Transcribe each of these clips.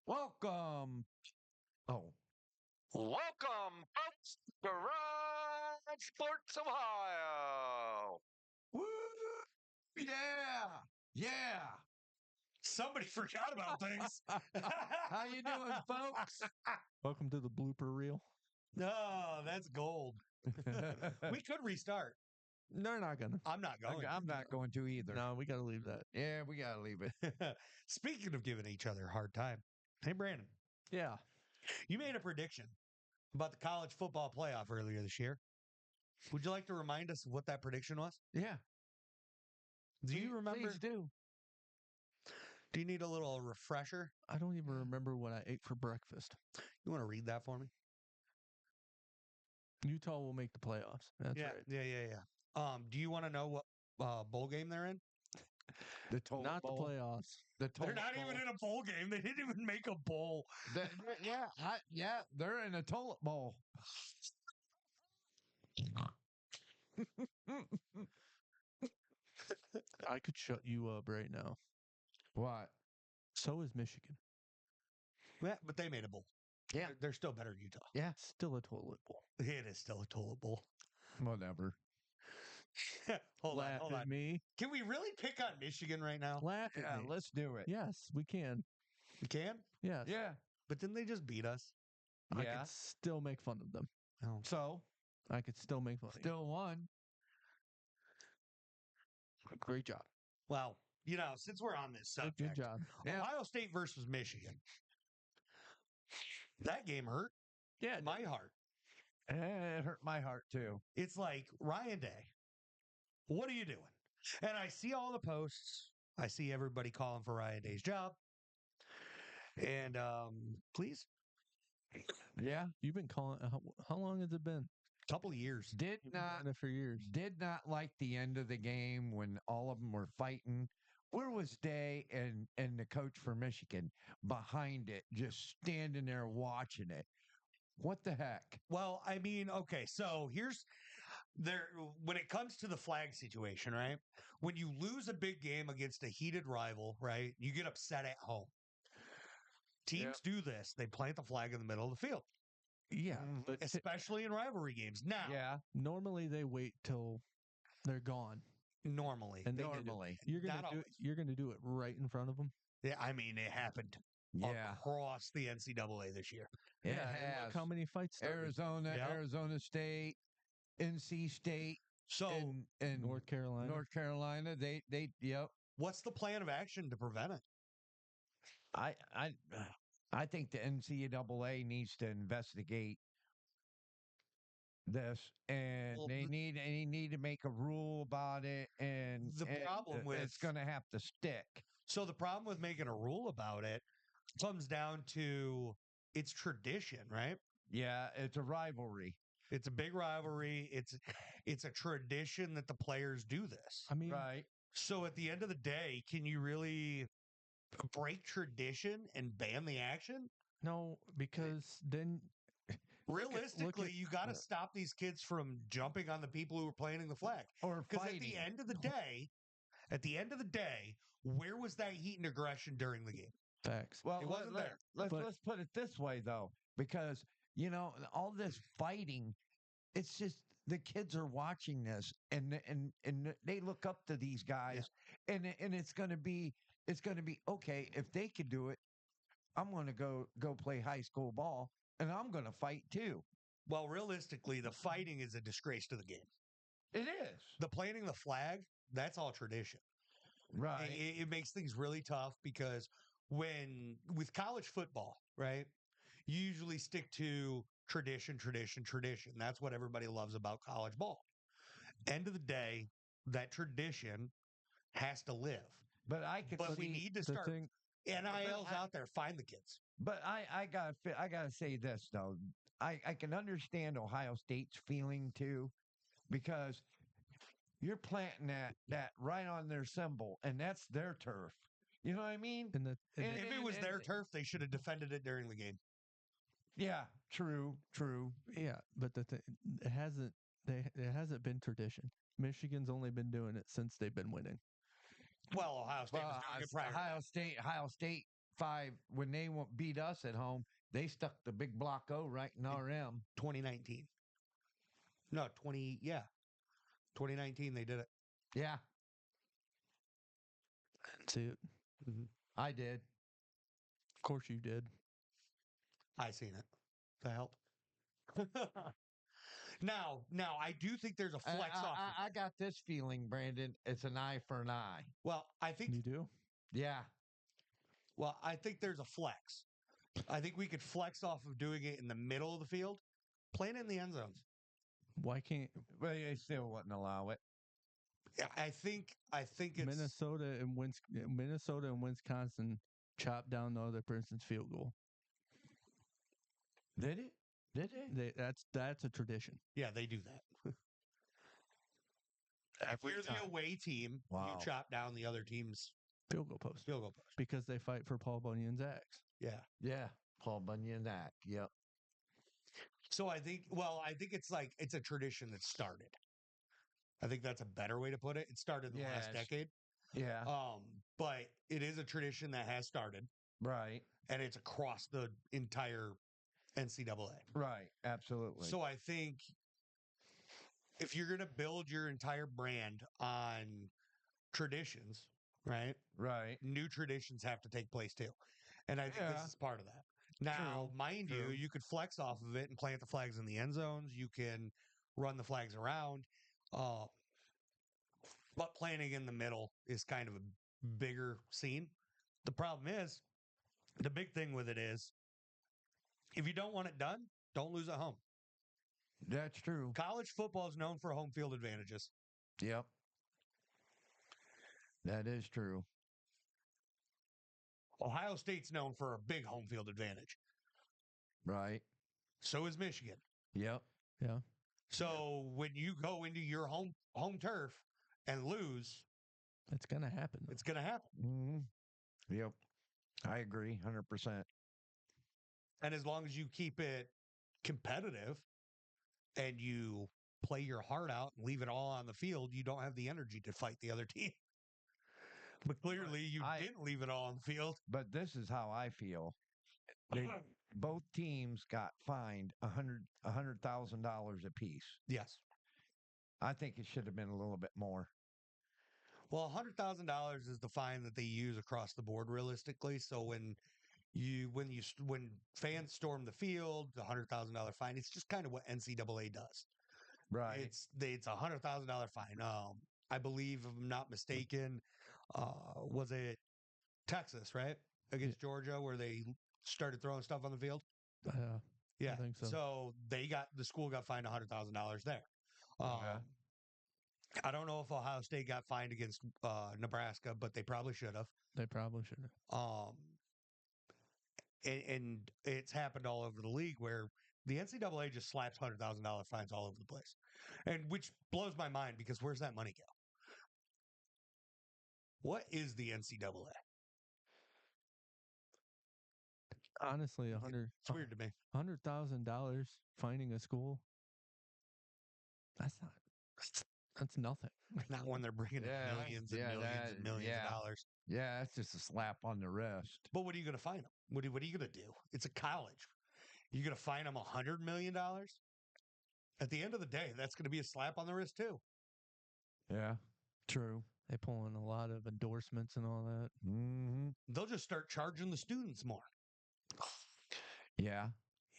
Welcome. Oh, Welcome, folks, to Rod Sports Ohio. woo! Yeah, yeah. Somebody forgot about things. How you doing, folks? Welcome to the blooper reel. No, that's gold. We could restart. They're not gonna. I'm not going. I'm not going to either. No, we gotta leave that. Yeah, we gotta leave it. Speaking of giving each other a hard time, hey Brandon, Yeah. you made a prediction about the college football playoff earlier this year. Would you like to remind us what that prediction was? Yeah. Do you remember? Please do. Do you need a little refresher? I don't even remember what I ate for breakfast. You want to read that for me? Utah will make the playoffs. That's yeah, right. yeah. Do you want to know what bowl game they're in? The total Not bowl. the playoffs. The They're total not bowl. even in a bowl game. They didn't even make a bowl. Yeah, they're in a toilet bowl. I could shut you up right now. What? So is Michigan. Yeah, but they made a bowl. Yeah. They're still better than Utah. Yeah. Still a toilet bowl. It is still a toilet bowl. Whatever. hold Laugh on. at me. Can we really pick on Michigan right now? Laugh at Yeah, me. let's do it. Yes, we can. We can, Yes. Yeah. but didn't they just beat us? I Yeah. could still make fun of them. Oh. So, I could still make fun of you. still won. Great job. Well, since we're on this subject, Good job. Yeah. Ohio State versus Michigan. That game hurt Yeah. my heart. It hurt my heart too. It's like, Ryan Day, what are you doing? And I see all the posts. I see everybody calling for Ryan Day's job. And please, Yeah. You've been calling. How long has it been? couple of years. Did You've been not calling it for years. did not like the end of the game when all of them were fighting. Where was Day and the coach for Michigan behind it, just standing there watching it? What the heck? Well, I mean, okay, so here's when it comes to the flag situation, right? When you lose a big game against a heated rival, right? You get upset at home. Teams do this. They plant the flag in the middle of the field, Yeah, but especially in rivalry games. Now, Yeah, normally they wait till they're gone, normally, and they then do. normally. you're gonna Not do always. you're gonna do it right in front of them. Yeah, I mean, it happened Yeah, across the NCAA this year. it and has. look how many fights started. Arizona, Yeah. Arizona State, NC State, So, and North Carolina. North Carolina. They yep. what's the plan of action to prevent it? I think the NCAA needs to investigate this, and Well, they need to make a rule about it, and The problem it's with- going to have to stick. So the problem with making a rule about it comes down to it's tradition, right? Yeah, it's a rivalry. It's a big rivalry. It's a tradition that the players do this. I mean, Right. So at the end of the day, can you really break tradition and ban the action? no, because then Realistically, you got to yeah. stop these kids from jumping on the people who are planting the flag. Or Because fighting. at the end of the day, where was that heat and aggression during the game? facts. Well, It wasn't there. Let's But- let's put it this way though, because all this fighting, it's just the kids are watching this, and they look up to these guys, and it's going to be okay if they could do it. I'm going to go play high school ball, and I'm going to fight too. Well, realistically, the fighting is a disgrace to the game. It is The planting the flag, that's all tradition. right. It makes things really tough because with college football, right, you usually stick to tradition. That's what everybody loves about college ball. End of the day, that tradition has to live. But I could But see. we need to The start thing, NILs I- out there. Find the kids. But I gotta say this though. I can understand Ohio State's feeling too, because you're planting that right on their symbol, and that's their turf. You know what I mean? and And- If it was their turf, they should have defended it during the game. Yeah, true. yeah, but it hasn't been tradition. Michigan's only been doing it since they've been winning. Well, Ohio State was doing it prior. to that. Ohio State 5 when they beat us at home. They stuck the big block O right in RM. 2019. No, 2019 they did it. Yeah, I didn't see it. I did. Of course you did. I seen it. To help. now, I do think there's a flex off. I got this feeling, Brandon. It's an eye for an eye. Well, I think You do? Yeah, I think there's a flex. I think we could flex off of doing it in the middle of the field, playing it in the end zones. Why can't but they still wouldn't allow it. Yeah, I think it's Minnesota and Wisconsin chop down the other person's field goal? Did it? Did it? That's a tradition. Yeah, they do that. If you're the away team, Wow. you chop down the other team's Field goal post. field goal post. Because they fight for Paul Bunyan's axe. Yeah. Yeah, Paul Bunyan act. Yep. So I think it's a tradition that started. I think that's a better way to put it. It started in the last Yes. decade. Yeah. But it is a tradition that has started, Right. and it's across the entire NCAA. Right. Absolutely. So I think if you're going to build your entire brand on traditions, right? Right. New traditions have to take place too. And I think Yeah. this is part of that. Now, mind true. you could flex off of it and plant the flags in the end zones. You can run the flags around. But planting in the middle is kind of a bigger scene. The problem is, the big thing with it is, if you don't want it done, don't lose at home. That's true. College football is known for home field advantages. Yep. That is true. Ohio State's known for a big home field advantage. Right. So is Michigan. Yep. Yeah. So when you go into your home turf and lose, It's gonna happen. it's going to happen. Hmm. Yep. I agree 100%. And as long as you keep it competitive and you play your heart out and leave it all on the field, you don't have the energy to fight the other team. But clearly, you didn't leave it all on the field. But this is how I feel. Both teams got fined $100,000 apiece. Yes. I think it should have been a little bit more. Well, $100,000 is the fine that they use across the board, realistically. So when fans storm the field, the $100,000 fine, it's just kind of what NCAA does. Right. It's a $100,000 fine. I believe, if I'm not mistaken, was it Texas, right, against Georgia, where they started throwing stuff on the field? Yeah, I think so. So the school got fined $100,000 there. I don't know if Ohio State got fined against Nebraska, but they probably should have. They probably should have. And it's happened all over the league where the NCAA just slaps $100,000 fines all over the place, and which blows my mind because where's that money go? What is the NCAA? Honestly, It's weird to me. $100,000 finding a school. That's nothing. Not when they're bringing in millions and millions and millions of dollars. Yeah, that's just a slap on the wrist. But what are you going to fine them? What are you going to do? It's a college. You're going to fine them $100 million? At the end of the day, that's going to be a slap on the wrist too. Yeah, true. They pull in a lot of endorsements and all that. Mm-hmm. They'll just start charging the students more. Yeah.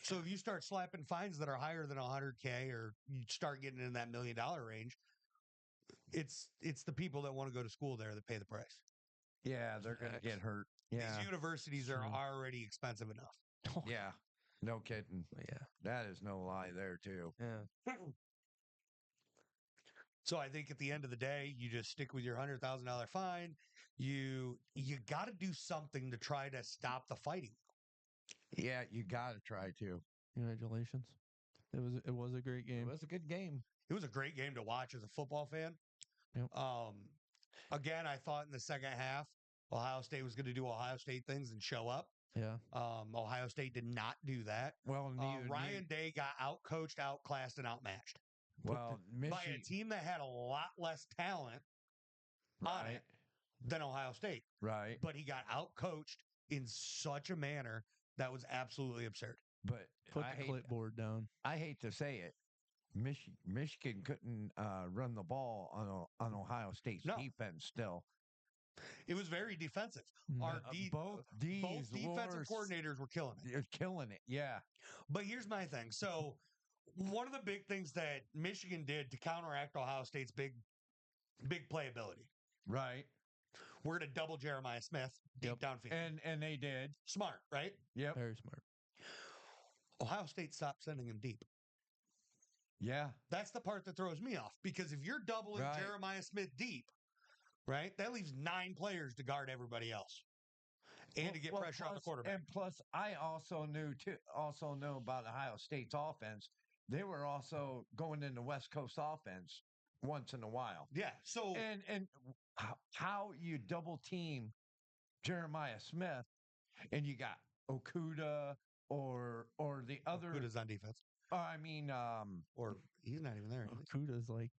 So if you start slapping fines that are higher than $100K, or you start getting in that $1 million range, it's the people that want to go to school there that pay the price. Yeah, they're going to get hurt. Yeah. These universities are already expensive enough. Yeah. No kidding. Yeah. That is no lie there, too. Yeah. So I think at the end of the day, you just stick with your $100,000 fine. You got to do something to try to stop the fighting. Yeah, you got to try to. Congratulations. It was a great game. It was a good game. It was a great game to watch as a football fan. Yep. Again, I thought in the second half, Ohio State was going to do Ohio State things and show up. Yeah. Ohio State did not do that. Well, Ryan Day got outcoached, outclassed, and outmatched. Well, by a team that had a lot less talent on it than Ohio State. Right. But he got outcoached in such a manner that was absolutely absurd. But Put I the hate clipboard down. I hate to say it, Michigan couldn't run the ball on Ohio State's No. defense. Still, It was very defensive. Our both these both defensive coordinators were killing it. They're killing it. Yeah, But here's my thing. So one of the big things that Michigan did to counteract Ohio State's big playability, right. we're going to double Jeremiah Smith deep downfield. And they did. Smart, right? Yep. Very smart. Ohio State stopped sending him deep. Yeah. That's the part that throws me off because if you're doubling Right. Jeremiah Smith deep, right, that leaves 9 players to guard everybody else and to get pressure on the quarterback. And plus, I also know about Ohio State's offense. They were also going into West Coast offense once in a while. Yeah. So And how you double team Jeremiah Smith and you got Okuda or the other. Okuda's on defense, I mean, or he's not even there. Okuda's like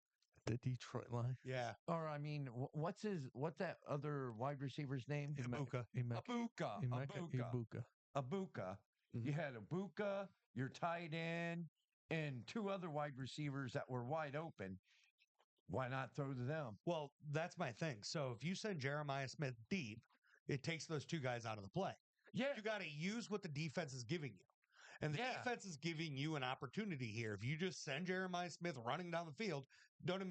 the Detroit line. Yeah. or I mean, what's that other wide receiver's name? Ibuka. Abuka. Mhm. You had Abuka, your tight end, and 2 other wide receivers that were wide open. Why not throw to them? Well, that's my thing. So if you send Jeremiah Smith deep, it takes those 2 guys out of the play. Yeah, You got to use what the defense is giving you. And the defense is giving you an opportunity here. If you just send Jeremiah Smith running down the field, don't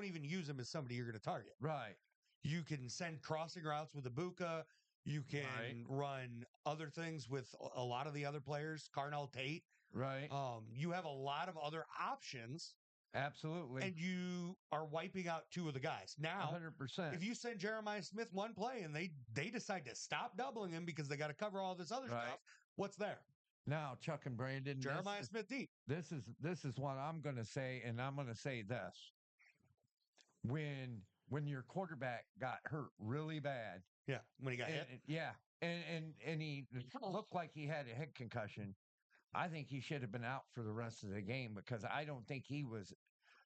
even use him as somebody you're going to target. right. You can send crossing routes with Ibuka. You can Right. run other things with a lot of the other players, Carnell Tate. Right. You have a lot of other options, Absolutely. and you are wiping out 2 of the guys. Now, 100%. if you send Jeremiah Smith one play and they decide to stop doubling him because they got to cover all this other Right. stuff, what's there? Now, Chuck and Brandon, Jeremiah Smith deep. this is what I'm going to say, and I'm going to say this: when your quarterback got hurt really bad, Yeah, when he got hit. and he looked like he had a head concussion. I think he should have been out for the rest of the game because I don't think he was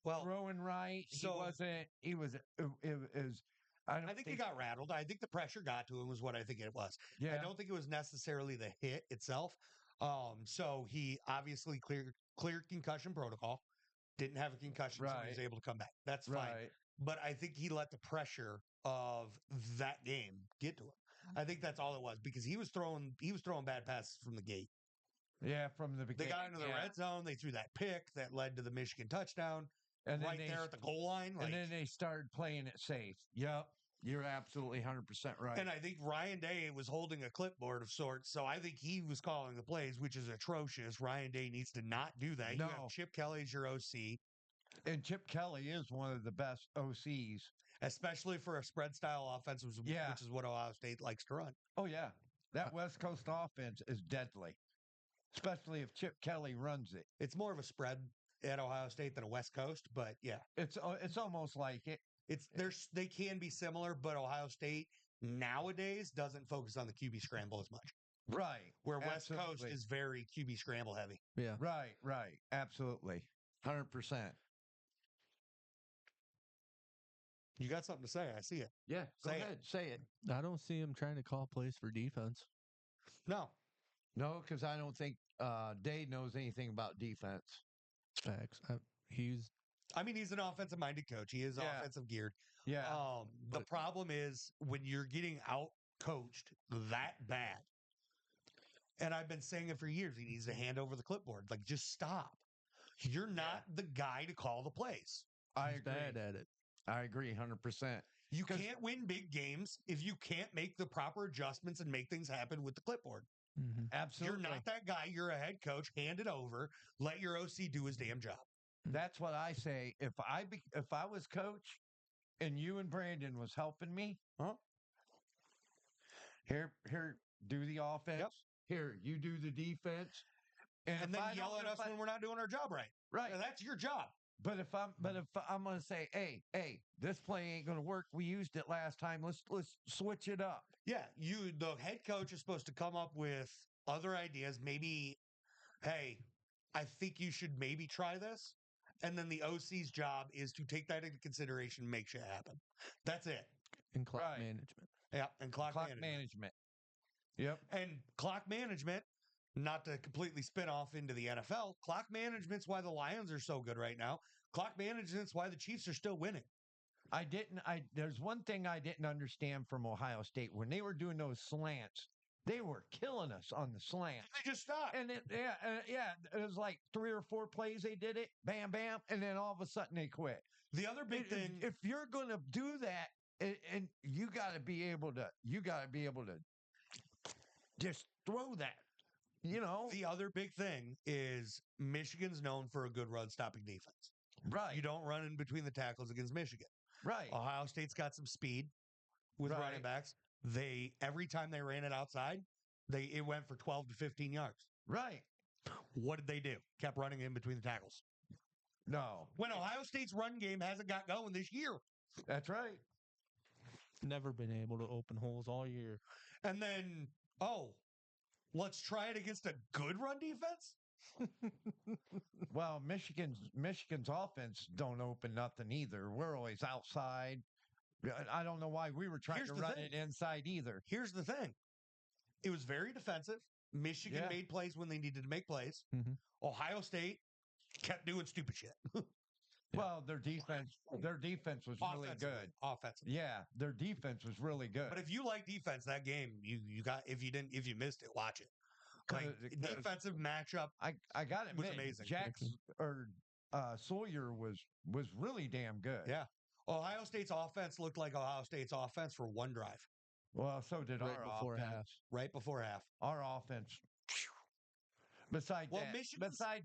Well, throwing right. so- he wasn't. He was. It was. I think he got rattled. I think the pressure got to him was what I think it was. Yeah. I don't think it was necessarily the hit itself. So he obviously cleared concussion protocol, didn't have a concussion, so he was Right. able to come back. That's fine. Right. But I think he let the pressure of that game get to him. I think that's all it was because he was throwing bad passes from the gate. Yeah. From the They beginning. got into the red zone. They threw that pick that led to the Michigan touchdown and then right they, there at the goal line. and then they started playing it safe. Yep. You're absolutely 100% right. And I think Ryan Day was holding a clipboard of sorts, so I think he was calling the plays, which is atrocious. Ryan Day needs to not do that. You No. have Chip Kelly as your OC, And Chip Kelly is one of the best OCs. especially for a spread style offense, Yeah. which is what Ohio State likes to run. Oh yeah, that West Coast offense is deadly, especially if Chip Kelly runs it. It's more of a spread at Ohio State than a West Coast, but yeah, It's almost like it. they can be similar, but Ohio State nowadays doesn't focus on the QB scramble as much. Right. Where West Coast Absolutely. is very QB scramble heavy. Yeah. Right. Absolutely. 100%. You got something to say? I see it. Yeah. Go Say it. ahead. Say it. I don't see him trying to call plays for defense. No, No, because I don't think Dave knows anything about defense. Facts. He's I mean he's an offensive minded coach. He is Yeah. offensive geared. Yeah. The But- problem is when you're getting out coached that bad, and I've been saying it for years, he needs to hand over the clipboard. Like, just stop. You're not the guy to call the plays. I he's agree. bad at it. I agree 100%. You can't win big games if you can't make the proper adjustments and make things happen with the clipboard. Mm-hmm. Absolutely. You're not that guy. You're a head coach. Hand it over. Let your OC do his damn job. That's what I say. If I was coach and you and Brandon was helping me, Huh? Here, do the offense. Here, you do the defense. And if then I yell don't- at if us I- when we're not doing our job right. right. And that's your job. But if I'm gonna say, hey, this play ain't gonna work. We used it last time. Let's switch it up. Yeah, the head coach is supposed to come up with other ideas. Maybe, hey, I think you should maybe try this. And then the OC's job is to take that into consideration and make shit happen. That's it. And clock Right. management. Yeah, and clock Clock management. management. Yep. And clock management, not to completely spin off into the NFL, clock management's why the Lions are so good right now. Clock management's why the Chiefs are still winning. There's one thing I didn't understand from Ohio State when they were doing those slants. They were killing us on the slant. They just stopped. And it was like 3 or 4 plays they did it, bam, bam, and then all of a sudden they quit. The other big thing, If you're going to do that, and you got to be able to just throw that. the other big thing is Michigan's known for a good run stopping defense. Right. You don't run in between the tackles against Michigan. Right. Ohio State's got some speed with Right. running backs. Every time they ran it outside, it went for 12 to 15 yards. Right. What did they do? Kept running in between the tackles. No. When Ohio State's run game hasn't got going this year. That's right. Never been able to open holes all year. And then, let's try it against a good run defense? Well, Michigan's offense don't open nothing either. We're always outside. I don't know why we were trying Here's to the run thing. it inside either. Here's the thing. It was very defensive. Michigan Yeah. made plays when they needed to make plays. Mhm. Ohio State kept doing stupid shit. Well, their defense was really good. Offensively. Yeah, their defense was really good. But if you like defense, that game if you missed it, watch it. Like 'Cause defensive matchup. I got it. was amazing. Sawyer was really damn good. Yeah. Ohio State's offense looked like Ohio State's offense for one drive, Well, so did Right our before offense. half. right before half. Our offense. Besides Well,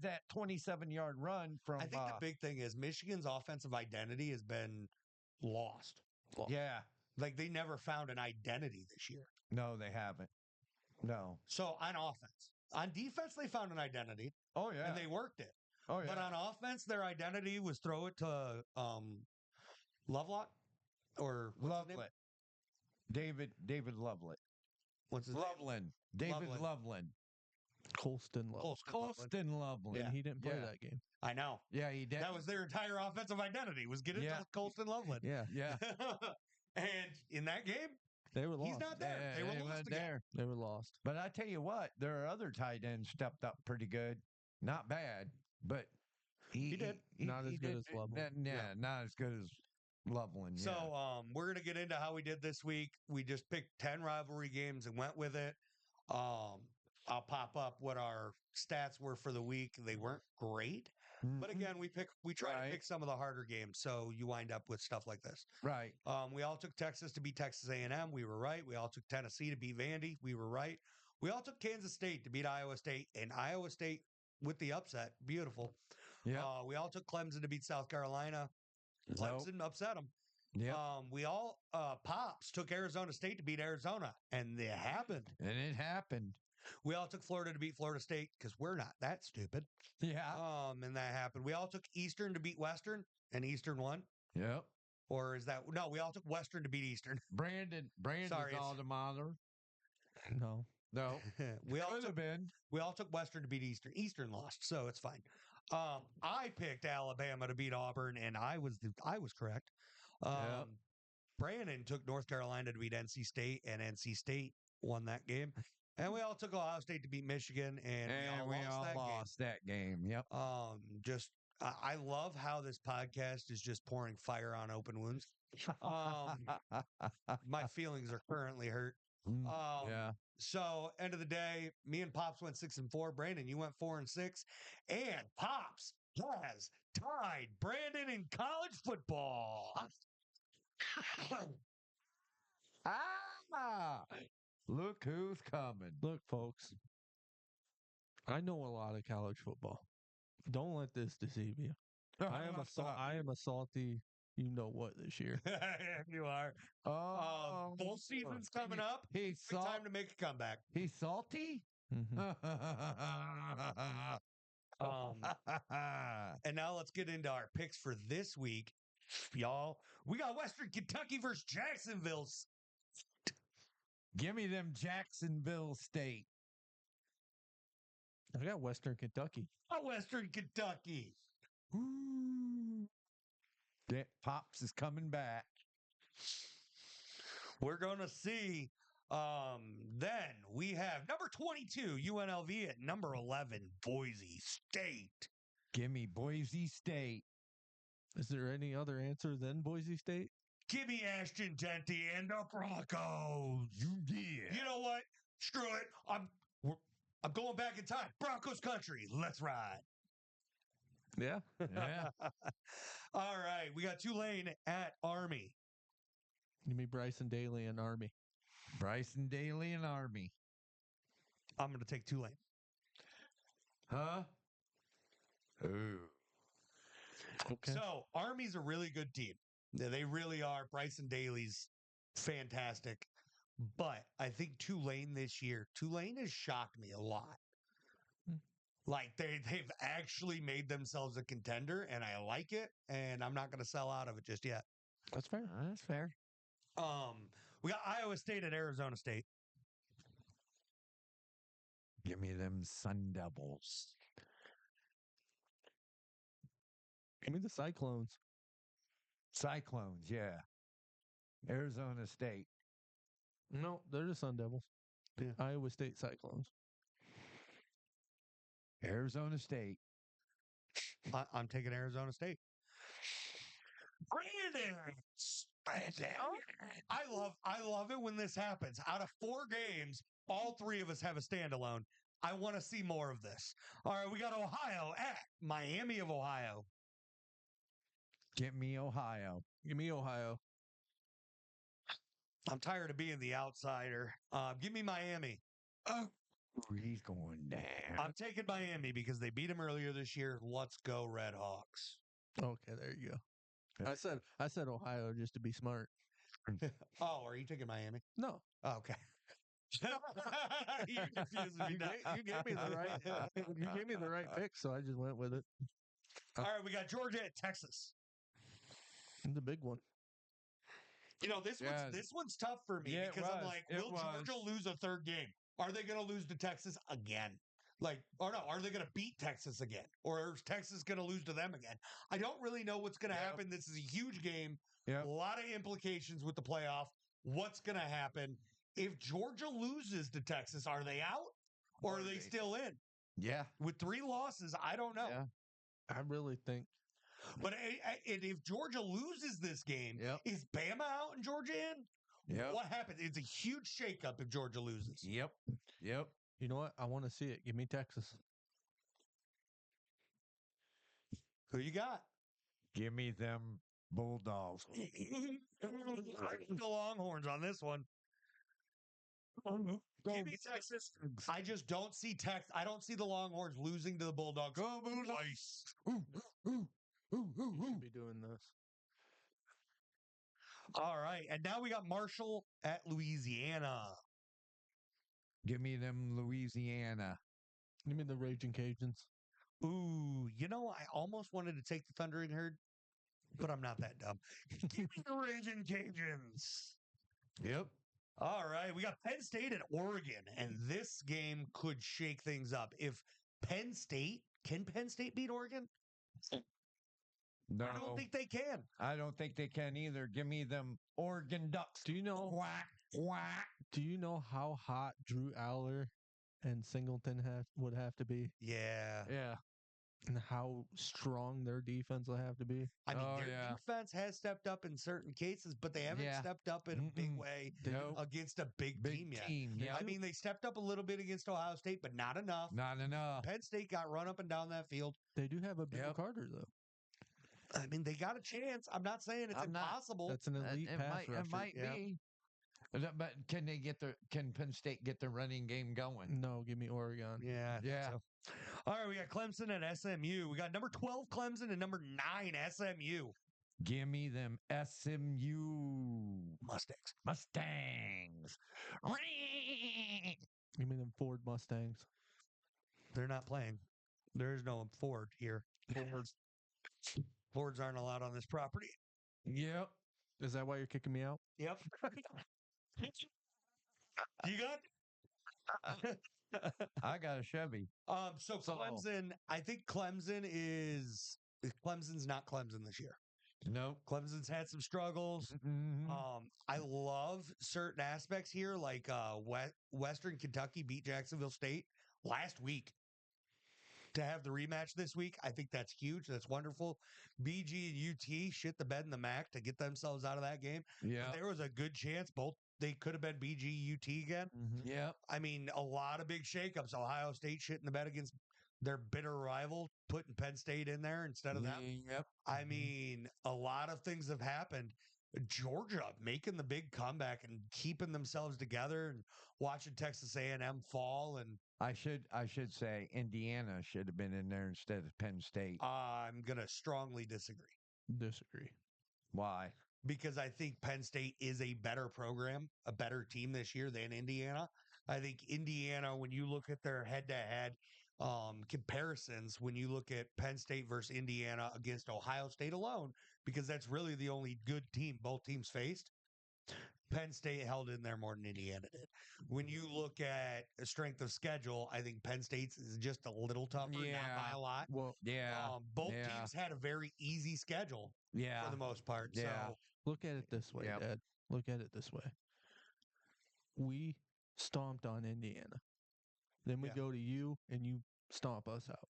that 27-yard run from I think the big thing is Michigan's offensive identity has been lost. yeah. Like they never found an identity this year. No, they haven't. No. So on offense, on defense, they found an identity Oh yeah. and they worked it. oh yeah. But on offense, their identity was throw it to Lovelock or what's his name? Lovelet. David Lovelet. What's his name? Loveland. David Loveland. Loveland. Colston Love. Colston Loveland. Yeah. And he didn't play Yeah. that game. I know. Yeah, he did. That was their entire offensive identity was get it Yeah. to Colston Loveland. Yeah. yeah. And in that game, They were lost. he's not there. They were lost weren't again. there. They were lost. But I tell you what, there are other tight ends stepped up pretty good. Not bad, but He did. Not as good as Loveland. Yeah, not as good as Loveland. Yeah. So we're gonna get into how we did this week. We just picked 10 rivalry games and went with it. I'll pop up what our stats were for the week. They weren't great. But Mhm. again, we try to Right. pick some of the harder games, so you wind up with stuff like this. Right. We all took Texas to beat Texas A&M. We were right. We all took Tennessee to beat Vandy. We were right. We all took Kansas State to beat Iowa State, and Iowa State with the upset. Beautiful. Yeah. We all took Clemson to beat South Carolina. Clemson upset them. Yeah. We all Pops took Arizona State to beat Arizona, and it happened. And it happened. We all took Florida to beat Florida State because we're not that stupid. Yeah. And that happened. We all took Eastern to beat Western, and Eastern won. Yep. Or is that no? We all took Western to beat Eastern. Brandon's Sorry, it's- alma mater. No. No. we all Could took have been. we all took Western to beat Eastern. Eastern lost, so it's fine. I picked Alabama to beat Auburn, and I was correct. Yep. Brandon took North Carolina to beat NC State, and NC State won that game. And we all took Ohio State to beat Michigan, and And we all that game. lost that game. Yep. I love how this podcast is just pouring fire on open wounds. My feelings are currently hurt. Yeah. So end of the day, me and Pops went 6-4. Brandon, you went 4-6, and Pops has tied Brandon in college football. Look who's coming. Look, folks. I know a lot of college football. Don't let this deceive you. I am a salty, you know what, this year. You are. Bowl season's coming up. He's Big time to make a comeback. He's salty. Mhm. And now let's get into our picks for this week, y'all. We got Western Kentucky versus Jacksonville. Give me them Jacksonville State. I got Western Kentucky. Western Kentucky. Ooh. That Pops is coming back. We're going to see Then we have number 22, UNLV at number 11, Boise State. Give me Boise State. Is there any other answer than Boise State? Give me Ashton Denty and the Broncos. You know what? Screw it. I'm going back in time. Broncos country. Let's ride. Yeah. Yeah. All right. We got Tulane at Army. Give me Bryson Daly and Army. Bryson Daly and Army. I'm going to take Tulane. Huh? Ooh. Okay. So, Army's a really good team. They really are. Bryson Daly's fantastic. But I think Tulane this year, Tulane has shocked me a lot. Like they've actually made themselves a contender, and I like it, and I'm not going to sell out of it just yet. That's fair. That's fair. We got Iowa State and Arizona State. Give me them Sun Devils. Give me the Cyclones. Cyclones, yeah. Arizona State. No, they're the Sun Devils. Yeah. Iowa State Cyclones. Arizona State. I'm taking Arizona State. Brandon. I love it when this happens. Out of 4 games, all 3 of us have a standalone. I want to see more of this. All right, we got Ohio at Miami of Ohio. Get me Ohio. Give me Ohio. I'm tired of being the outsider. Give me Miami. Oh, he's going down. I'm taking Miami because they beat him earlier this year. Let's go Red Hawks. Okay, there you go. I said Ohio just to be smart. Oh, are you taking Miami? No. Oh, okay. You confused me. You gave me the right. You gave me the right pick, so I just went with it. All right, we got Georgia at Texas. The big one. You know, this one's tough for me because I'm like, will Georgia lose a 3rd game? Are they going to lose to Texas again? Are they going to beat Texas again? Or is Texas going to lose to them again? I don't really know what's going to happen. This is a huge game. Yep. A lot of implications with the playoff. What's going to happen? If Georgia loses to Texas, are they out? Or are they still in? Yeah. With 3 losses, I don't know. Yeah. I really think. But if Georgia loses this game, is Bama out and Georgia in? Yep. What happens? It's a huge shakeup if Georgia loses. Yep. You know what? I want to see it. Give me Texas. Who you got? Give me them Bulldogs. The Longhorns on this one. Give me Texas. I just don't see I don't see the Longhorns losing to the Bulldogs. Go Bulldogs. You should be doing this. All right. And now we got Marshall at Louisiana. Give me them Louisiana. Give me the Raging Cajuns. Ooh, you know, I almost wanted to take the Thundering Herd, but I'm not that dumb. Give me the Raging Cajuns. Yep. All right. We got Penn State at Oregon, and this game could shake things up. Can Penn State beat Oregon? No. I don't think they can. I don't think they can either. Give me them Oregon Ducks. Do you know Quack. Do you know how hot Drew Aller and Singleton would have to be? Yeah. Yeah. And how strong their defense will have to be? I mean, their defense has stepped up in certain cases, but they haven't stepped up in a big way against a big team yet. Yeah. I mean, they stepped up a little bit against Ohio State, but not enough. Not enough. Penn State got run up and down that field. They do have a Bill Carter, though. I mean, they got a chance. I'm not saying it's impossible. That's an elite pass rusher. It might be. But can Penn State get the running game going? No, give me Oregon. Yeah. Yeah. So. All right, we got Clemson and SMU. We got number 12 Clemson and number 9 SMU. Give me them SMU Mustangs. Give me them Ford Mustangs. They're not playing. There is no Ford here. Fords aren't allowed on this property. Yep. Is that why you're kicking me out? Yep. You got? I got a Chevy. So Clemson, I think Clemson's not Clemson this year. Nope. Clemson's had some struggles. I love certain aspects here, like Western Kentucky beat Jacksonville State last week. To have the rematch this week, I think that's huge. That's wonderful. BG and UT shit the bed in the MAC to get themselves out of that game. Yeah. But there was a good chance both they could have been BG UT again. Yeah. I mean, a lot of big shakeups. Ohio State shit in the bed against their bitter rival, putting Penn State in there instead of them. Yep. I mean, a lot of things have happened. Georgia making the big comeback and keeping themselves together, and watching Texas A&M fall. And I should say Indiana should have been in there instead of Penn State. I'm gonna strongly disagree Disagree. Why? because I think Penn State is a better program, a better team this year than Indiana. I think Indiana, when you look at their head-to-head comparisons, when you look at Penn State versus Indiana against Ohio State alone, because that's really the only good team both teams faced. Penn State held in there more than Indiana did. When you look at a strength of schedule, I think Penn State's is just a little tougher, not by Yeah. a lot. Well, Yeah. Both yeah. teams had a very easy schedule Yeah. for the most part. Yeah. So look at it this way, Yep. Dad. Look at it this way. We stomped on Indiana. Then we Yeah. go to you and you stomp us out.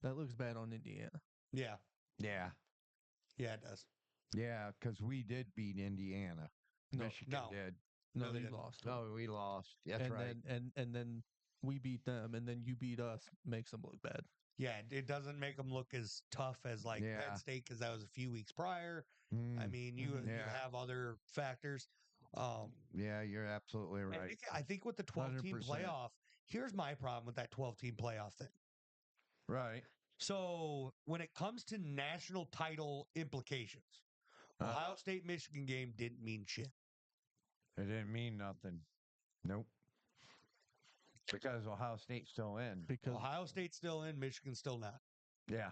That looks bad on Indiana. yeah, Yeah. yeah, it does. Yeah. Because we did beat Indiana. No, Michigan no. did. No, No, they you didn't. lost. 'em. No, we lost. That's and right. then we beat them, and then you beat us. Makes them look bad. Yeah, it doesn't make them look as tough as like Yeah. Penn State because that was a few weeks prior. I Mm, mean, you Yeah. have other factors. yeah, you're absolutely right. I think with the 12-team 100%. playoff, here's my problem with that 12-team playoff thing. Right. So when it comes to national title implications, Ohio State Michigan game didn't mean shit. It didn't mean nothing. Nope. Because Ohio State's still in. Because Ohio State's still in, Michigan's still not. Yeah.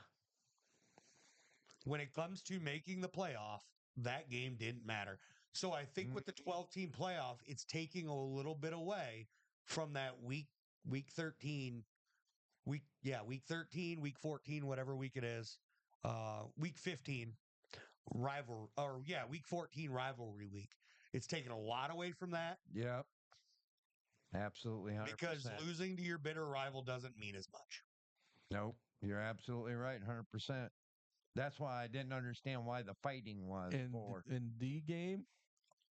When it comes to making the playoff, that game didn't matter. So I think with the 12-team playoff, it's taking a little bit away from that week 13, week 13, week 14, whatever week it is, week 15 week 14 rivalry week. It's taken a lot away from that Yep. Absolutely 100%. because losing to your bitter rival doesn't mean as much. Nope. You're absolutely right. 100%. That's why I didn't understand why the fighting was for. in the game,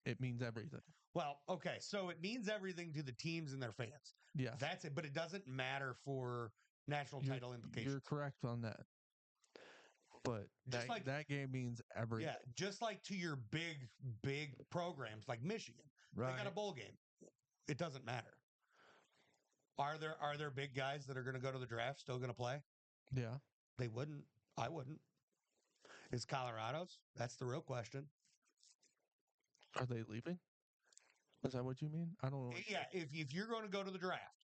it means everything. Well, okay, so it means everything to the teams and their fans. Yes, That's it, but it doesn't matter for national title implications. You're correct on that. But Just like- that game means everything. Yeah, just like to your big programs like Michigan, Right. they got a bowl game. It doesn't matter. Are there big guys that are going to go to the draft still going to play? Yeah. They wouldn't. I wouldn't. Is Colorado's? That's the real question. Are they leaving? Is that what you mean? I don't know. Yeah, if you're going to go to the draft,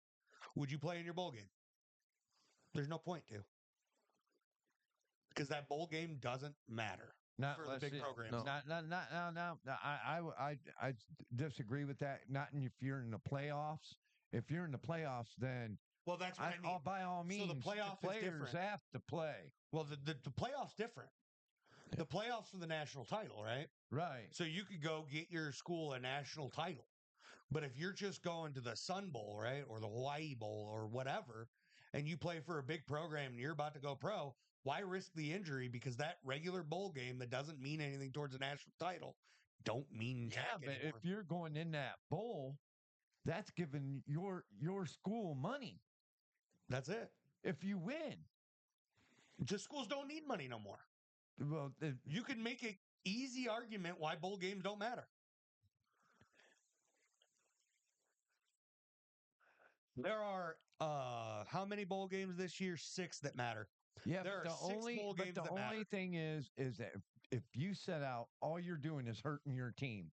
would you play in your bowl game? There's no point to. Because that bowl game doesn't matter Not for the unless big it- programs. No. No. I disagree with that. Not if you're in the playoffs. If you're in the playoffs, then Well, that's what I mean. by all So means, the playoff is players different. have to play. Well, the playoff's different. Yeah. The playoffs for the national title, right? Right. So you could go get your school a national title. But if you're just going to the Sun Bowl, right, or the Hawaii Bowl or whatever, and you play for a big program and you're about to go pro, why risk the injury? Because that regular bowl game that doesn't mean anything towards a national title don't mean Yeah, jack but anymore. if you're going in that bowl, that's giving your school money That's it. if you win. Just schools don't need money no more. Well, You can make an easy argument why bowl games don't matter. There are how many bowl games this year? 6 that matter. yeah, There but are the 6 only bowl but games the that only matter. thing is that if you set out, all you're doing is hurting your team.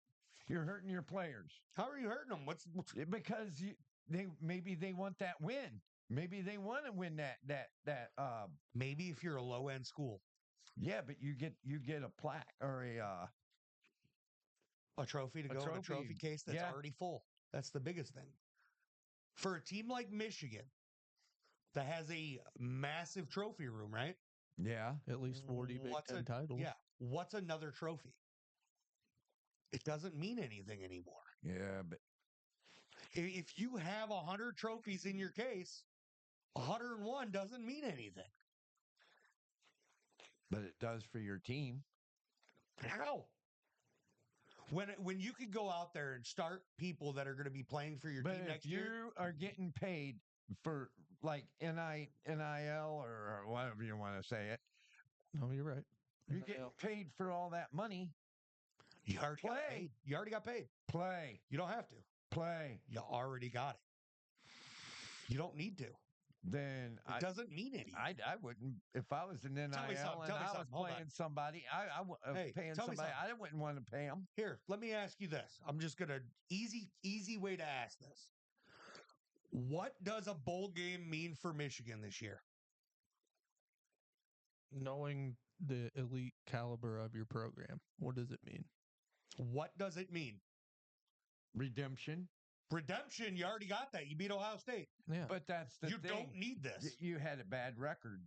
You're hurting your players. How are you hurting them? What's Because maybe they want that win. Maybe they want to win that. maybe if you're a low end school, Yeah, but you get a plaque or a trophy to A go in a trophy. trophy case that's Yeah. already full. That's the biggest thing. For a team like Michigan that has a massive trophy room, right? yeah. At least 40 Big What's Ten titles. Yeah. what's another trophy? It doesn't mean anything anymore. Yeah, but If you have 100 trophies in your case, 101 doesn't mean anything. it does for your team. How? When you could go out there and start people that are going to be playing for your But team if next you year, are getting paid for like NIL or whatever you want to say it, No, you're right. you're getting paid for all that money. you already got Play. paid. You already got paid. Play, You don't have to. play. You already got it. You don't need to. Then It doesn't mean anything. I wouldn't if I was an NIL Tell me something, and tell me I was something, hold on. playing somebody. Hey, paying tell me somebody. something. I wouldn't want to pay them. Here, let me ask you this. I'm just gonna easy way to ask this. What does a bowl game mean for Michigan this year? Knowing the elite caliber of your program, what does it mean? What does it mean? Redemption. Redemption, you already got that. You beat Ohio State. Yeah. But that's the You thing. don't need this. You had a bad record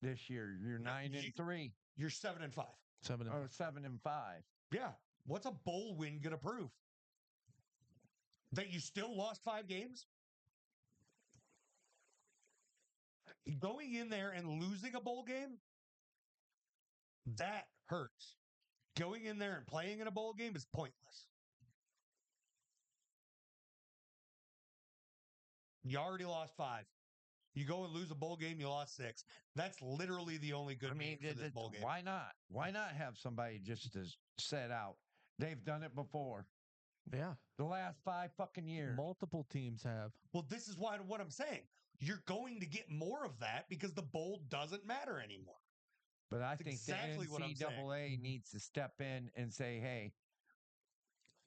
this year. You're No, 9-3 You're 7-5. 7 and or 7-5. Yeah. What's a bowl win gonna prove? That you still lost 5 games? Going in there and losing a bowl game, that hurts. Going in there and playing in a bowl game is pointless. You already lost 5. You go and lose a bowl game, you lost 6. That's literally the only good game for this bowl game. Why not? Why not have somebody just to set out? They've done it before. Yeah. The last 5 fucking years. Multiple teams have. Well, this is why what I'm saying. You're going to get more of that because the bowl doesn't matter anymore. But I That's think exactly the what I'm saying. NCAA needs to step in and say, hey,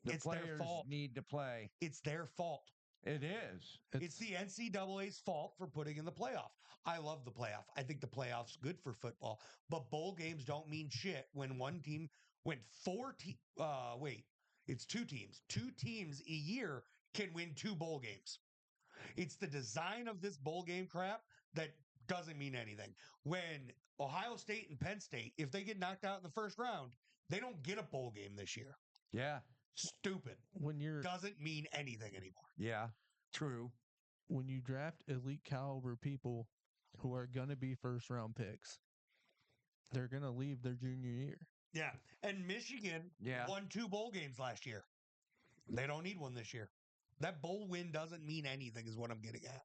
the It's their players fault. need to play. It's their fault. It is. It's the NCAA's fault for putting in the playoff. I love the playoff. I think the playoff's good for football, but bowl games don't mean shit when one team went it's 2 teams. 2 teams a year can win 2 bowl games. It's the design of this bowl game crap that doesn't mean anything. When Ohio State and Penn State, if they get knocked out in the first round, they don't get a bowl game this year. Yeah. Stupid. When you're Doesn't mean anything anymore. Yeah. True. when you draft elite caliber people who are going to be first round picks, they're going to leave their junior year. Yeah. And Michigan won 2 bowl games last year. They don't need one this year. That bowl win doesn't mean anything, is what I'm getting at.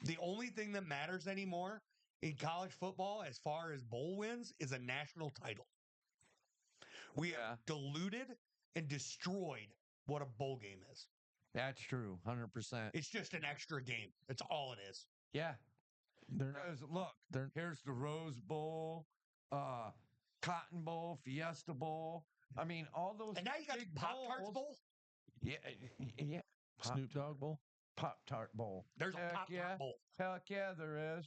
The only thing that matters anymore in college football, as far as bowl wins, is a national title. We have diluted and destroyed what a bowl game is. That's true. 100%. It's just an extra game. That's all it is. Yeah. They're Because look, here's the Rose Bowl, Cotton Bowl, Fiesta Bowl. I mean, all those. And now you got big Pop-Tarts bowls. Bowl? Yeah. Yeah. Snoop Dogg Bowl. Pop-Tart Bowl. There's a Heck Pop-Tart yeah. Bowl. Heck yeah, there is.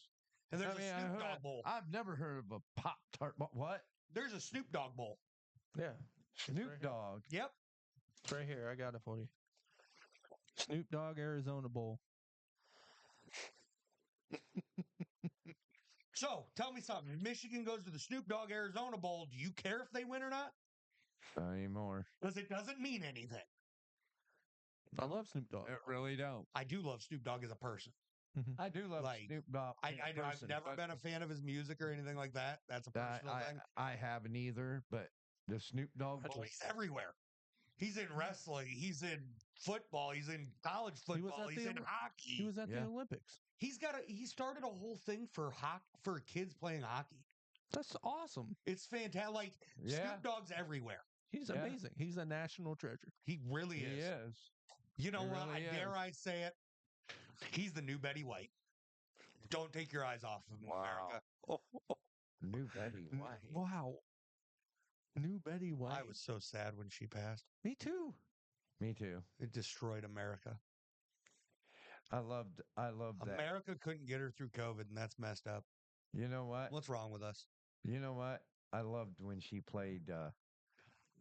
And there's I mean, a Snoop Dogg Bowl. I've never heard of a Pop-Tart Bowl. What? There's a Snoop Dogg Bowl. Yeah. Snoop right Dogg. Yep. It's right here. I got it for you. Snoop Dogg Arizona Bowl. So tell me something. If Michigan goes to the Snoop Dogg Arizona Bowl, do you care if they win or not? Not anymore. Because it doesn't mean anything. I love Snoop Dogg. It really don't. I do love Snoop Dogg as a person. I do love Like, Snoop Dogg. I've person, never but been a fan of his music or anything like that. That's a personal thing. I haven't either, but the Snoop Dogg But Bowl. he's everywhere. He's in wrestling. He's in football. He's in college football. He's in hockey. He was at the Yeah. Olympics. He started a whole thing for kids playing hockey. That's awesome. It's fantastic. Like Snoop Dogg's everywhere. He's Yeah. amazing. He's a national treasure. He really He is. is. You know He what? really Dare is. I say it? He's the new Betty White. Don't take your eyes off of him, Wow. America. New Betty White. Wow. New Betty White. I was so sad when she passed. Me too. Me too. It destroyed America. I loved that. America couldn't get her through COVID, and that's messed up. You know what? What's wrong with us? You know what? I loved when she played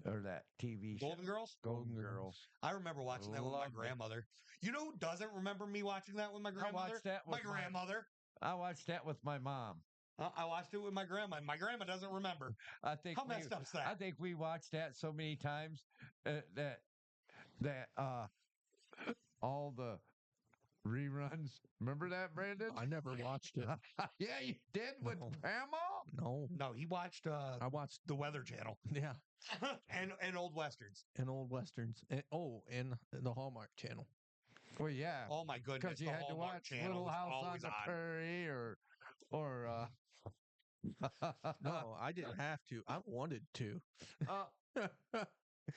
or that TV show. Golden Girls? Golden Girls. I remember watching that with my Loved it. grandmother. You know who doesn't remember me watching that with my grandmother? watched that my with my- grandmother. I watched that with my mom. I watched it with my grandma, and my grandma doesn't remember. I think How messed up's that? I think we watched that so many times that all the reruns. Remember that, Brandon? I never watched it. Yeah, you did with No. Grandma. No. No, he watched I watched, the Weather Channel yeah, and old westerns. and old westerns. And the Hallmark Channel. Well, yeah, Oh my goodness, because you the had to Hallmark watch Channel Little was House on always the on. Prairie or No, I didn't have to. I wanted to.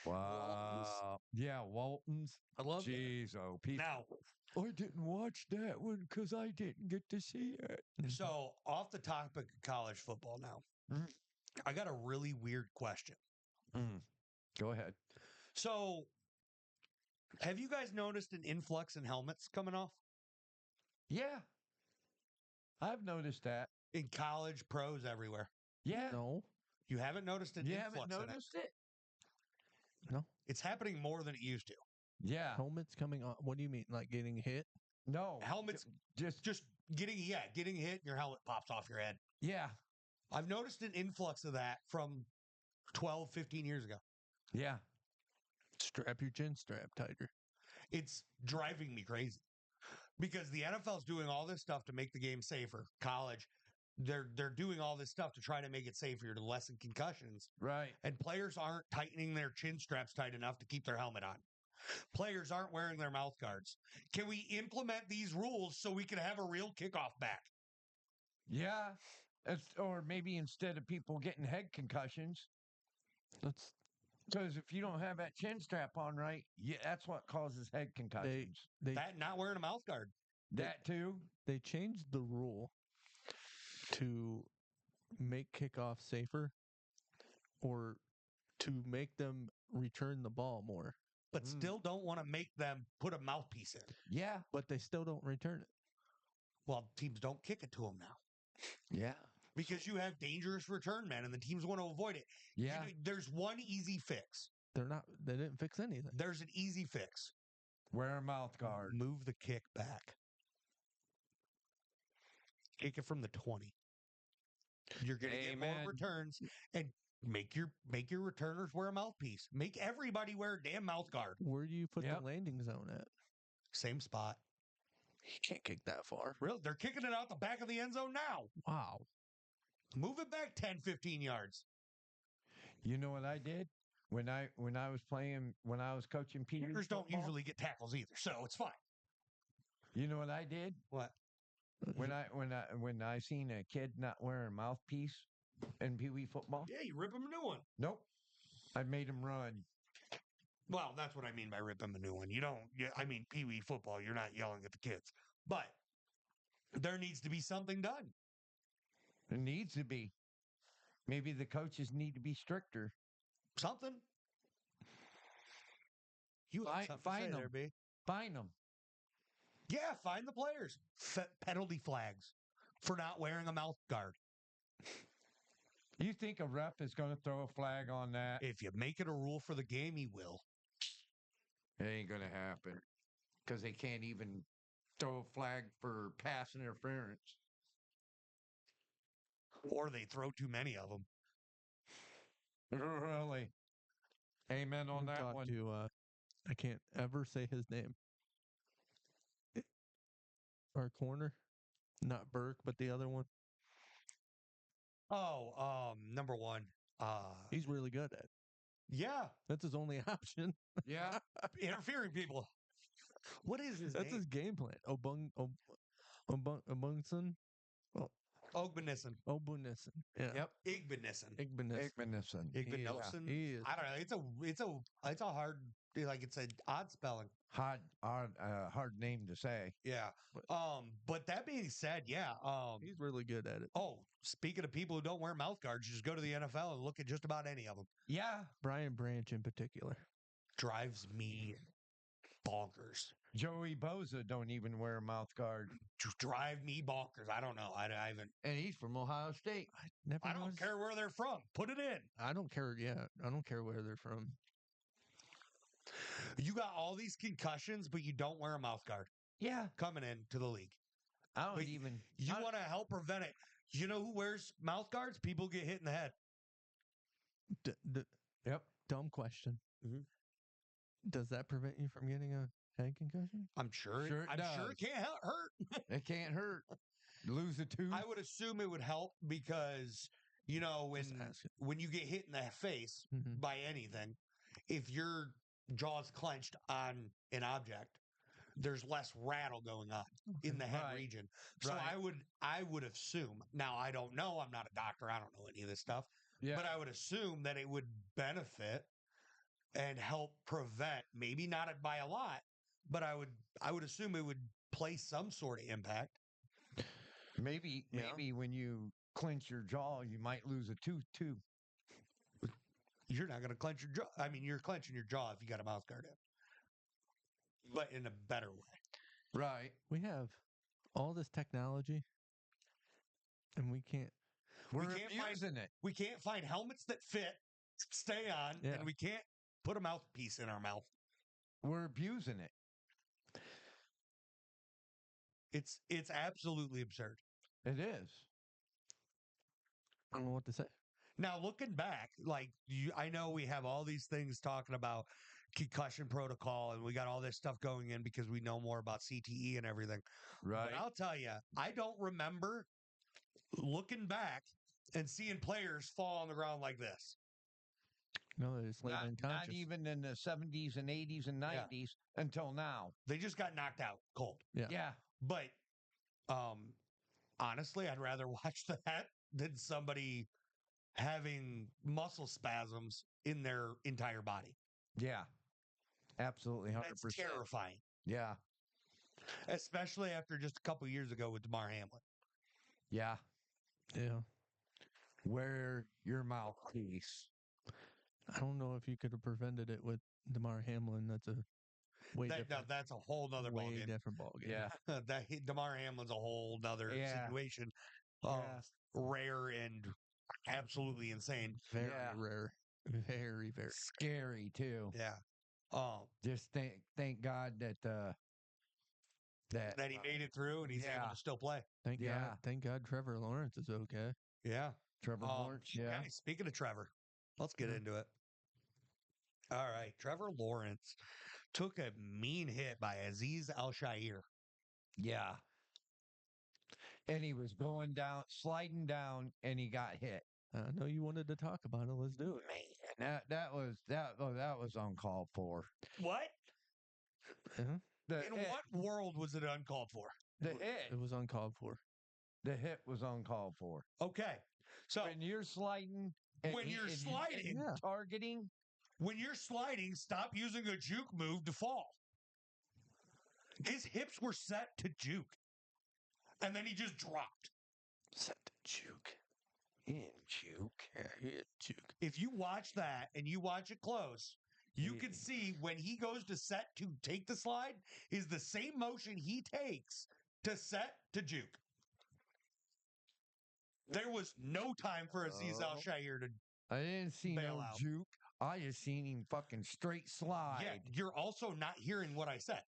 wow. Yeah, Waltons. I love that. Jeez, oh, people. Now, I didn't watch that one because I didn't get to see it. so off the topic of college football now, Mhm. I got a really weird question. Go ahead. So, have you guys noticed an influx in helmets coming off Yeah, I've noticed that. in college, pros everywhere? Yeah, No, You haven't noticed an you influx haven't in it. noticed it? no. It's happening more than it used to. Yeah, Helmets coming on. What do you mean? Like getting hit? no, Helmets just getting hit, and your helmet pops off your head. yeah, I've noticed an influx of that from 12, 15 years ago. yeah. Strap your chin strap tighter. It's driving me crazy because the NFL's doing all this stuff to make the game safer. College, they're doing all this stuff to try to make it safer to lessen concussions. Right. And players aren't tightening their chin straps tight enough to keep their helmet on. Players aren't wearing their mouth guards. Can we implement these rules so we can have a real kickoff back? Yeah. Or maybe instead of people getting head concussions, That's because if you don't have that chin strap on right, yeah, that's what causes head concussions. they That not wearing a mouth guard. That too. they changed the rule to make kickoff safer or to make them return the ball more, But still don't want to make them put a mouthpiece in. Yeah. but they still don't return it. Well, teams don't kick it to them now Yeah. because you have dangerous return men and the teams want to avoid it. Yeah. There's one easy fix. They didn't fix anything. There's an easy fix. Wear a mouth guard. Move the kick back. Kick it from the 20. You're going to get more Amen. returns and make your returners wear a mouthpiece. Make everybody wear a damn mouth guard. Where do you put Yep. the landing zone at? Same spot. You can't kick that far. Really? They're kicking it out the back of the end zone now. Wow. Move it back 10, 15 yards. You know what I did when I was coaching Peters Kickers don't football? usually get tackles either, so it's fine. You know what I did What? when I seen a kid not wearing a mouthpiece in Pee Wee football? Yeah, you rip him a new one. Nope. I made him run. Well, that's what I mean by rip him a new one. You don't, I mean, Pee Wee football, you're not yelling at the kids. But there needs to be something done. It needs to be. Maybe the coaches need to be stricter. Something. You have something to Fine say them. there, B. Fine them. Yeah, find the players. Penalty flags for not wearing a mouth guard. You think a ref is going to throw a flag on that? If you make it a rule for the game, he will. It ain't going to happen because they can't even throw a flag for pass interference. Or they throw too many of them. Really? Amen on that one. I can't ever say his name. Our corner, not Burke, but the other one. Oh, number one. He's really good at it. Yeah, That's his only option. Yeah. interfering people. What is his That's name? his game plan. Obungson. Ogbenissen. Obunisson. Yeah. Yep. Igbenison. Igbenison. Igbenosin. He is. I don't know. It's a hard, like it's an odd spelling. Hard name to say. Yeah. But that being said, yeah. He's really good at it. Oh, speaking of people who don't wear mouth guards, just go to the NFL and look at just about any of them. Yeah. Brian Branch in particular. Drives me bonkers. Joey Boza don't even wear a mouth guard. Drive me bonkers. I don't know. I haven't. And he's from Ohio State. I don't care where they're from. Put it in. I don't care. Yeah. I don't care where they're from. You got all these concussions, but you don't wear a mouth guard Yeah. coming into the league. I don't But even. You want to help prevent it. You know who wears mouth guards? People get hit in the head. Yep. Dumb question. Mhm. Does that prevent you from getting a head concussion? I'm sure. Sure it I'm sure does. it can't hurt. It can't hurt. Lose a tooth. I would assume it would help because Just asking. when you get hit in the face Mhm. by anything, if your jaw's clenched on an object, there's less rattle going on in the head Right. region. So Right. I would assume. Now I don't know. I'm not a doctor. I don't know any of this stuff. Yeah. But I would assume that it would benefit and help prevent, maybe not by a lot, but I would assume it would play some sort of impact. Maybe Yeah. maybe when you clench your jaw, you might lose a tooth too. You're not going to clench your jaw. I mean, you're clenching your jaw if you got a mouth guard in, but in a better way. Right. We have all this technology, and we can't. We're can't find- abusing it. We can't find helmets that fit, stay on, Yeah. and we can't put a mouthpiece in our mouth. We're abusing it. It's absolutely absurd. It is. I don't know what to say. Now, looking back, I know we have all these things talking about concussion protocol, and we got all this stuff going in because we know more about CTE and everything. Right. But I'll tell you, I don't remember looking back and seeing players fall on the ground like this. No, they just laid Not unconscious. even in the 70s and 80s and 90s until now. They just got knocked out cold. Yeah. Yeah. But honestly, I'd rather watch that than somebody having muscle spasms in their entire body. Yeah. Absolutely 100%. That's terrifying, Yeah. especially after just a couple years ago with DeMar Hamlin. Yeah. Yeah. Wear your mouthpiece. I don't know if you could have prevented it with DeMar Hamlin. That's a way different. That's a whole nother way ballgame. different ballgame. Yeah. DeMar Hamlin's a whole nother Yeah. situation. Yeah. Rare and absolutely insane. Very Yeah. rare. Very, very. Scary too. Yeah. Just thank God that That he made it through and he's able to still play. Thank God. Yeah. Thank God Trevor Lawrence is okay. Yeah. Trevor Lawrence. Yeah. Hey, speaking of Trevor, let's get into it. All right. Trevor Lawrence took a mean hit by Aziz Al-Shaair. Yeah. And he was going down, sliding down, and he got hit. I know you wanted to talk about it. Let's do it. Man, that was uncalled for. What? Uh-huh. What world was it uncalled for? It was uncalled for. The hit was uncalled for. Okay. So When you're sliding, When you're sliding, and targeting, when you're sliding, stop using a juke move to fall. His hips were set to juke. And then he just dropped. Set to juke. in juke. Yeah, juke. If you watch that and you watch it close, you can see when he goes to set to take the slide is the same motion he takes to set to juke. There was no time for Aziz Al-Shaair to I didn't see bail no out. juke. I just seen him fucking straight slide. Yeah, you're also not hearing what I said.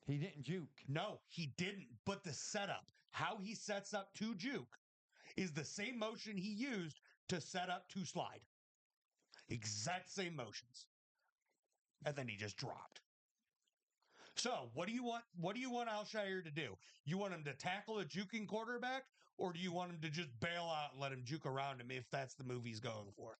He didn't juke. No, he didn't. But the setup, how he sets up to juke, is the same motion he used to set up to slide. Exact same motions. And then he just dropped. So, what do you want? What do you want Al-Shaair to do? You want him to tackle a juking quarterback, or do you want him to just bail out and let him juke around him if that's the move he's going for?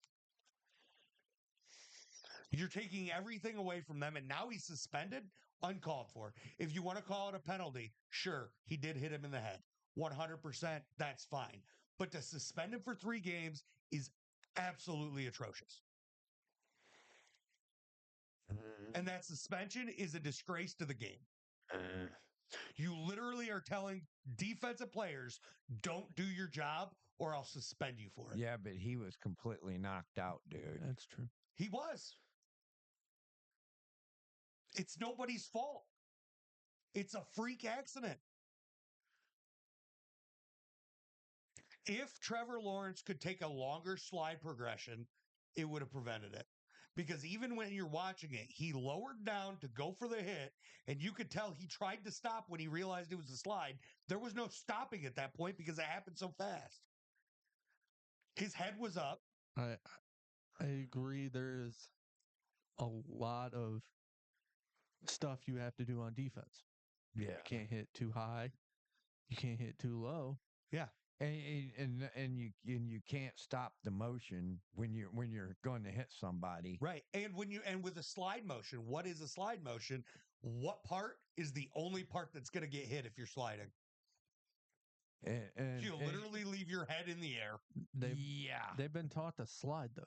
You're taking everything away from them, and now he's suspended, uncalled for. If you want to call it a penalty, sure, he did hit him in the head. 100%, that's fine. But to suspend him for 3 games is absolutely atrocious. And that suspension is a disgrace to the game. You literally are telling defensive players, don't do your job or I'll suspend you for it. Yeah, but he was completely knocked out, dude. That's true. He was. It's nobody's fault. It's a freak accident. If Trevor Lawrence could take a longer slide progression, it would have prevented it. Because even when you're watching it, he lowered down to go for the hit, and you could tell he tried to stop when he realized it was a slide. There was no stopping at that point because it happened so fast. His head was up. I agree. There is a lot of stuff you have to do on defense. Yeah. You can't hit too high. You can't hit too low. Yeah. And you can't stop the motion when you're going to hit somebody. Right. And with a slide motion, what is a slide motion? What part is the only part that's going to get hit if you're sliding? And You literally leave your head in the air. They've been taught to slide though.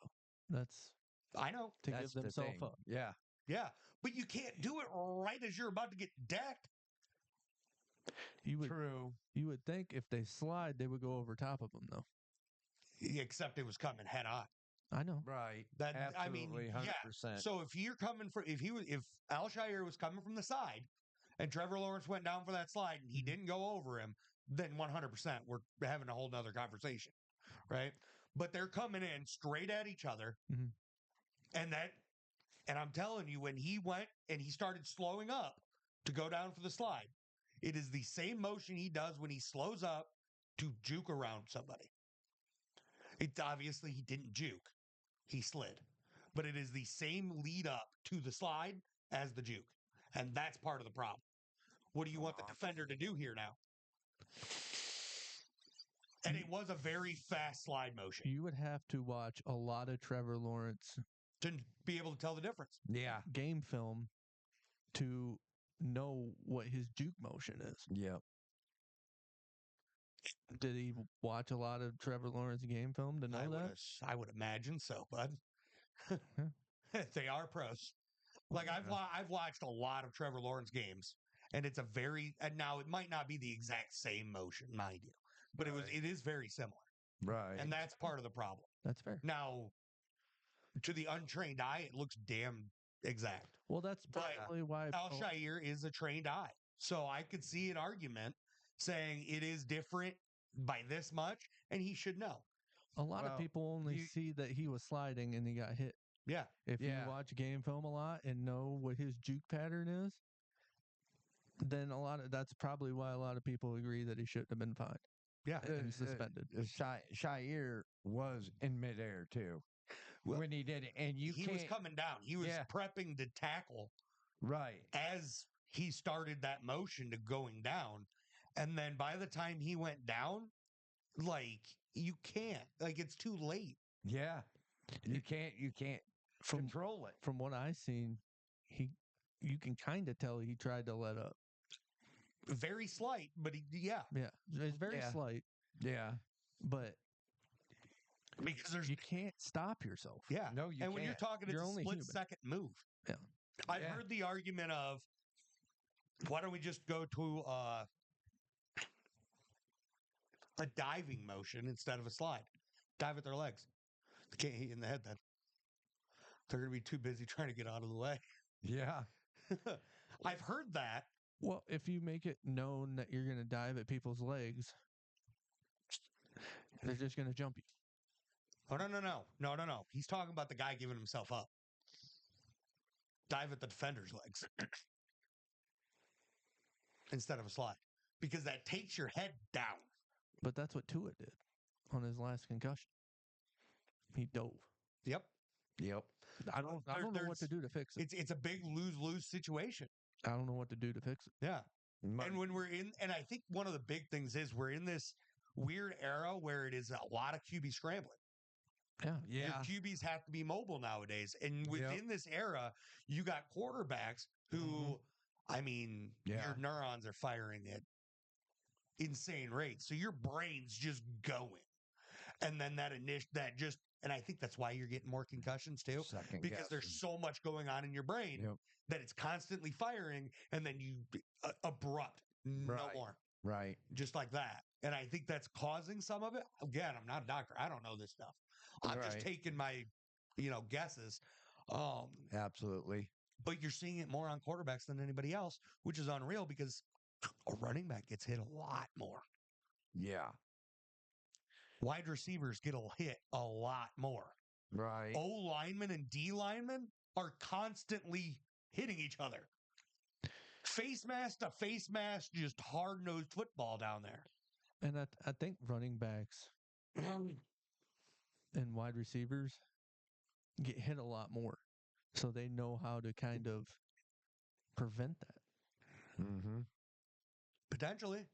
That's I know. to that's give the themselves thing. up. Yeah. Yeah. But you can't do it right as you're about to get decked. True. You would think if they slide, they would go over top of them though. Except it was coming head on. I know. Right. That Absolutely, 100%. So if Alshire was coming from the side and Trevor Lawrence went down for that slide and he didn't go over him, then 100% we're having a whole nother conversation, right? But they're coming in straight at each other, Mhm. and I'm telling you, when he went and he started slowing up to go down for the slide, it is the same motion he does when he slows up to juke around somebody. It's obviously he didn't juke. He slid. But it is the same lead up to the slide as the juke. And that's part of the problem. What do you want the defender to do here now? And it was a very fast slide motion You would have to watch a lot of Trevor Lawrence to be able to tell the difference. Yeah. game film to know what his juke motion is. Yep. Did he watch a lot of Trevor Lawrence game film to know that? I would imagine so, bud. They are pros. Like I've watched a lot of Trevor Lawrence games, and it's and now it might not be the exact same motion, mind you, but it is very similar, Right. and that's part of the problem. That's fair. Now, to the untrained eye, it looks damn exact. Well, that's probably why Alshire is a trained eye, so I could see an argument saying it is different by this much, and he should know. a lot of people only see that he was sliding and he got hit. Yeah. If you watch game film a lot and know what his juke pattern is, then that's probably why a lot of people agree that he shouldn't have been fined. Yeah. And suspended. Shire was in midair too when he did it, and he was coming down. He was prepping to tackle right as he started that motion to going down, and then by the time he went down, like you can't, like it's too late. Yeah, you can't control it. From what I seen, you can kind of tell he tried to let up. Very slight, but it's very slight. Yeah, but because you can't stop yourself. Yeah, no, you can't. When you're talking, it's a split-second move. Yeah, I've heard the argument of, why don't we just go to a diving motion instead of a slide? Dive at their legs. They can't hit you in the head then. They're going to be too busy trying to get out of the way. Yeah. I've heard that. Well, if you make it known that you're going to dive at people's legs, they're just going to jump you. Oh, no. He's talking about the guy giving himself up. Dive at the defender's legs instead of a slide, because that takes your head down. But that's what Tua did on his last concussion. He dove. Yep. I don't know what to do to fix it. It's a big lose-lose situation. I don't know what to do to fix it. Yeah. And when and I think one of the big things is we're in this weird era where it is a lot of QB scrambling. Yeah. Your QBs have to be mobile nowadays. And within this era, you got quarterbacks who, I mean, your neurons are firing at insane rates. So your brain's just going. And then and I think that's why you're getting more concussions too. Because there's so much going on in your brain that it's constantly firing, and then you abrupt, no more. Right. Just like that. And I think that's causing some of it. Again, I'm not a doctor. I don't know this stuff. I'm just taking my, guesses. Absolutely. But you're seeing it more on quarterbacks than anybody else, which is unreal because a running back gets hit a lot more. Yeah. Wide receivers get hit a lot more. Right. O linemen and D linemen are constantly hitting each other. Face mask to face mask, just hard nosed football down there. And I think running backs and wide receivers get hit a lot more. So they know how to kind of prevent that. Mm-hmm. Potentially.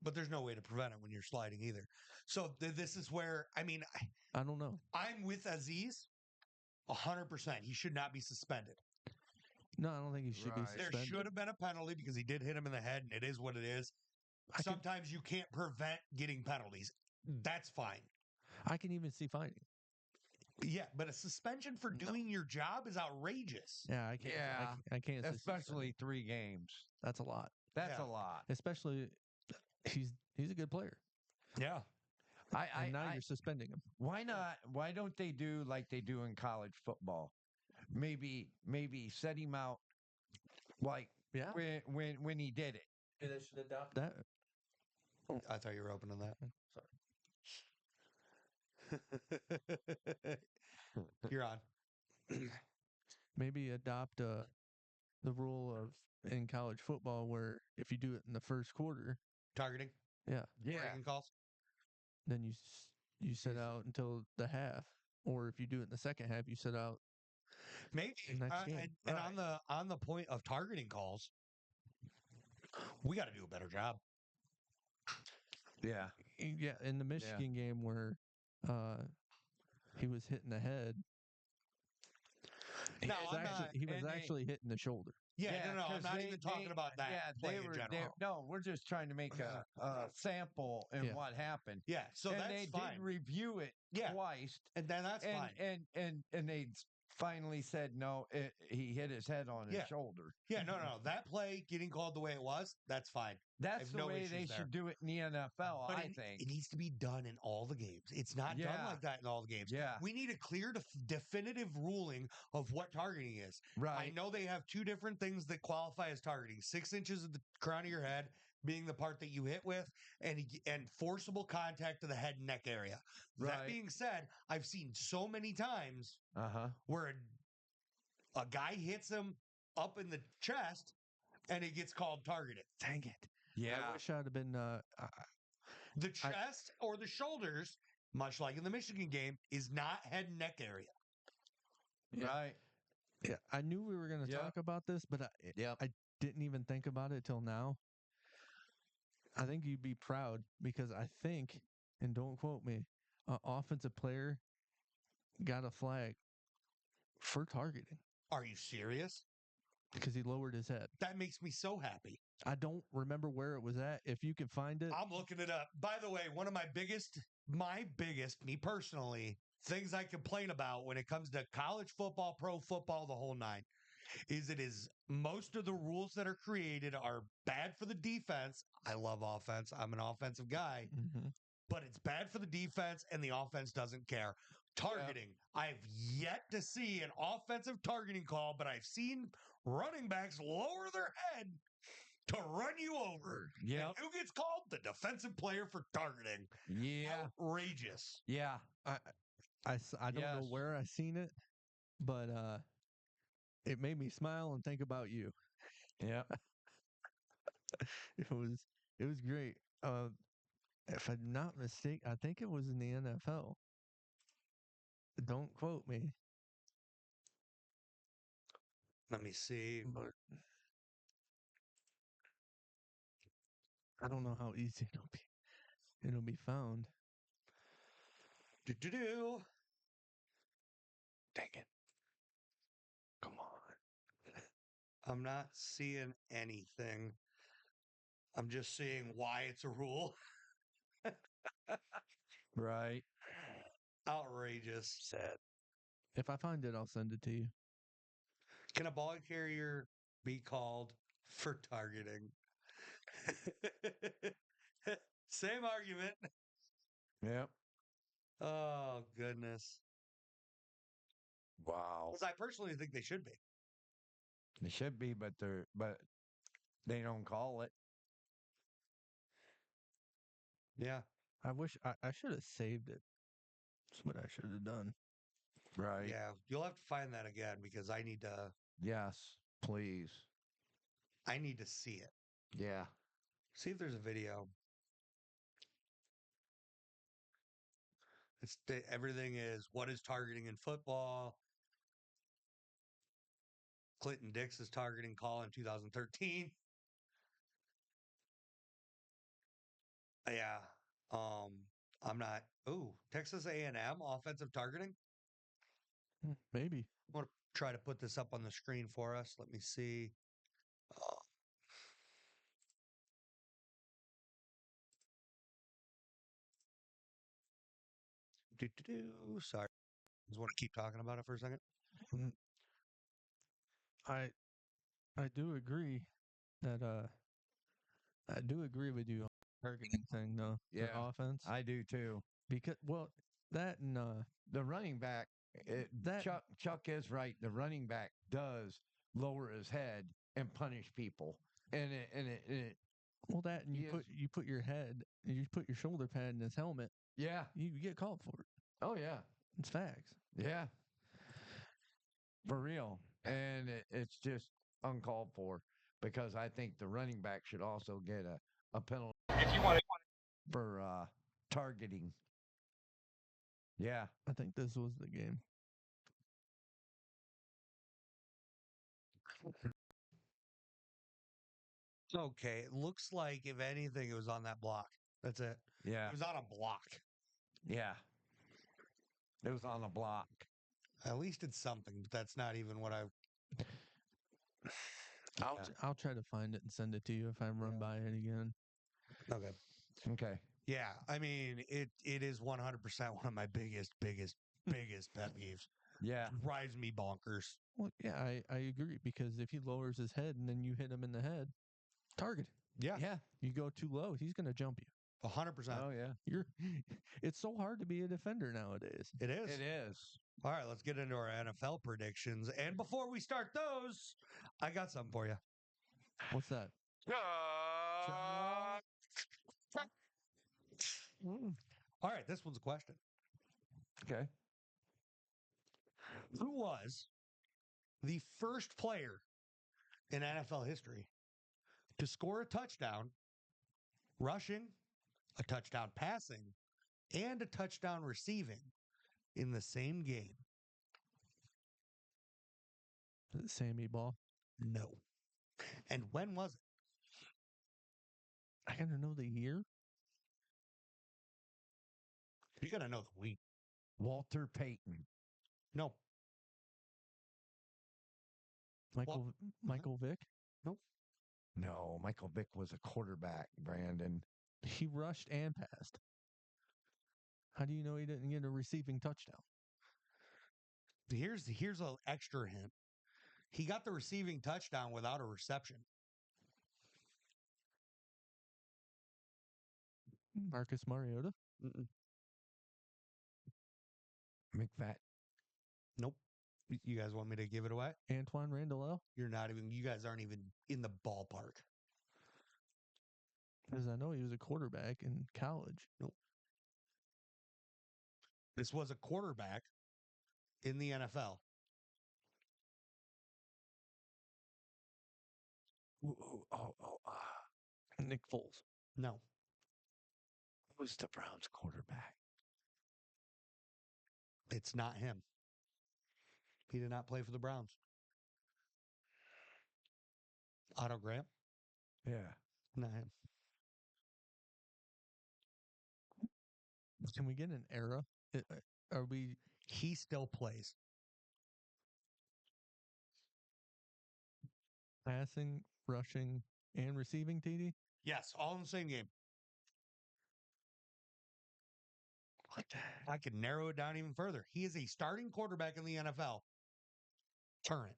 But there's no way to prevent it when you're sliding either. So this is where, I mean, I don't know. I'm with Aziz 100%. He should not be suspended. No, I don't think he should be Right. There suspended. should have been a penalty because he did hit him in the head, and it is what it is. Sometimes you can't prevent getting penalties. That's fine. I can even see fining. Yeah, but a suspension for doing your job is outrageous. Yeah, I can't. Yeah. I can't. see Especially suspended. 3 games. That's a lot. That's Yeah. a lot. Especially he's a good player. Yeah. And now you're suspending him. Why not? Why don't they do like they do in college football? Maybe set him out like Yeah. when he did it. They should adopt that. I thought you were opening that. Sorry. You're on. Maybe adopt the rule of in college football where if you do it in the first quarter, Targeting. yeah, Breaking calls. then you sit out until the half, or if you do it in the second half, you sit out. Maybe. Next game. And on the point of targeting calls, we got to do a better job. Yeah. Yeah, in the Michigan game where he was hitting the head. No, He was actually hitting the shoulder. Yeah, no, I'm 'cause not even talking about that. Yeah, play they in were. general. No, we're just trying to make a sample in Yeah. what happened. Yeah, so and that's they fine. did review it Yeah. twice, And then that's and, fine. and they finally said no. He hit his head on his Yeah. shoulder. Yeah, no. That play getting called the way it was, that's fine. That's have the no way issues they there. should do it in the NFL. But I it think. needs to be done in all the games. It's not done Yeah. like that in all the games. Yeah. We need a clear, definitive ruling of what targeting is. I Right. know they have two different things that qualify as targeting: 6 inches of the crown of your head being the part that you hit with, and forcible contact to the head and neck area. That Right. being said, I've seen so many times where a guy hits him up in the chest and it gets called targeted. Dang it! Yeah. I wish I'd have been. The chest or the shoulders, much like in the Michigan game, is not head and neck area. Yeah. Right. Yeah, I knew we were going to Yep. talk about this, but I didn't even think about it till now. I think you'd be proud because I think, and don't quote me, an offensive player got a flag for targeting Are you serious? because he lowered his head. That makes me so happy. I don't remember where it was at. If you can find it, I'm looking it up. By the way, one of my biggest, me personally, things I complain about when it comes to college football, pro football, the whole nine, is most of the rules that are created are bad for the defense. I love offense. I'm an offensive guy, but it's bad for the defense and the offense doesn't care. Targeting. I've yet to see an offensive targeting call, but I've seen running backs lower their head to run you over. Yeah. And who gets called? The defensive player for targeting. Yeah. Outrageous. Yeah. I don't know Yes. where I seen it, but it made me smile and think about you. Yeah. It was great. If I'm not mistaken, I think it was in the NFL. Don't quote me. Let me see. But I don't know how easy it'll be found. Do-do-do. Dang it. Come on. I'm not seeing anything. I'm just seeing why it's a rule. Right. Outrageous. Sad. If I find it, I'll send it to you. Can a ball carrier be called for targeting? Same argument. Yep. Oh, goodness. Wow. Because I personally think they should be. It should be, but they don't call it. Yeah. I wish I should have saved it That's what I should have done. Right. Yeah, you'll have to find that again because Yes, please. I need to see it. Yeah. See if there's a video. Everything is what is targeting in football. Clinton Dix is targeting call in 2013. Yeah. I'm not. Ooh, Texas A&M offensive targeting. Maybe. I want to try to put this up on the screen for us. Let me see. Uh, Sorry. Just want to keep talking about it for a second. Mm, I I do agree that I do agree with you on the targeting thing though for Yeah. offense I do too. because that and The running back, that Chuck is right. The running back does lower his head and punish people, and it that and he is you put your head you put your shoulder pad in his helmet, yeah. you get called for it. Oh yeah, It's facts. yeah, for real. And it's just uncalled for because I think the running back should also get a penalty If you want to, for targeting. Yeah, I think this was the game. Okay, it looks like if anything, it was on that block. That's it. yeah, It was on a block. yeah. It was on a block. At least it's something, but that's not even what I. I'll I'll try to find it and send it to you if I run by it again. Okay. Okay. Yeah, I mean it is 100% one of my biggest pet peeves. Yeah, Drives me bonkers. Well, yeah, I agree because if he lowers his head and then you hit him in the head, target. Yeah, yeah. You go too low, he's going to jump you. 100%. Oh yeah, You're it's so hard to be a defender nowadays. It is. it is. All right, let's get into our NFL predictions. And before we start those, I got something for you. What's that? All right, this one's a question. Okay. Who was the first player in NFL history to score a touchdown rushing, a touchdown passing, and a touchdown receiving in the same game? Is it Sammy Ball? No. And when was it? I got to know the year. You got to know the week. Walter Payton. No. Michael Vick. Nope. No, Michael Vick was a quarterback, Brandon. He rushed and passed. How do you know he didn't get a receiving touchdown? Here's an extra hint. He got the receiving touchdown without a reception. Marcus Mariota. Mm-mm. McFat. Nope. You guys want me to give it away? Antoine Randall. You guys aren't even in the ballpark. Because I know he was a quarterback in college. Nope. This was a quarterback in the NFL. Nick Foles. No. Who's the Browns quarterback? It's not him. He did not play for the Browns. Otto Graham? Yeah. Not him. Can we get an era? Are we? He still plays. Passing, rushing, and receiving TD? Yes, all in the same game. What the I could narrow it down even further. He is a starting quarterback in the NFL. Current.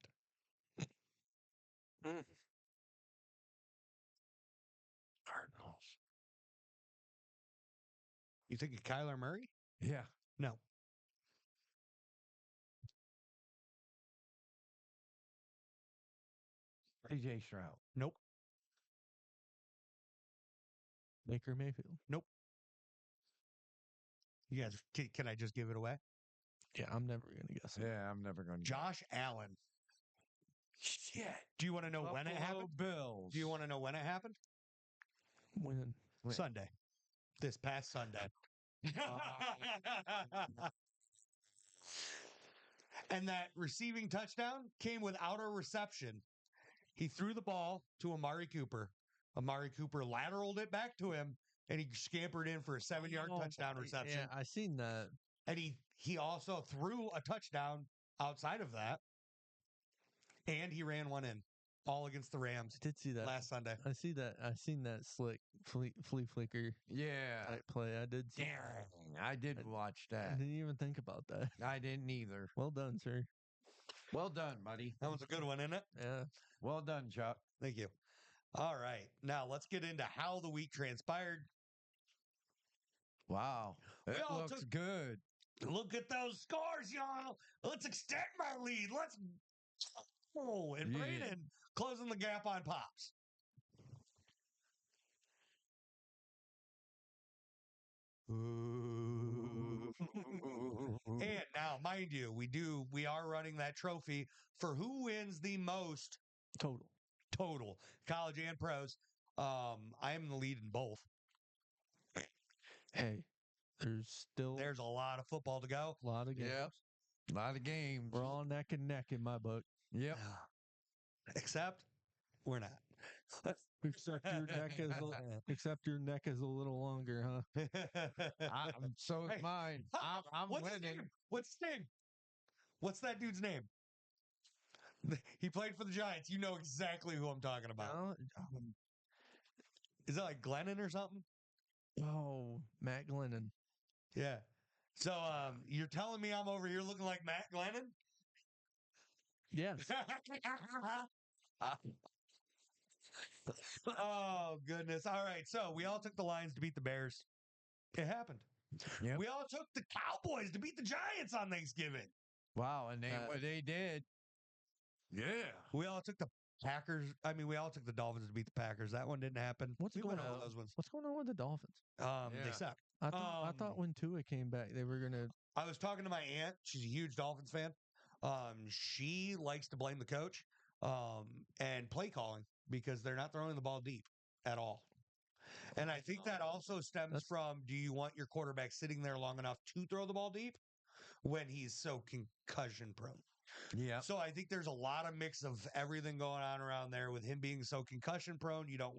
Cardinals? You think of Kyler Murray? Yeah. No. AJ Stroud. Nope. Baker Mayfield. Nope. You guys, can I just give it away? Yeah, I'm never gonna guess it. Yeah, I'm never going to. Josh Allen. Shit. Do you want to know when it Buffalo happened? Bills. Do you want to know when it happened? When? When? Sunday. This past Sunday. And that receiving touchdown came without a reception. He threw the ball to Amari Cooper. Amari Cooper lateraled it back to him, and he scampered in for a 7-yard touchdown reception. Yeah, I seen that. And he also threw a touchdown outside of that, and he ran one in, all against the Rams I did see that last Sunday. I see that. I seen that slick flea flicker Yeah. type play. I did see. Dang, I did watch I that. didn't even think about that. I didn't either. Well done, sir. Well done, buddy. That was a good one, isn't it? Yeah. Well done, Chuck. Thank you. All right. Now let's get into how the week transpired. Wow. It all looks took- good. Look at those scores, y'all. Let's extend my lead. Let's. Oh, and Yeah. Braden closing the gap on Pops. And now, mind you, we are running that trophy for who wins the most Total. college and pros. I am the lead in both. Hey, there's still There's a lot of football to go. a lot of games. Yep. A lot of games. We're all neck and neck in my book. Yep. Except we're not. Except your neck is a little longer, huh? So is Hey, mine. I'm What's his winning. name? What's his name? What's that dude's name? He played for the Giants. You know exactly who I'm talking about. Is that like Glennon or something? Oh, Matt Glennon. Yeah. So you're telling me I'm over here looking like Matt Glennon? Yes. Oh goodness. All right. So we all took the Lions to beat the Bears. It happened. Yep. We all took the Cowboys to beat the Giants on Thanksgiving. Wow. And they did. Yeah. We all took the Packers. I mean, we all took the Dolphins to beat the Packers. That one didn't happen. What's we going went over on? those ones. What's going on with the Dolphins? They Yeah. suck. I thought when Tua came back, they were gonna. I was talking to my aunt. She's a huge Dolphins fan. She likes to blame the coach and play calling because they're not throwing the ball deep at all. And I think that also stems from, do you want your quarterback sitting there long enough to throw the ball deep when he's so concussion prone? Yeah. So I think there's a lot of mix of everything going on around there with him being so concussion prone. You don't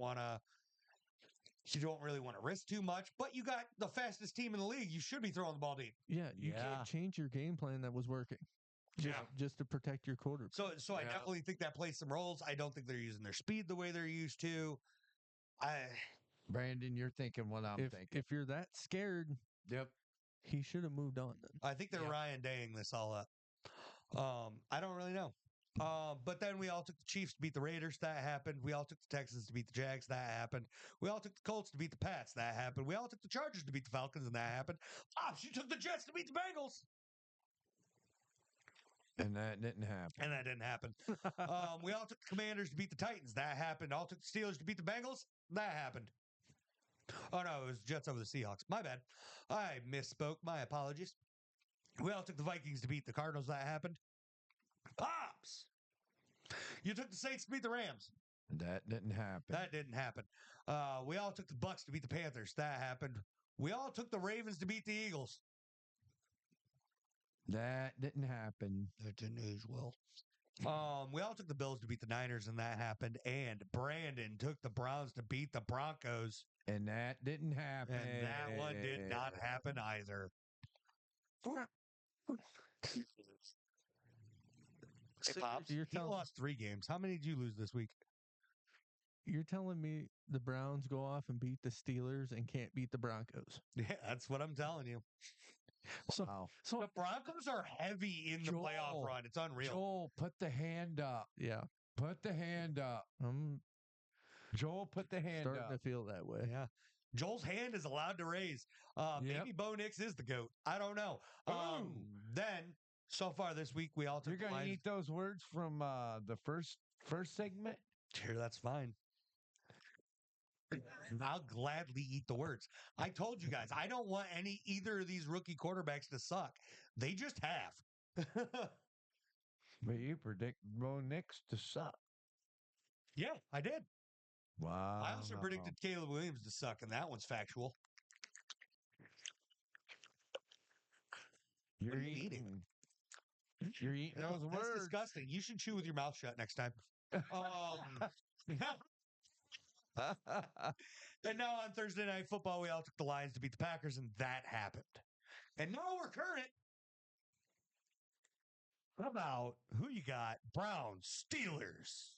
really want to risk too much, but you got the fastest team in the league. You should be throwing the ball deep. Yeah, you Yeah. can't change your game plan that was working. Just to protect your quarterback. So I definitely think that plays some roles. I don't think they're using their speed the way they're used to. Brandon, you're thinking what I'm thinking. If you're that scared, Yep. he should have moved on then. I think they're Ryan Daying this all up. I don't really know. But then we all took the Chiefs to beat the Raiders. That happened. We all took the Texans to beat the Jags. That happened. We all took the Colts to beat the Pats. That happened. We all took the Chargers to beat the Falcons, and that happened. Pops, you took the Jets to beat the Bengals. And that didn't happen. And that didn't happen. We all took the Commanders to beat the Titans. That happened. All took the Steelers to beat the Bengals. That happened. Oh, no, it was Jets over the Seahawks. My bad. I misspoke. My apologies. We all took the Vikings to beat the Cardinals. That happened. Pops! You took the Saints to beat the Rams. That didn't happen. That didn't happen. We all took the Bucks to beat the Panthers. That happened. We all took the Ravens to beat the Eagles. That didn't happen. That didn't age well. We all took the Bills to beat the Niners, and that happened. And Brandon took the Browns to beat the Broncos. And that didn't happen. And that one did not happen either. Hey, Pops, You're he lost 3 games. How many did you lose this week? You're telling me the Browns go off and beat the Steelers and can't beat the Broncos? Yeah, that's what I'm telling you. So, Wow. so The Broncos are heavy in the playoff Joel. run. It's unreal. Joel, put the hand up. yeah, Put the hand up. I'm Joel, put the hand starting up. to feel that way. Yeah. Joel's hand is allowed to raise. Yep. Maybe Bo Nix is the GOAT. I don't know. Boom. Then, so far this week, we all took You're the going to Lions. eat those words from the first segment? Sure, that's fine. I'll gladly eat the words. I told you guys, I don't want either of these rookie quarterbacks to suck. They just have. But you predict Bo Nix to suck. Yeah, I did. Wow. I also predicted Caleb Williams to suck, and that one's factual. You're What are you eating. You're eating those That's words. disgusting. You should chew with your mouth shut next time. And now on Thursday Night Football, we all took the Lions to beat the Packers, and that happened. And now we're current. How about who you got? Browns, Steelers.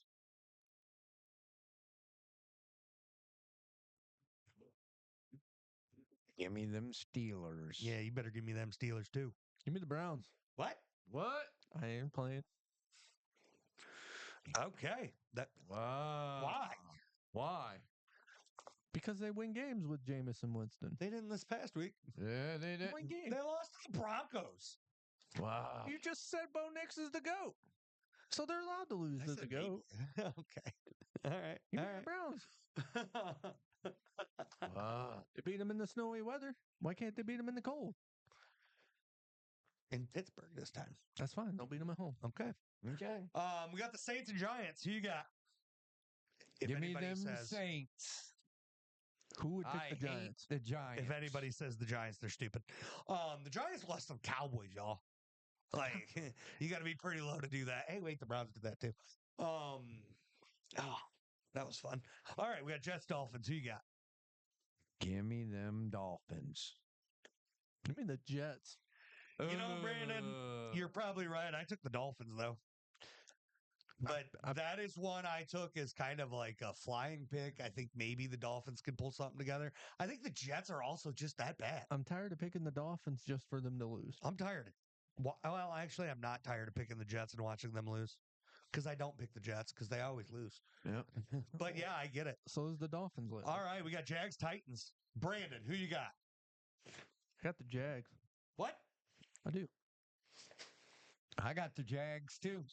Give me them Steelers. Yeah, you better give me them Steelers too. Give me the Browns. What? What? I ain't playing. Okay. That Wow. why? Why? Because they win games with Jameis and Winston. They didn't this past week. Yeah, they did. Win games. They lost to the Broncos. Wow. You just said Bo Nix is the GOAT. So they're allowed to lose I to said the GOAT. maybe. Okay. All right. Give All me the right. Browns. Wow. They beat them in the snowy weather. Why can't they beat them in the cold? In Pittsburgh this time. That's fine. They'll beat them at home. Okay. Okay. We got the Saints and Giants. Who you got? If Give me anybody them says, Saints. Who would pick I the hate Giants? the Giants. if anybody says the Giants, they're stupid. The Giants lost some Cowboys, y'all. Like you got to be pretty low to do that. Hey, wait, the Browns did that too. Oh, that was fun. All right, we got Jets Dolphins. Who you got? Give me them Dolphins. Give me the Jets. You know, Brandon, you're probably right. I took the Dolphins though. But that is one I took as kind of like a flying pick. I think maybe the Dolphins could pull something together. I think the Jets are also just that bad. I'm tired of picking the Dolphins just for them to lose. I'm tired. Well, actually, I'm not tired of picking the Jets and watching them lose because I don't pick the Jets because they always lose. Yep. But yeah, I get it. So is the Dolphins lately. All right, we got Jags Titans. Brandon, who you got? I got the Jags. What? I do. I got the Jags too.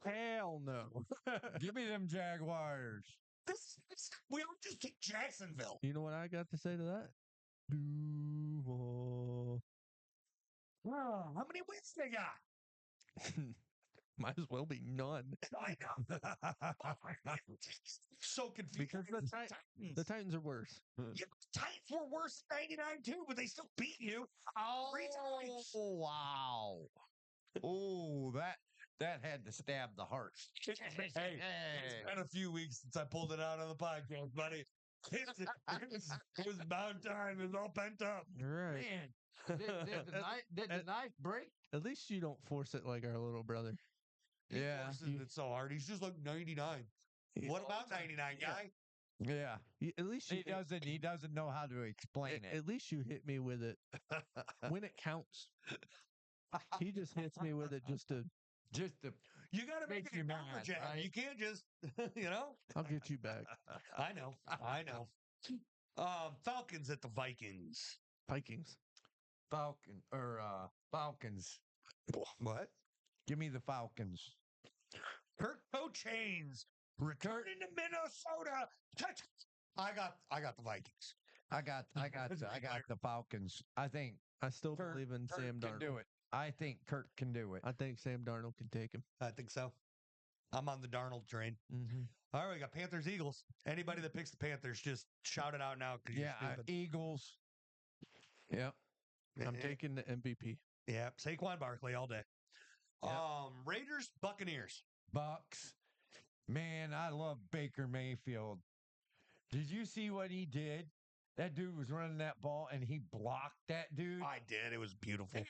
Hell no. Give me them Jaguars. We all just took Jacksonville. You know what I got to say to that? Duval. How many wins they got? Might as well be none. I know. So confused. Because the Titans are worse. Yeah, the Titans were worse than 99 too, but they still beat you. Three times. Oh wow. Oh, that had to stab the heart. Hey, it's been a few weeks since I pulled it out on the podcast, buddy. It was about time. It was all pent up. Right. Man, did the knife break? At least you don't force it like our little brother. He Yeah. forces it so hard. He's just like 99. What about 99, guy? Yeah. At least you, He doesn't know how to explain it. at least you hit me with it when it counts. He just hits me with it just to. Just to You got to make Makes it you a mad, counter jab. right? You can't just, you know. I'll get you back. I know. Falcons at the Vikings. Vikings. Falcons. What? Give me the Falcons. Kirk Chains returning to Minnesota. I got the Vikings. I got the Falcons. I think I still Kirk, believe in Kirk Sam can Darnold. do it. I think Kirk can do it. I think Sam Darnold can take him. I think so. I'm on the Darnold train. Mm-hmm. All right, we got Panthers, Eagles. Anybody that picks the Panthers, just shout it out now because Yeah, you're stupid. Eagles. Yep. I'm taking the MVP. Yeah, Saquon Barkley all day. Yep. Raiders, Buccaneers. Bucks. Man, I love Baker Mayfield. Did you see what he did? That dude was running that ball and he blocked that dude. I did. It was beautiful.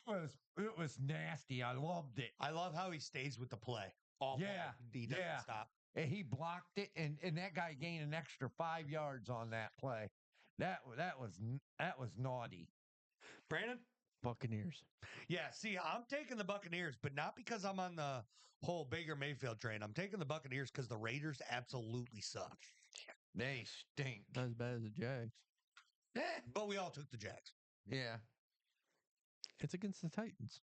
It was nasty. I loved it. I love how he stays with the play. All play. Yeah, He doesn't yeah. stop. And he blocked it, and that guy gained an extra 5 yards on that play. That was naughty. Brandon? Buccaneers. Yeah, see, I'm taking the Buccaneers, but not because I'm on the whole Baker Mayfield train. I'm taking the Buccaneers because the Raiders absolutely suck. They stink. Not as bad as the Jags. But we all took the Jags. Yeah. It's against the Titans.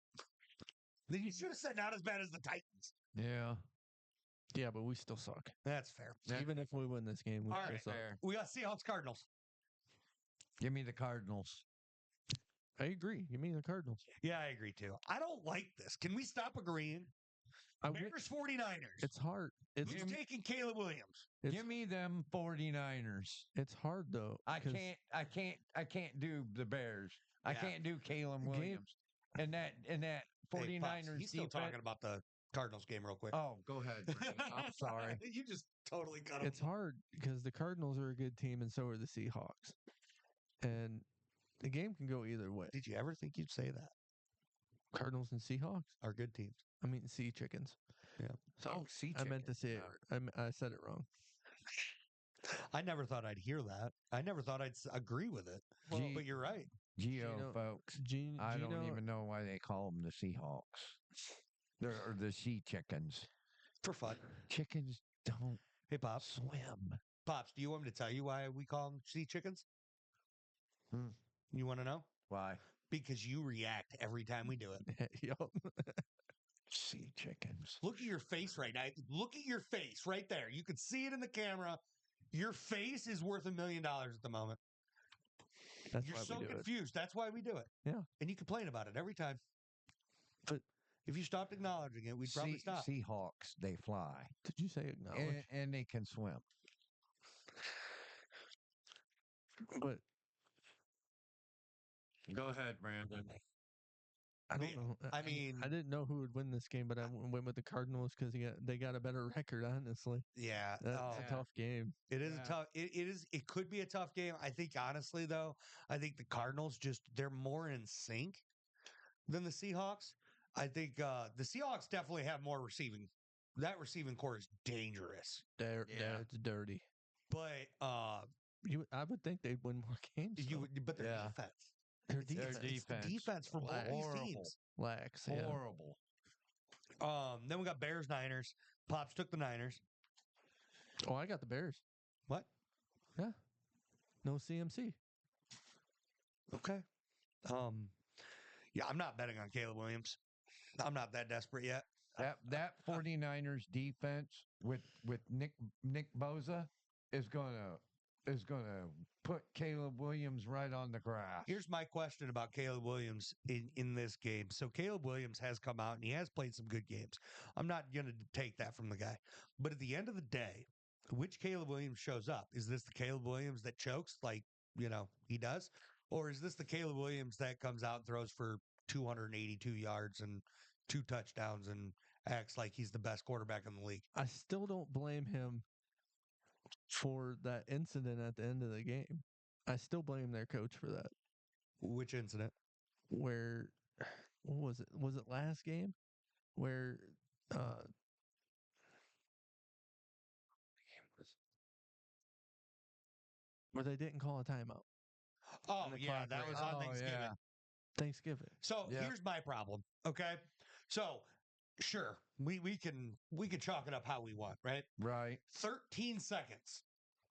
Then you should have said not as bad as the Titans. Yeah. Yeah, but we still suck. That's fair. Even if we win this game, we All still right. suck. Fair. We got Seahawks Cardinals. Give me the Cardinals. I agree. You mean the Cardinals? Yeah, I agree too. I don't like this. Can we stop agreeing? I Bears 49ers. It's hard. It's Who's taking Caleb Williams? It's- Give me them 49ers. it's hard though. I 'cause can't do the Bears. I Yeah. can't do Caleb Williams. And that Hey, 49ers Pops, he's still defense. talking about the Cardinals game real quick. Oh, go ahead. Brandon. I'm sorry. You just totally cut him. It's hard because the Cardinals are a good team and so are the Seahawks. And the game can go either way. Did you ever think you'd say that? Cardinals and Seahawks? Are good teams. I mean, sea chickens. Yeah. Oh, sea I meant to chicken. say it. I said it wrong. I never thought I'd hear that. I never thought I'd agree with it. Gee- But you're right. Geo, Gino- folks. Gino, I don't even know why they call them the Seahawks. Or the sea chickens. For fun. Chickens don't Hey, Pops. swim. Pops, do you want me to tell you why we call them sea chickens? Hmm. You want to know? Why? Because you react every time we do it. Yup. Sea chickens. Look at your face right now. Look at your face right there. You can see it in the camera. Your face is worth $1 million at the moment. That's You're why so we do it. confused. That's why we do it. Yeah. And you complain about it every time. But if you stopped acknowledging it, we'd probably stop. Seahawks, they fly. Did you say acknowledge? And they can swim. But Go ahead, Brandon. I don't know. I mean- I didn't know who would win this game, but I went with the Cardinals because they got a better record. Honestly, Yeah. that's oh, a tough game. It is Yeah. a tough. It is. It could be a tough game. I think honestly, though, I think the Cardinals they're more in sync than the Seahawks. I think the Seahawks definitely have more receiving. That receiving core is dangerous. Yeah. It's dirty. But I would think they'd win more games. but their Yeah. defense. Their It's- defense, It's the defense for both these Horrible. teams. lacks. Yeah. Horrible. Then we got Bears Niners. Pops took the Niners. Oh, I got the Bears. What? No CMC. Okay. Yeah, I'm not betting on Caleb Williams. I'm not that desperate yet. That 49ers defense with Nick Bosa is gonna put Caleb Williams right on the grass. Here's my question about Caleb Williams in this game. So Caleb Williams has come out and he has played some good games. I'm not going to take that from the guy. But at the end of the day, which Caleb Williams shows up? Is this the Caleb Williams that chokes like, he does? Or is this the Caleb Williams that comes out and throws for 282 yards and 2 touchdowns and acts like he's the best quarterback in the league? I still don't blame him for that incident at the end of the game. I still blame their coach for that. Which incident? Where what was it? Was it last game? Where where they didn't call a timeout. Oh, the yeah, clock that ran. was on Oh, Thanksgiving. yeah. Thanksgiving. So Yeah. here's my problem. Okay. So sure, we can chalk it up how we want, right? Right, 13 seconds.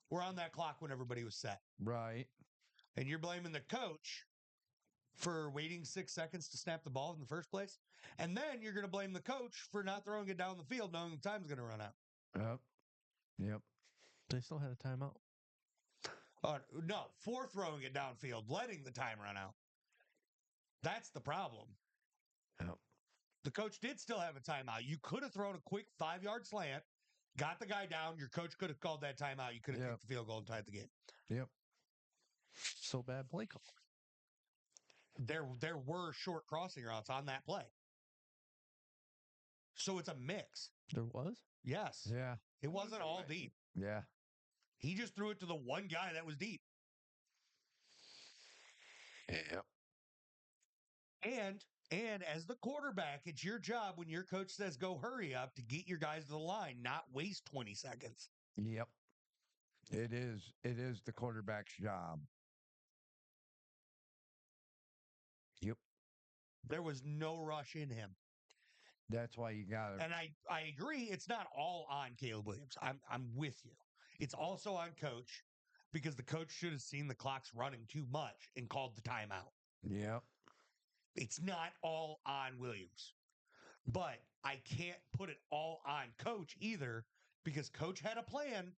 We're on that clock when everybody was set. right. And you're blaming the coach for waiting 6 seconds to snap the ball in the first place. And then you're going to blame the coach for not throwing it down the field knowing the time's going to run out. Yep. They still had a timeout. No, for throwing it downfield, letting the time run out. That's the problem. Yep. The coach did still have a timeout. You could have thrown a quick 5-yard slant, got the guy down. Your coach could have called that timeout. You could have Yep. kicked the field goal and tied the game. Yep. So bad play call. There were short crossing routes on that play. So it's a mix. There was? Yes. Yeah. It wasn't all deep. Yeah. He just threw it to the one guy that was deep. Yep. And as the quarterback, it's your job when your coach says go hurry up to get your guys to the line, not waste 20 seconds. Yep. It is the quarterback's job. Yep. There was no rush in him. That's why you got to. And I agree, it's not all on Caleb Williams. I'm with you. It's also on coach because the coach should have seen the clock's running too much and called the timeout. Yep. It's not all on Williams. But I can't put it all on coach either because coach had a plan.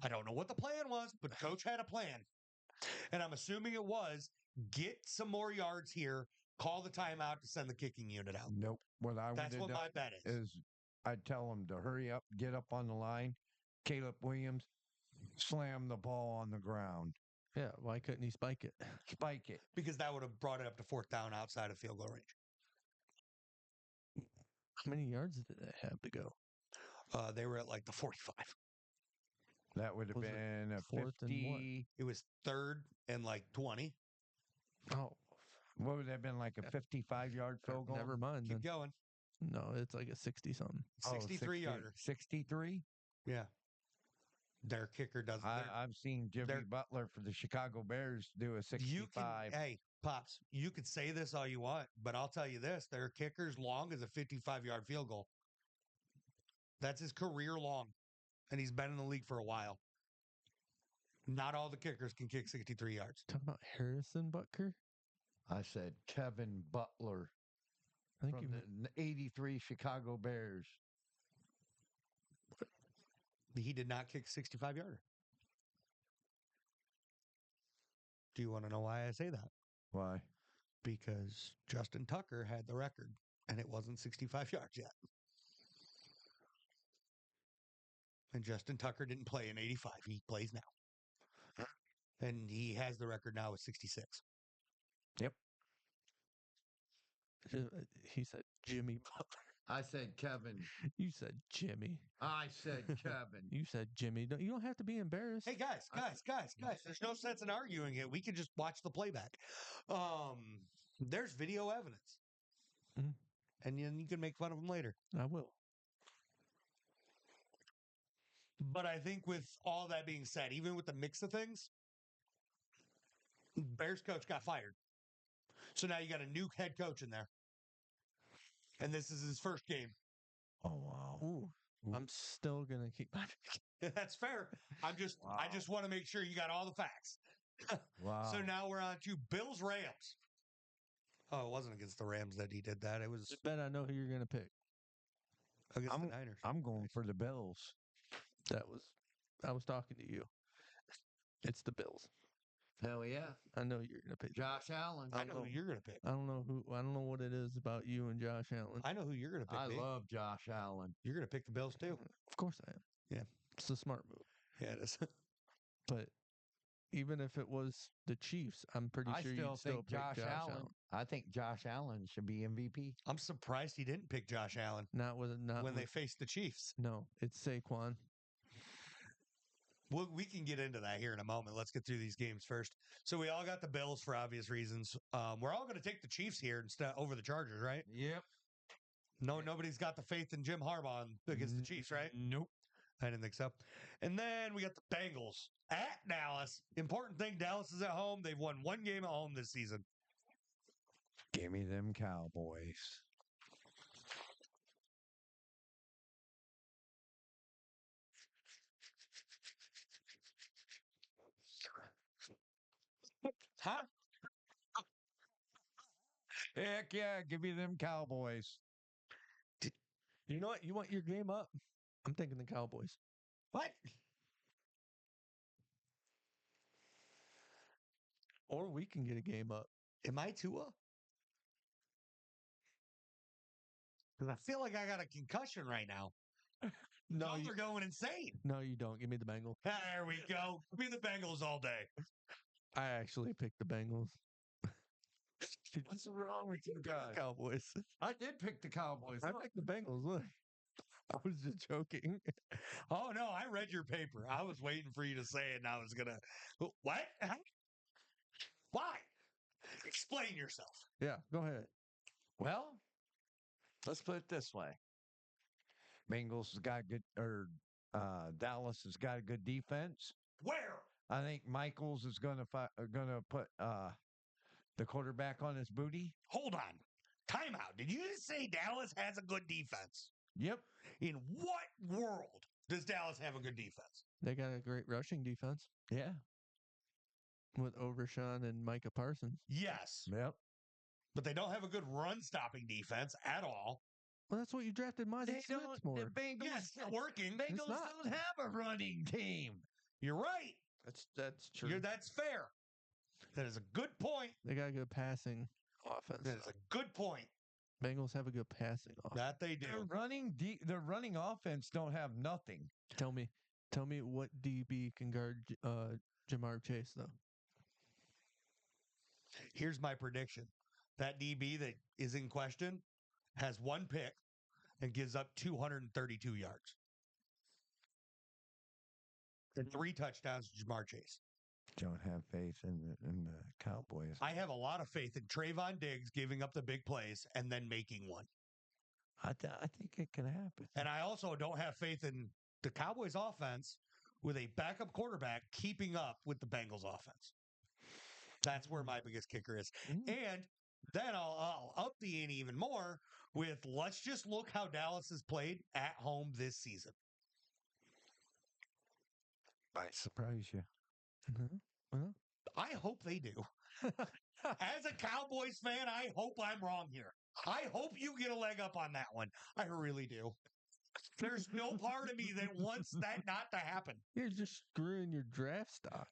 I don't know what the plan was, but coach had a plan. And I'm assuming it was get some more yards here, call the timeout to send the kicking unit out. Nope. What I would That's have what done my bet is. I'd tell them to hurry up, get up on the line. Caleb Williams, slam the ball on the ground, Yeah, why couldn't he spike it? spike it. Because that would have brought it up to fourth down outside of field goal range. How many yards did they have to go? They were at like the 45. That would have Was it been a fourth and what? 50. It was third and like 20. Oh, What would that have been, like a 55-yard field goal? never mind. Keep Then. going. No, it's like a 60-something. 63 yarder. 63? Yeah. Their kicker does. I've seen Jimmy they're- Butler for the Chicago Bears do a 65. Hey, Pops, you could say this all you want, but I'll tell you this: their kicker's long as a 55-yard field goal. That's his career long, and he's been in the league for a while. Not all the kickers can kick 63 yards. Talking about Harrison Butker? I said Kevin Butler I think from you the 83 Chicago Bears. He did not kick 65 yarder. Do you want to know why I say that? Why? Because Justin Tucker had the record, and it wasn't 65 yards yet. And Justin Tucker didn't play in 85. He plays now. And he has the record now with 66. he said Jimmy Butler. I said Kevin. You said Jimmy. I said Kevin. You said Jimmy. You don't have to be embarrassed. Hey, guys. There's no sense in arguing it. We can just watch the playback. There's video evidence. Mhm. And then you can make fun of them later. I will. But I think with all that being said, even with the mix of things, Bears coach got fired. So now you got a new head coach in there. And this is his first game. Oh, wow. Ooh. I'm still gonna keep my That's fair. I just want to make sure you got all the facts. Wow. So now we're on to Bills Rams. Oh, it wasn't against the Rams that he did that. It was Just bet I know who you're gonna pick. against the Niners. I'm going for the Bills. I was talking to you. It's the Bills. Hell yeah. I know you're gonna pick. Josh Allen. I know who you're going to pick. I don't know what it is about you and Josh Allen. I know who you're going to pick. I B. love Josh Allen. You're going to pick the Bills too. Of course I am. Yeah. It's a smart move. Yeah, it is. But even if it was the Chiefs, I'm pretty I sure still you'd still think pick Josh Allen. I think Josh Allen should be MVP. I'm surprised he didn't pick Josh Allen Not when they with, faced the Chiefs. No, it's Saquon. We can get into that here in a moment. Let's get through these games first. So we all got the Bills for obvious reasons. We're all going to take the Chiefs here instead over the Chargers, right? Yep. No, nobody's got the faith in Jim Harbaugh against the Chiefs, right? Nope. I didn't think so. And then we got the Bengals at Dallas. Important thing, Dallas is at home. They've won one game at home this season. Give me them Cowboys. Huh? Heck yeah, give me them Cowboys. You know what? You want your game up? I'm thinking the Cowboys. What? Or we can get a game up. Am I Tua? Because I feel like I got a concussion right now. No, Y'all are going insane. No, you don't. Give me the Bengals. There we go. Give me the Bengals all day. I actually picked the Bengals. What's wrong with you guys? Cowboys. I did pick the Cowboys. I picked the Bengals. Look, I was just joking. Oh, no, I read your paper. I was waiting for you to say it, and I was going to. What? Why? Explain yourself. Yeah, go ahead. Well, let's put it this way. Bengals has got good, or Dallas has got a good defense. Where? I think Michaels is going to put the quarterback on his booty. Hold on. Timeout. Did you just say Dallas has a good defense? Yep. In what world does Dallas have a good defense? They got a great rushing defense Yeah. with Overshawn and Micah Parsons. Yes. Yep. But they don't have a good run stopping defense at all. Well, that's what you drafted Mozzie They Smith don't. for. The Bengals. Yeah, it's not working. Bengals not. don't have a running team. You're right. That's true. That's fair. That is a good point. They got a good passing offense. That is a good point. Bengals have a good passing offense. That they do. Their running offense don't have nothing. Tell me what DB can guard Jamar Chase though. Here's my prediction. That DB that is in question has one pick and gives up 232 yards. And 3 touchdowns to Jamar Chase. Don't have faith in the Cowboys. I have a lot of faith in Trayvon Diggs giving up the big plays and then making one. I think it can happen. And I also don't have faith in the Cowboys offense with a backup quarterback keeping up with the Bengals offense. That's where my biggest kicker is. And then I'll up the ante even more with let's just look how Dallas has played at home this season. Might surprise you. Well, I hope they do. As a Cowboys fan, I hope I'm wrong here. I hope you get a leg up on that one. I really do. There's no part of me that wants that not to happen. you're just screwing your draft stock.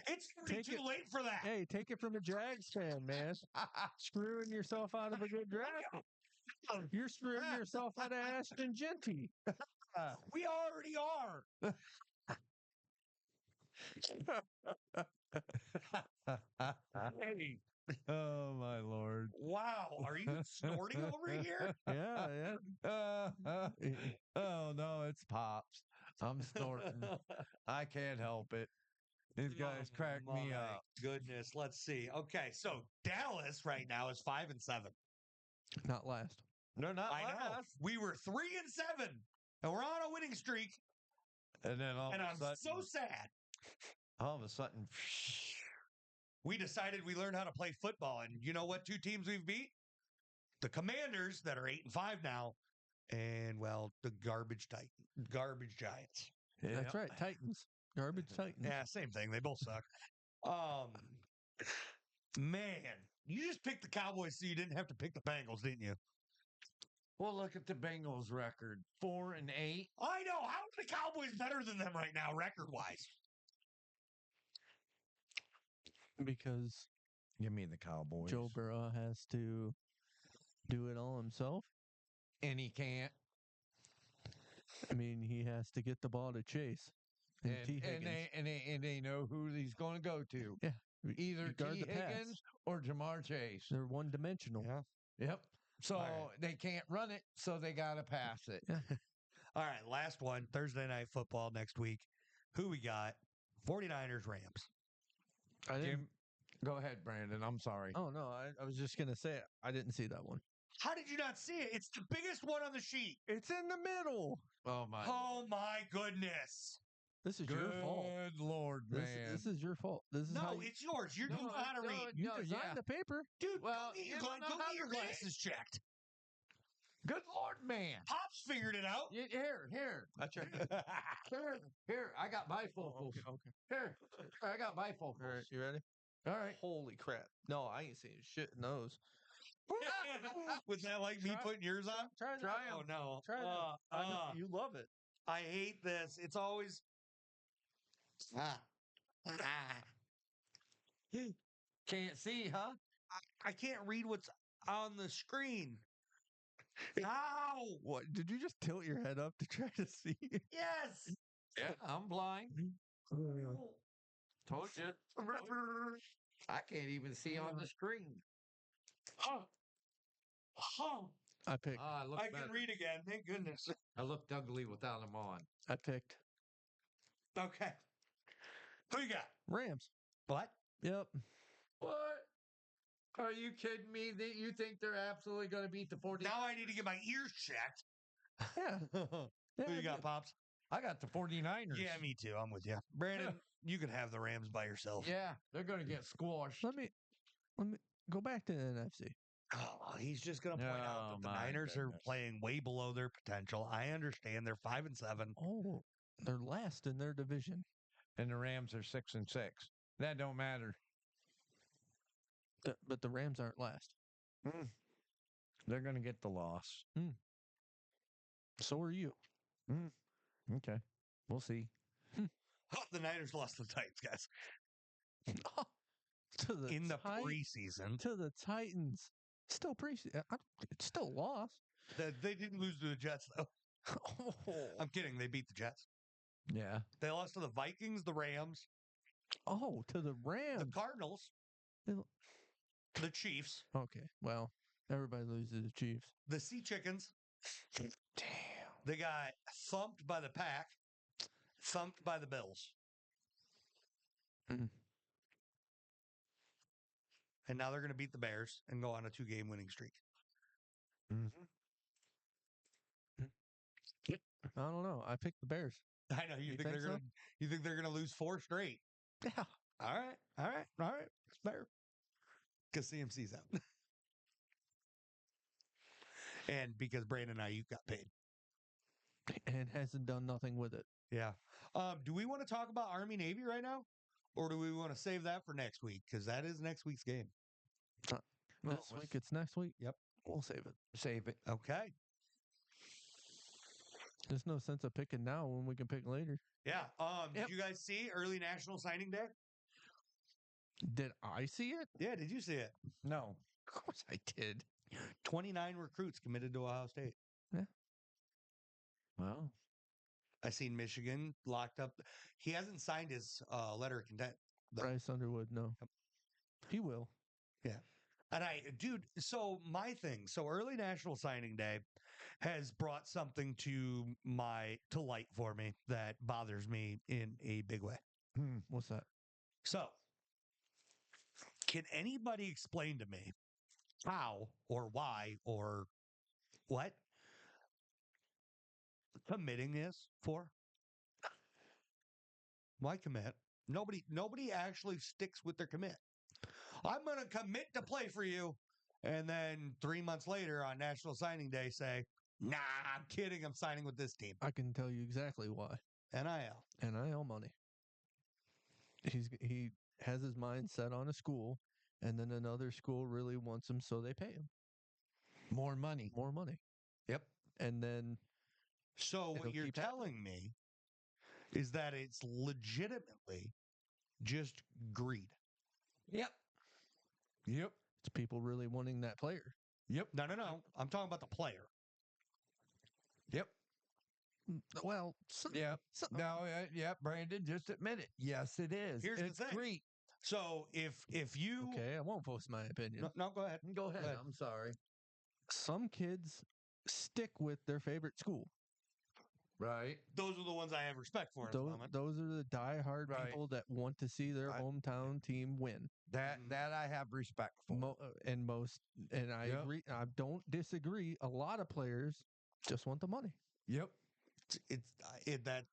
It's gonna be too late for that. Hey, take it from a Jags fan, man. Screwing yourself out of a good draft. You're screwing yourself out of Ashton Genty. We already are. Hey, Oh my lord! wow. Are you snorting over here? Yeah. Oh no, it's pops. I'm snorting. I can't help it. These guys crack me My up. Goodness. Let's see. Okay, so Dallas right now is 5-7. Not last. They're not I know. last. We were 3-7, and we're on a winning streak. And then And I'm so sad. all of a sudden, We decided we learned how to play football, and you know what? 2 teams we've beat: the Commanders that are 8-5 now, and well, the garbage Giants. That's right. Titans. Garbage Titans. Yeah, same thing. They both suck. Man, you just picked the Cowboys so you didn't have to pick the Bengals, didn't you? Well, look at the Bengals record: 4-8. I know. How are the Cowboys better than them right now, record-wise? Because Give me the Cowboys. Joe Burrow has to do it all himself. And he can't. I mean, he has to get the ball to Chase and T. Higgins. And they know who he's going to go to. Yeah. Either You guard T. the pass. Higgins or Jamar Chase. They're one-dimensional. Yep. So All right. they can't run it, so they got to pass it. Yeah. All right, last one. Thursday Night Football next week. Who we got? 49ers, Rams. I didn't. Jim, go ahead, Brandon. I'm sorry. Oh no, I was just gonna say I didn't see that one. How did you not see it? It's the biggest one on the sheet. It's in the middle. Oh my. Oh, my goodness. This is your fault. Good Lord, man. This is your fault. This is how No, it's yours. You know how to read. you designed the paper. Dude, Well, go get you your, don't know go how get your to read. glasses checked. Good Lord, man. Pops figured it out. Here. I checked. Here. I got bifocals. Okay. Here, I got bifocals. All right, you ready? All right. Holy crap! No, I ain't seeing shit in those. Was that like me Try- putting yours on? Try Oh, no. Try that. I know you love it. I hate this. It's always. Can't see, huh? I can't read what's on the screen. Ow! What? Did you just tilt your head up to try to see? Yes! Yeah, I'm blind. Told you. I can't even see on the screen. I picked. I look I better. can read again. Thank goodness. I looked ugly without them on. I picked Okay. Who you got? Rams. What? Yep. What? Are you kidding me? That you think they're absolutely going to beat the 40? Now I need to get my ears checked. Yeah. Who you got, Pops? I got the 49ers. Yeah, me too. I'm with you. Brandon, you can have the Rams by yourself. Yeah, they're going to get squashed. Let me go back to the NFC. Oh, he's just going to point out Oh, that the my Niners are goodness. playing way below their potential. I understand they're 5-7. Oh, they're last in their division. And the Rams are 6-6. That don't matter. But the Rams aren't last. They're going to get the loss. So are you. Mm, okay. We'll see. Oh, the Niners lost to the Titans, guys, to the in the Tit- preseason. to the Titans. Still preseason. It's still a loss. They didn't lose to the Jets, though. Oh, I'm kidding. They beat the Jets. Yeah. They lost to the Vikings, the Rams, to the the Rams. Cardinals, They lo- the Chiefs, Okay, well, everybody loses to the Chiefs. the Sea Chickens. Damn. They got thumped by the Pack, thumped by the Bills. Mm. And now they're going to beat the Bears and go on a 2-game winning streak. Mm-hmm. I don't know. I picked the Bears. I know you, You think think they're so? going to. You think they're going to lose 4 straight? Yeah. All right. It's fair. Because CMC's out, and because Brandon Ayuk got paid. And hasn't done nothing with it. Yeah. Do we want to talk about Army Navy right now, or do we want to save that for next week? Because that is next week's game. This week, it's next week. Yep. We'll save it. Save it. Okay. There's no sense of picking now when we can pick later. Yeah. Yep. Did you guys see early National Signing Day? Did I see it? Yeah. Did you see it? No. Of course I did. 29 recruits committed to Ohio State. Well, I seen Michigan locked up. He hasn't signed his letter of content. though. Bryce Underwood, no. He will. And dude, so my thing, so early National Signing Day has brought something to light for me that bothers me in a big way. What's that? So, can anybody explain to me how or why or what committing is for? Why commit? Nobody actually sticks with their commit. I'm going to commit to play for you. And then 3 months later on National Signing Day say, nah, I'm kidding. I'm signing with this team. I can tell you exactly why. NIL. NIL money. He has his mind set on a school, and then another school really wants him, so they pay him more money. more money. Yep. And then So what It'll you're keep happening. telling me is that it's legitimately just greed. Yep. Yep. it's people really wanting that player. Yep. No. I'm talking about the player. Yep. Well, Yeah. so- No. Yeah. Brandon, just admit it. Yes, it is. Here's the it's thing. great. So if you okay, I won't post my opinion. no, go ahead. Go ahead. ahead. I'm sorry. Some kids stick with their favorite school. Right. Those are the ones I have respect for in this moment. Those are the diehard Right. people that want to see their I- hometown team win. That I have respect for. And I Yep. agree. I don't disagree. A lot of players just want the money. Yep.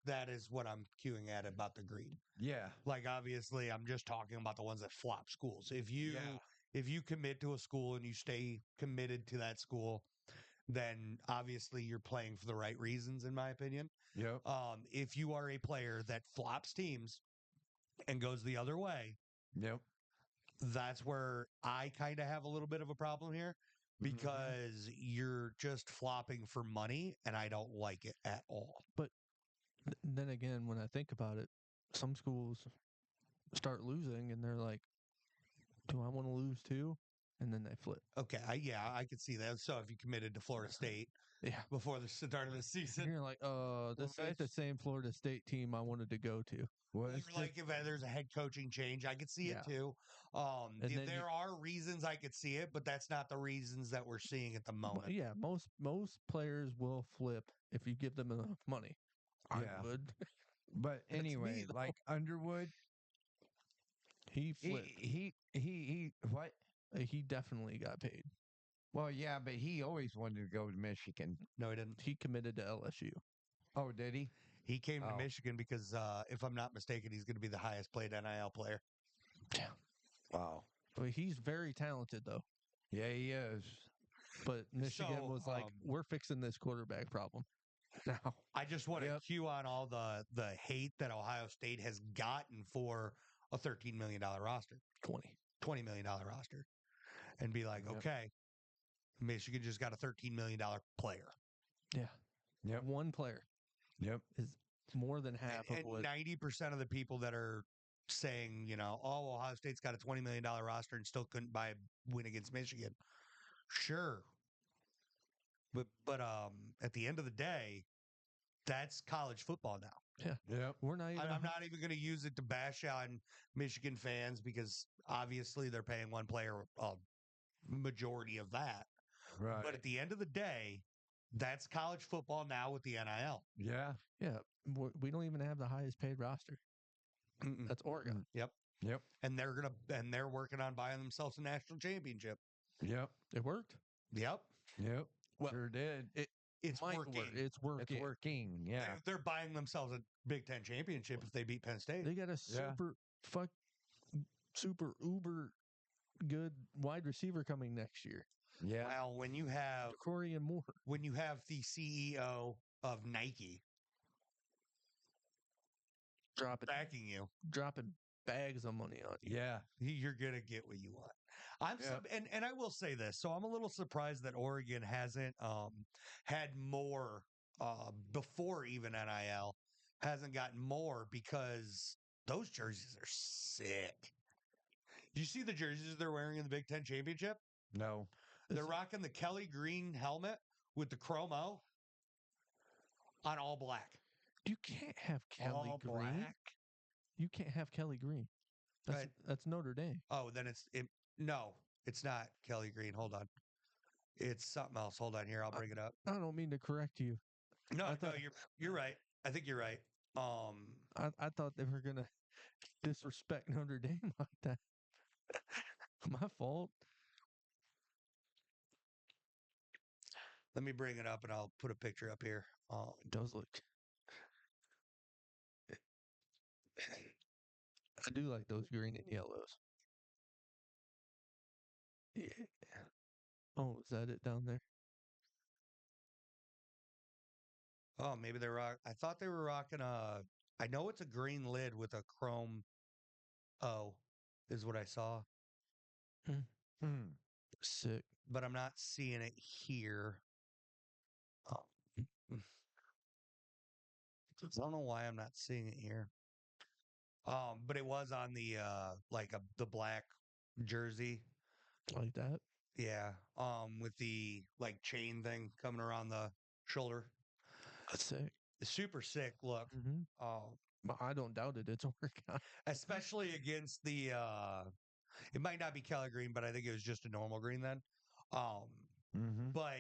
That is what I'm queuing at about the greed. Yeah. Like obviously, I'm just talking about the ones that flop schools. If you commit to a school and you stay committed to that school, then obviously you're playing for the right reasons, in my opinion. Yep. If you are a player that flops teams and goes the other way, Yep. that's where I kind of have a little bit of a problem here because you're just flopping for money, and I don't like it at all. Then again, when I think about it, some schools start losing and they're like, do I want to lose too? And then they flip. Okay, I could see that. So if you committed to Florida State Yeah. before the start of the And season, you're like, this ain't the same Florida State team I wanted to go to. Well, or it's like if there's a head coaching change, I could see it Yeah. too. And then There are reasons I could see it, but that's not the reasons that we're seeing at the moment. Yeah, most players will flip if you give them enough money. I Yeah. would. But That's me, anyway, though. like Underwood, He flipped. he what? He definitely got paid. Well, yeah, but he always wanted to go to Michigan. No, he didn't. He committed to LSU. Oh, did he? He came to Oh. Michigan because, if I'm not mistaken, he's going to be the highest paid NIL player. Wow. But he's very talented though. Yeah, he is. But Michigan So, was like, we're fixing this quarterback problem now. I just want to Yep. cue on all the hate that Ohio State has gotten for a $13 million roster, 20. $20 million roster, and be like, Yep. okay, Michigan just got a $13 million player. Yeah. Yep. One player Yep. is more than half of And what. 90% of the people that are saying, oh, Ohio State's got a $20 million roster and still couldn't win against Michigan. Sure. But at the end of the day, that's college football now. Yeah. Yep. We're not even. I'm not even going to use it to bash on Michigan fans because obviously they're paying one player a majority of that. Right. But at the end of the day, that's college football now with the NIL. Yeah. Yeah. We don't even have the highest paid roster. Mm-mm. That's Oregon. Yep. Yep. And they're working on buying themselves a national championship. Yep. It worked. Yep. Yep. Well, Sure did. It's Might working. work. It's working. It's working. Yeah. They're buying themselves a Big Ten championship if they beat Penn State. They got a Yeah. super uber good wide receiver coming next year. Yeah. Well, when you have Corey and Moore. when you have the CEO of Nike backing you, dropping bags of money on you. Yeah. you're gonna get what you want. And I will say this. So I'm a little surprised that Oregon hasn't had more before even NIL hasn't gotten more because those jerseys are sick. Do you see the jerseys they're wearing in the Big Ten championship? No. They're rocking the Kelly green helmet with the chromo on all black. You can't have Kelly All Green. black. You can't have Kelly Green. That's Notre Dame. Oh, then no, it's not Kelly Green. Hold on. It's something else. Hold on here. I'll bring it up. I don't mean to correct you. No, I thought- you're right. I think you're right. I thought they were gonna disrespect Notre Dame like that. My fault. Let me bring it up and I'll put a picture up here. It does look. I do like those green and yellows. Yeah. Oh, is that it down there? Oh, maybe they're rock. I thought they were rocking a. I know it's a green lid with a chrome. O, is what I saw, Sick. but I'm not seeing it here. I don't know why I'm not seeing it here. But it was on the the black jersey. Like that. Yeah. With the like chain thing coming around the shoulder. That's sick. Super sick look. Mm-hmm. But I don't doubt it. It's Oregon. Especially against the it might not be Kelly green, but I think it was just a normal green then. But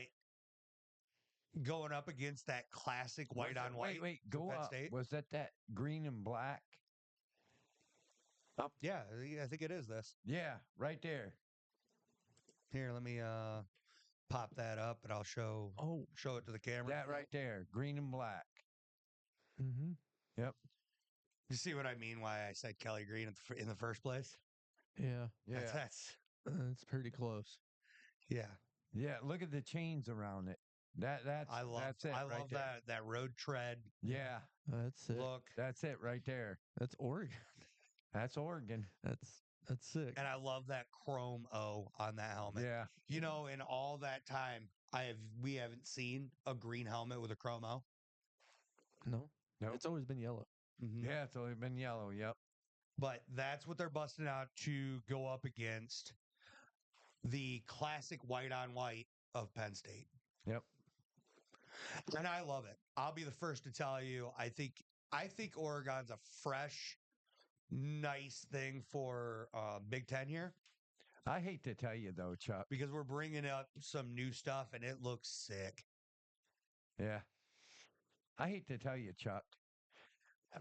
going up against that classic white on white. Wait. Go Penn up. State. Was that green and black? Up. Yeah, I think it is this. Yeah. Right there. Here, let me pop that up and I'll show it to the camera. That right there. Green and black. Mm-hmm. Yep. You see what I mean? Why I said Kelly Green in the first place? Yeah. Yeah. That's It's pretty close. yeah. Yeah. Look at the chains around it. That's it. I right love there. that road tread. Yeah. That's it. Look, That's it right there. That's Oregon. That's Oregon. That's sick. and I love that chrome O on that helmet. Yeah. You know, in all that time, we haven't seen a green helmet with a chrome O. No. Nope. It's always been yellow. Mm-hmm. Yeah. It's only been yellow. Yep. But that's what they're busting out to go up against the classic white on white of Penn State. Yep. And I love it. I'll be the first to tell you. I think Oregon's a fresh, nice thing for Big Ten here I hate to tell you though, Chuck. because we're bringing up some new stuff and it looks sick. Yeah. I hate to tell you, Chuck.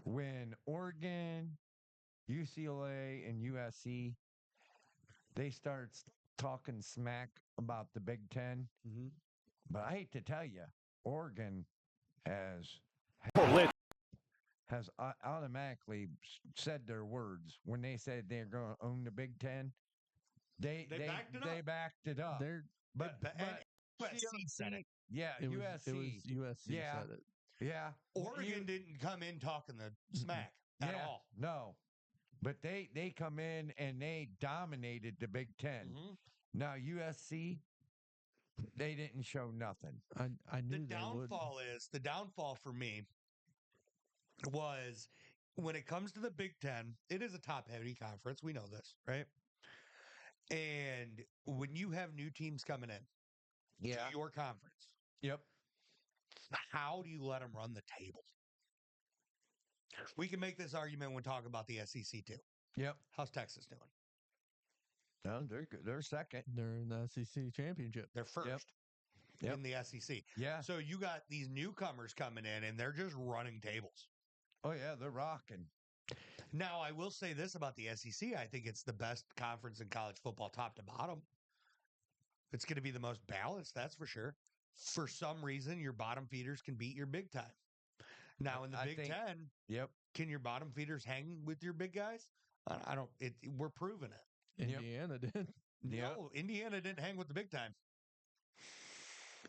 When Oregon, UCLA, and USC, they start talking smack about the Big Ten. Mm-hmm. But I hate to tell you, Oregon has automatically said their words when they said they're going to own the Big Ten. They backed it up. But USC said it. Yeah, It was USC. USC Yeah. said it. Yeah, Oregon didn't come in talking the smack at all. No, but they come in and they dominated the Big 10. Mm-hmm. Now USC, They didn't show nothing. I The knew they would. the downfall for me was when it comes to the Big Ten, it is a top heavy conference. We know this, right? And when you have new teams coming in to your conference, Yep. how do you let them run the table? We can make this argument when we talk about the SEC too. Yep. How's Texas doing? No, they're good. They're second. They're in the SEC championship. They're first Yep. in the SEC. Yeah. So you got these newcomers coming in and they're just running tables. Oh yeah, they're rocking. Now, I will say this about the SEC. I think it's the best conference in college football, top to bottom. It's going to be the most balanced, that's for sure. For some reason, your bottom feeders can beat your big time. Now, in the I Big think- Ten, Yep. can your bottom feeders hang with your big guys? I don't. We're proving it. Yep. Indiana did. Yep. No, Indiana didn't hang with the big time.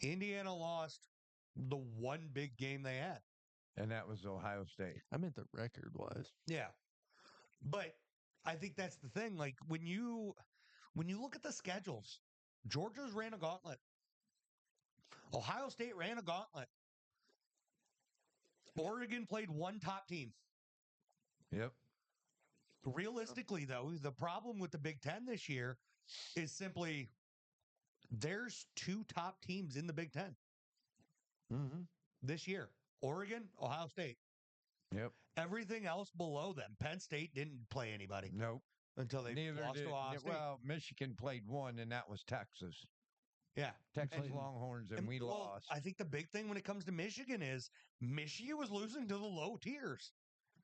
Indiana lost the one big game they had. And that was Ohio State. I meant the record wise. Yeah. But I think that's the thing. Like when you look at the schedules, Georgia's ran a gauntlet. Ohio State ran a gauntlet. Oregon played one top team. Yep. Realistically, though, the problem with the Big Ten this year is simply there's two top teams in the Big Ten Mm-hmm. this year. Oregon, Ohio State. Yep. Everything else below them. Penn State didn't play anybody Nope. until they Neither lost did. to Ohio State. Well, Michigan played one, and that was Texas. Yeah. Texas played- Longhorns, and we well, lost. I think the big thing when it comes to Michigan is Michigan was losing to the low tiers.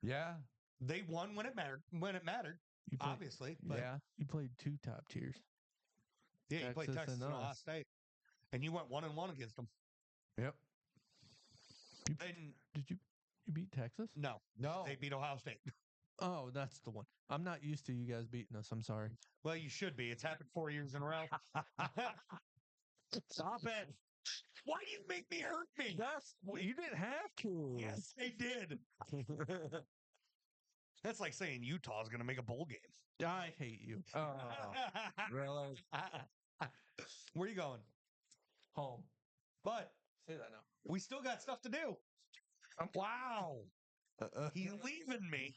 Yeah. They won when it mattered. When it mattered, You played, obviously. But Yeah. You played two top tiers. yeah, you played Texas Texas and and Ohio us. State, and you went 1-1 against them. Yep. And Did you beat Texas? no, No. they beat Ohio State. Oh, that's the one. I'm not used to you guys beating us. I'm sorry. Well, you should be. It's happened 4 years in a row. Stop it! Why do you make me hurt me? You didn't have to. Yes, they did. That's like saying Utah's going to make a bowl game. I hate you. Oh, really? Where you going? Home. But Say that now. we still got stuff to do. Wow. He's leaving me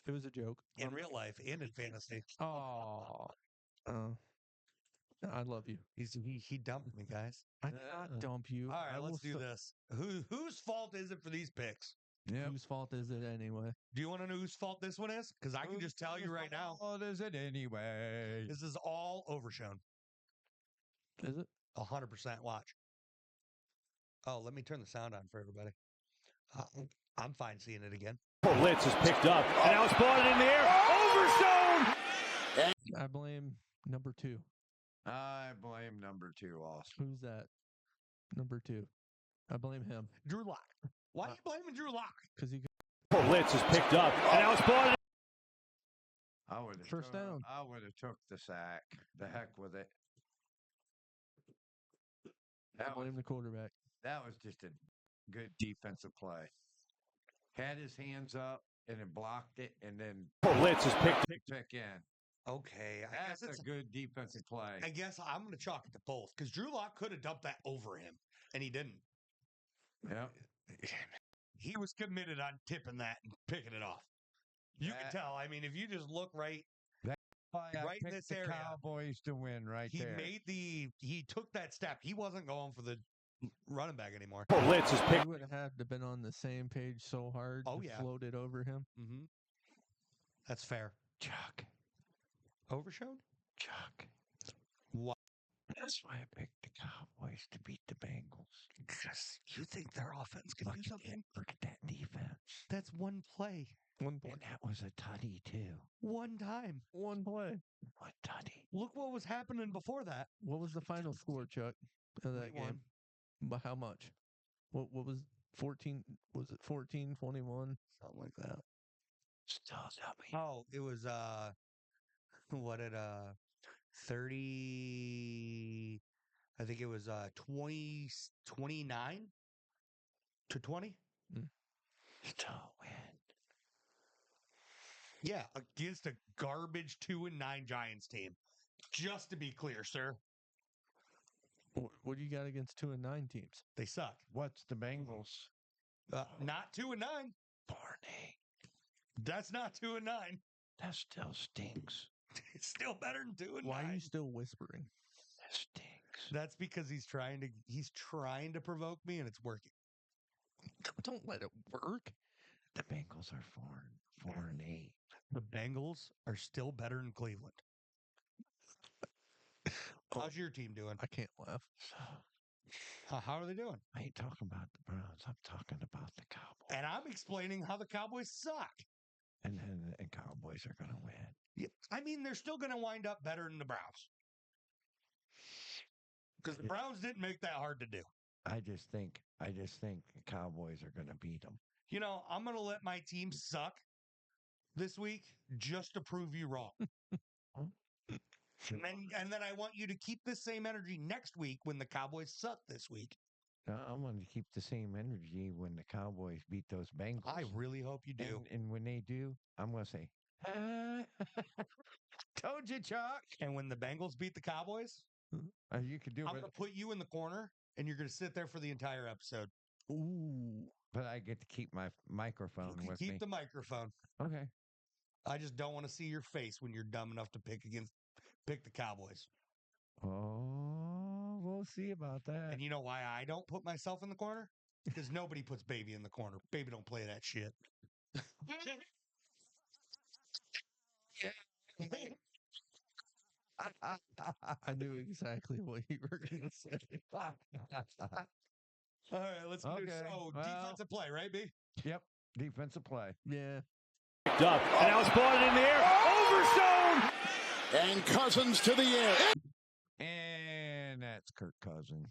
It was a joke. in real life and in fantasy. Oh. I love you. He dumped me, guys. I did not dump you. All right, I will let's do so- this. Whose fault is it for these picks? Yep. Whose fault is it anyway? Do you want to know whose fault this one is? Because I can just tell you right now, What is it anyway? this is all overshown. Is it? 100% watch. Oh, let me turn the sound on for everybody. I'm fine seeing it again. Blitz is picked up, and now it's bought in the air. Overzone! I blame number 2. I blame number 2 also. Who's that? Number 2. I blame him Drew Lock. Why are you blaming Drew Lock? because he Blitz is picked up, and now it's bought in. I would have First down. I would have took the sack. The heck with it. I That was, blame the quarterback. that was just a good defensive play. Had his hands up and then blocked it and then Blitz is picked up. pick in. Okay, I guess That's it's. a good defensive play. I guess I'm going to chalk it to both because Drew Lock could have dumped that over him, and he didn't. Yep. He was committed on tipping that and picking it off. You can That- tell. I mean, if you just look right, I right in picked this the area. Cowboys to win right he there. he took that step. He wasn't going for the running back anymore. Blitz is picked. We would have had to been on the same page so hard. Oh, to yeah. float it over him. Mm-hmm. That's fair. Chuck. Overshown? Chuck. What? That's why I picked the Cowboys to beat the Bengals. Because you think their offense can do something? Look at that defense. That's one play, One play. And that was a tutty, too. one time. One play. What tutty? Look what was happening before that. What was the final score, Chuck, of that We won. game? By how much? What was 14? Was it 14, 21? Something like that. Still tell me. Oh, it was what at 30, I think it was 29 to 20. Still win. Yeah, against a garbage 2-9 Giants team. Just to be clear, sir. What do you got against 2-9 teams? They suck. What's the Bengals? Not 2-9. 4-8. That's not 2-9. That still stinks. It's still better than 2-9. Why are you still whispering? That stinks. That's because he's trying to provoke me, and it's working. Don't let it work. The Bengals are 4-8. The Bengals are still better than Cleveland. How's your team doing? I can't laugh. How are they doing? I ain't talking about the Browns. I'm talking about the Cowboys. And I'm explaining how the Cowboys suck. And Cowboys are going to win. Yeah, I mean, they're still going to wind up better than the Browns. Because the Browns didn't make that hard to do. I just think the Cowboys are going to beat them. You know, I'm going to let my team suck this week just to prove you wrong. And then I want you to keep the same energy next week when the Cowboys suck this week. I'm going to keep the same energy when the Cowboys beat those Bengals. I really hope you do. And when they do, I'm going to say, told you, Chuck. And when the Bengals beat the Cowboys, You could do I'm it. going to put you in the corner, and you're going to sit there for the entire episode. Ooh. But I get to keep my microphone You can with keep me. the microphone. Okay. I just don't want to see your face when you're dumb enough to pick the Cowboys. Oh, we'll see about that. And you know why I don't put myself in the corner? Because nobody puts Baby in the corner. Baby don't play that shit. I knew exactly what you were going to say. All right, let's do Okay, so. well- Defensive play, right, B? Yep. Defensive play. Yeah. Up, and now it's ball in the air. Overstone. And Cousins to the air. And that's Kirk Cousins.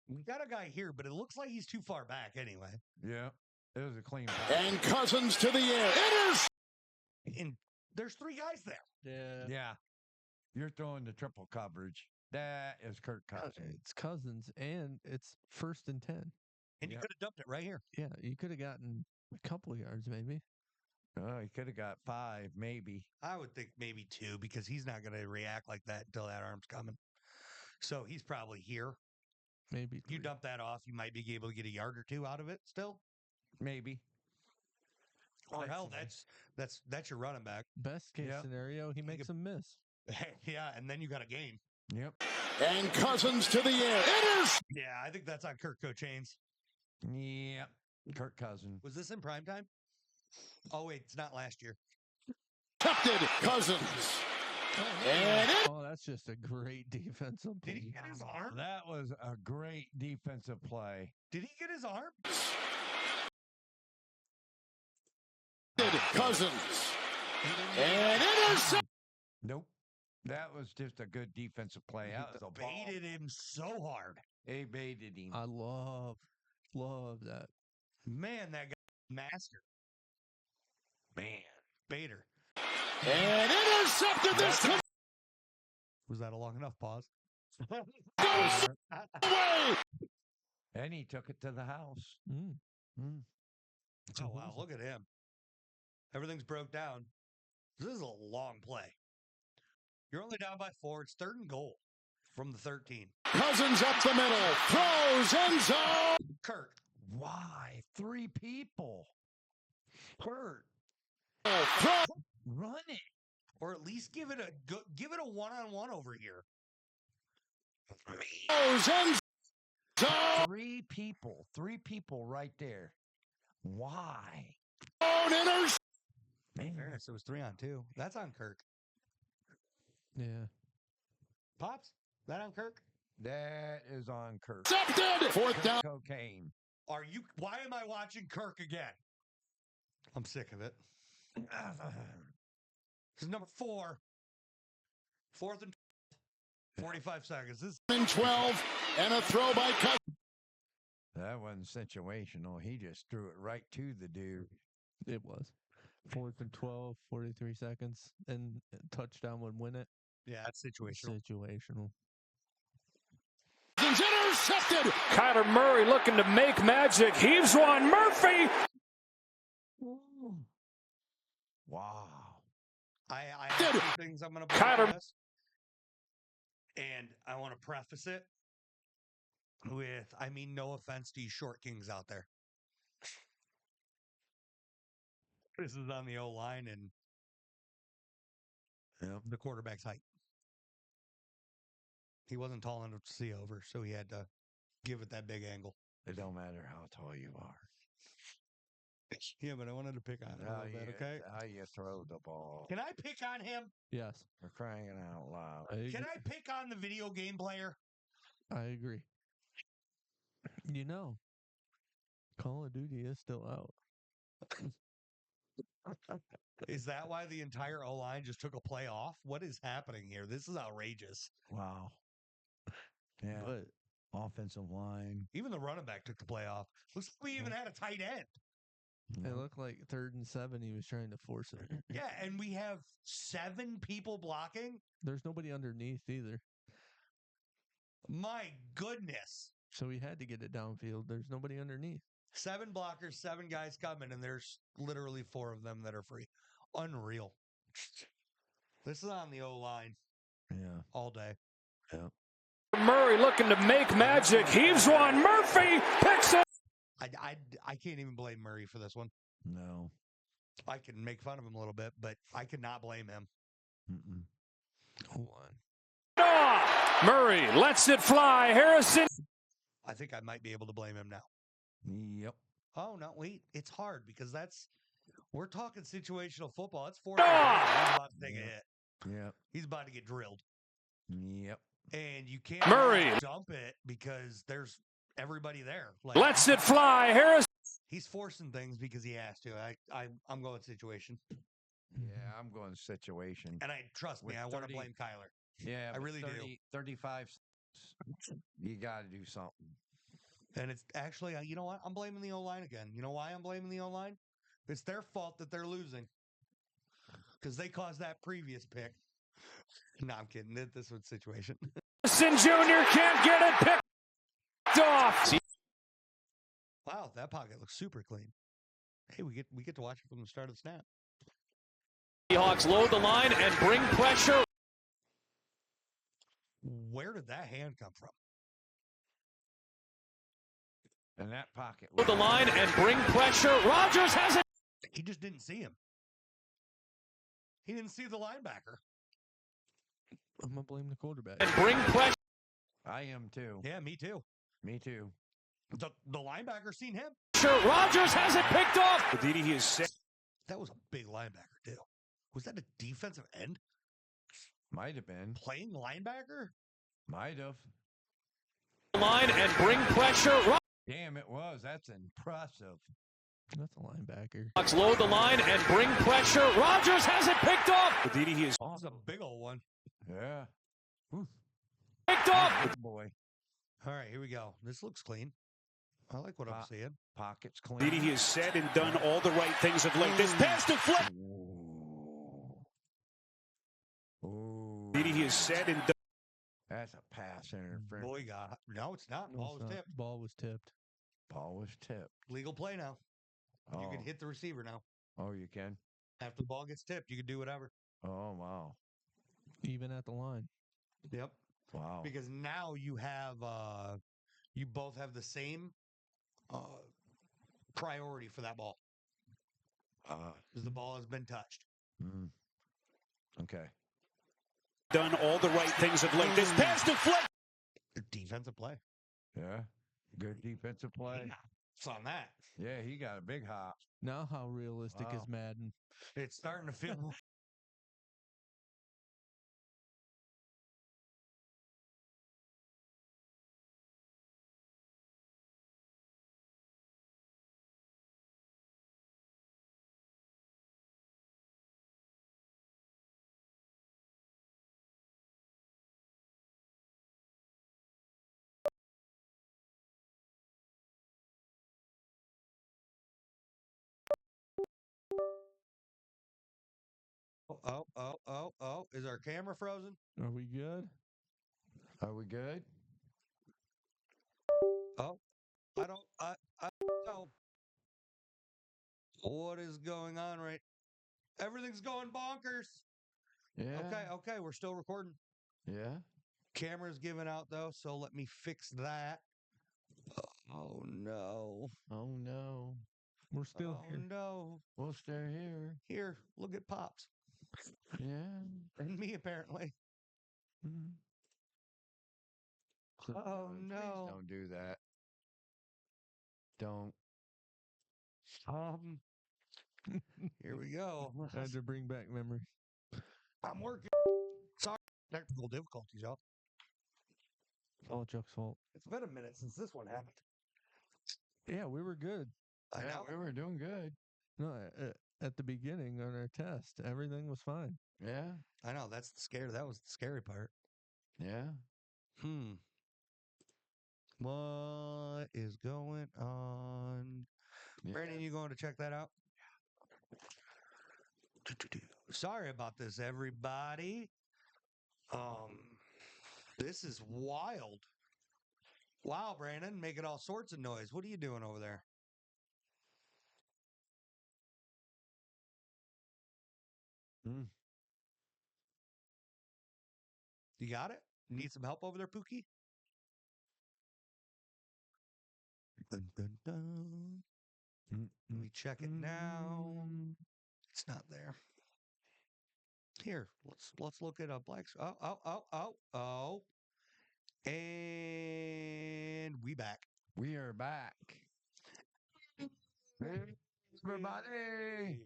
We got a guy here, but it looks like he's too far back anyway. Yeah. It was a clean pass. And Cousins to the air. And there's three guys there. Yeah. Yeah. You're throwing the triple coverage. That is Kirk Cousins. It's Cousins, and it's 1st and 10. And you Yep. could have dumped it right here. Yeah, you could have gotten a couple of yards, maybe. Oh, he could have got 5, maybe. I would think maybe 2 because he's not going to react like that until that arm's coming. So he's probably here. Maybe You 3. dump that off, you might be able to get a yard or 2 out of it still. Maybe. Or hell, Hopefully. that's your running back. Best case Yep. scenario, he makes a miss. Yeah, and then you got a gain. Yep. And Cousins to the air. Yeah, I think that's on Kirk Cochains. Yep. Kirk Cousins. Was this in prime time? Oh wait, it's not last year. Intercepted. Cousins. And it Oh, that's just a great defensive Did he play. get his arm? That was a great defensive play. Did he get his arm? Cousins. And intercepted. Nope. That was just a good defensive play. That was a ball. Baited him so hard. He baited him. I love that. Man, that guy master. Man. Bader. And intercepted this time. Was that a long enough pause? Goes away. And he took it to the house. Mm. Oh wow, look at him. Everything's broke down. This is a long play. You're only down by 4. It's 3rd and goal from the 13. Cousins up the middle. Throws end zone. Kirk. Why? 3 people. Hurt. Throw. Run it. Or at least give it a one-on-one over here. Throws end zone. 3 people. 3 people right there. Why? Intercepted. In fairness, it was 3-on-2. That's on Kirk. Yeah. Pops, that on Kirk? That is on Kirk. 4th down. Cocaine. Why am I watching Kirk again? I'm sick of it. This is number 4. 4th and 45 seconds. This And 12. And a throw by Cousins. That wasn't situational. He just threw it right to the dude. It was. 4th and 12, 43 seconds, and touchdown would win it. yeah, that's situational. Situational. Intercepted. Kyler Murray looking to make magic. Heaves one. Murphy. Wow. I have some things I'm going to Kyler. blame this. And I want to preface it with, I mean, no offense to you short kings out there. This is on the O-line and the quarterback's height. He wasn't tall enough to see over, so he had to give it that big angle. It don't matter how tall you are. Yeah, but I wanted to pick on him a little bit, okay? How you throw the ball. Can I pick on him? Yes, We're crying out loud. Can I pick on the video game player? I agree. You know, Call of Duty is still out. Is that why the entire O-line just took a play off? What is happening here? This is outrageous. Wow. Yeah. But Offensive line. Even the running back took the play off. Looks like we even had a tight end. it looked like 3rd and 7. He was trying to force it. Yeah, and we have 7 people blocking. There's nobody underneath either. My goodness. So he had to get it downfield. There's nobody underneath. 7 blockers, 7 guys coming, and there's literally 4 of them that are free. Unreal. This is on the O-line Yeah. all day. Yeah. Murray looking to make magic. Heaves one. Murphy picks it. I can't even blame Murray for this one. No. I can make fun of him a little bit, but I cannot blame him. Mm-mm. Hold on. Off. Murray lets it fly. Harrison. I think I might be able to blame him now. Yep. Oh, no, wait. It's hard because we're talking situational football. It's 4th. Ah! He's about to take a hit. Yep. He's about to get drilled. Yep. And you can't Murray. dump it because there's everybody there. Like, Lets it fly. Harrison. he's forcing things because he has to. I'm going situation. Yeah, I'm going situation. And trust me, With I want to 30 blame Kyler. Yeah, I really do. 35. You got to do something. And it's actually, you know what? I'm blaming the O-line again. You know why I'm blaming the O-line? It's their fault that they're losing. Because they caused that previous pick. No, I'm kidding. This was situation. Harrison Jr. can't get it picked off. Wow, that pocket looks super clean. Hey, we get to watch it from the start of the snap. Seahawks load the line and bring pressure. Where did that hand come from? And that pocket. Load the line and bring pressure. Rodgers has it. He just didn't see him. He didn't see the linebacker. I'm going to blame the quarterback. And bring pressure. I am too. Yeah, me too. Me too. The linebacker seen him. Rodgers has it picked off. Aditi, he is set. That was a big linebacker too. Was that a defensive end Might have been. playing linebacker? Might have. Line and bring pressure. Damn, it was. That's impressive. That's a linebacker. Seahawks load the line and bring pressure. Rodgers has it picked off. Aditi, he is That was a big old one. Yeah. picked off. Good boy. All right, here we go. This looks clean. I like what I'm seeing. Pockets clean. Aditi, he has said and done all the right things of late. This pass deflected. Ooh. Aditi, he has said and done. That's a pass interference. Boy, no, it's not. No, Ball it's was not. tipped. Ball was tipped. Ball was tipped. Legal play now. Oh. You can hit the receiver now. Oh, you can? After the ball gets tipped, you can do whatever. Oh, wow. Even at the line. Yep. Wow. Because now you have you both have the same priority for that ball. Because the ball has been touched. Okay. Done all the right things of late. This pass deflected. Defensive play. Yeah. Good defensive play. Yeah, it's on that. Yeah, he got a big hop. Now how realistic Wow. is Madden? It's starting to feel. Oh. Is our camera frozen? Are we good? Are we good? Oh, I don't know. What is going on right? Everything's going bonkers. Yeah. Okay. We're still recording. Yeah. Camera's giving out though, so let me fix that. Oh no. Oh no. We're still Oh here. no. We'll stay here. Here, look at Pops. Yeah. And me apparently. Mm. Oh Please no. don't do that. Don't. Here we go. I had to bring back memories. I'm working. Sorry. Technical difficulties, y'all. It's all Chuck's fault. It's been a minute since this one happened. Yeah, we were good. I Yeah, know. we were doing good. No, at the beginning on our test, everything was fine. Yeah. I know. That's the scary. That was the scary part. Yeah. What is going on? Yeah. Brandon, you going to check that out? Sorry about this, everybody. This is wild. Wow, Brandon, making all sorts of noise. What are you doing over there? You got it? Need some help over there, Pookie? Dun, dun, dun. Let me check it now. It's not there. Here, let's look it up. Oh. And we back. We are back. Hey, everybody.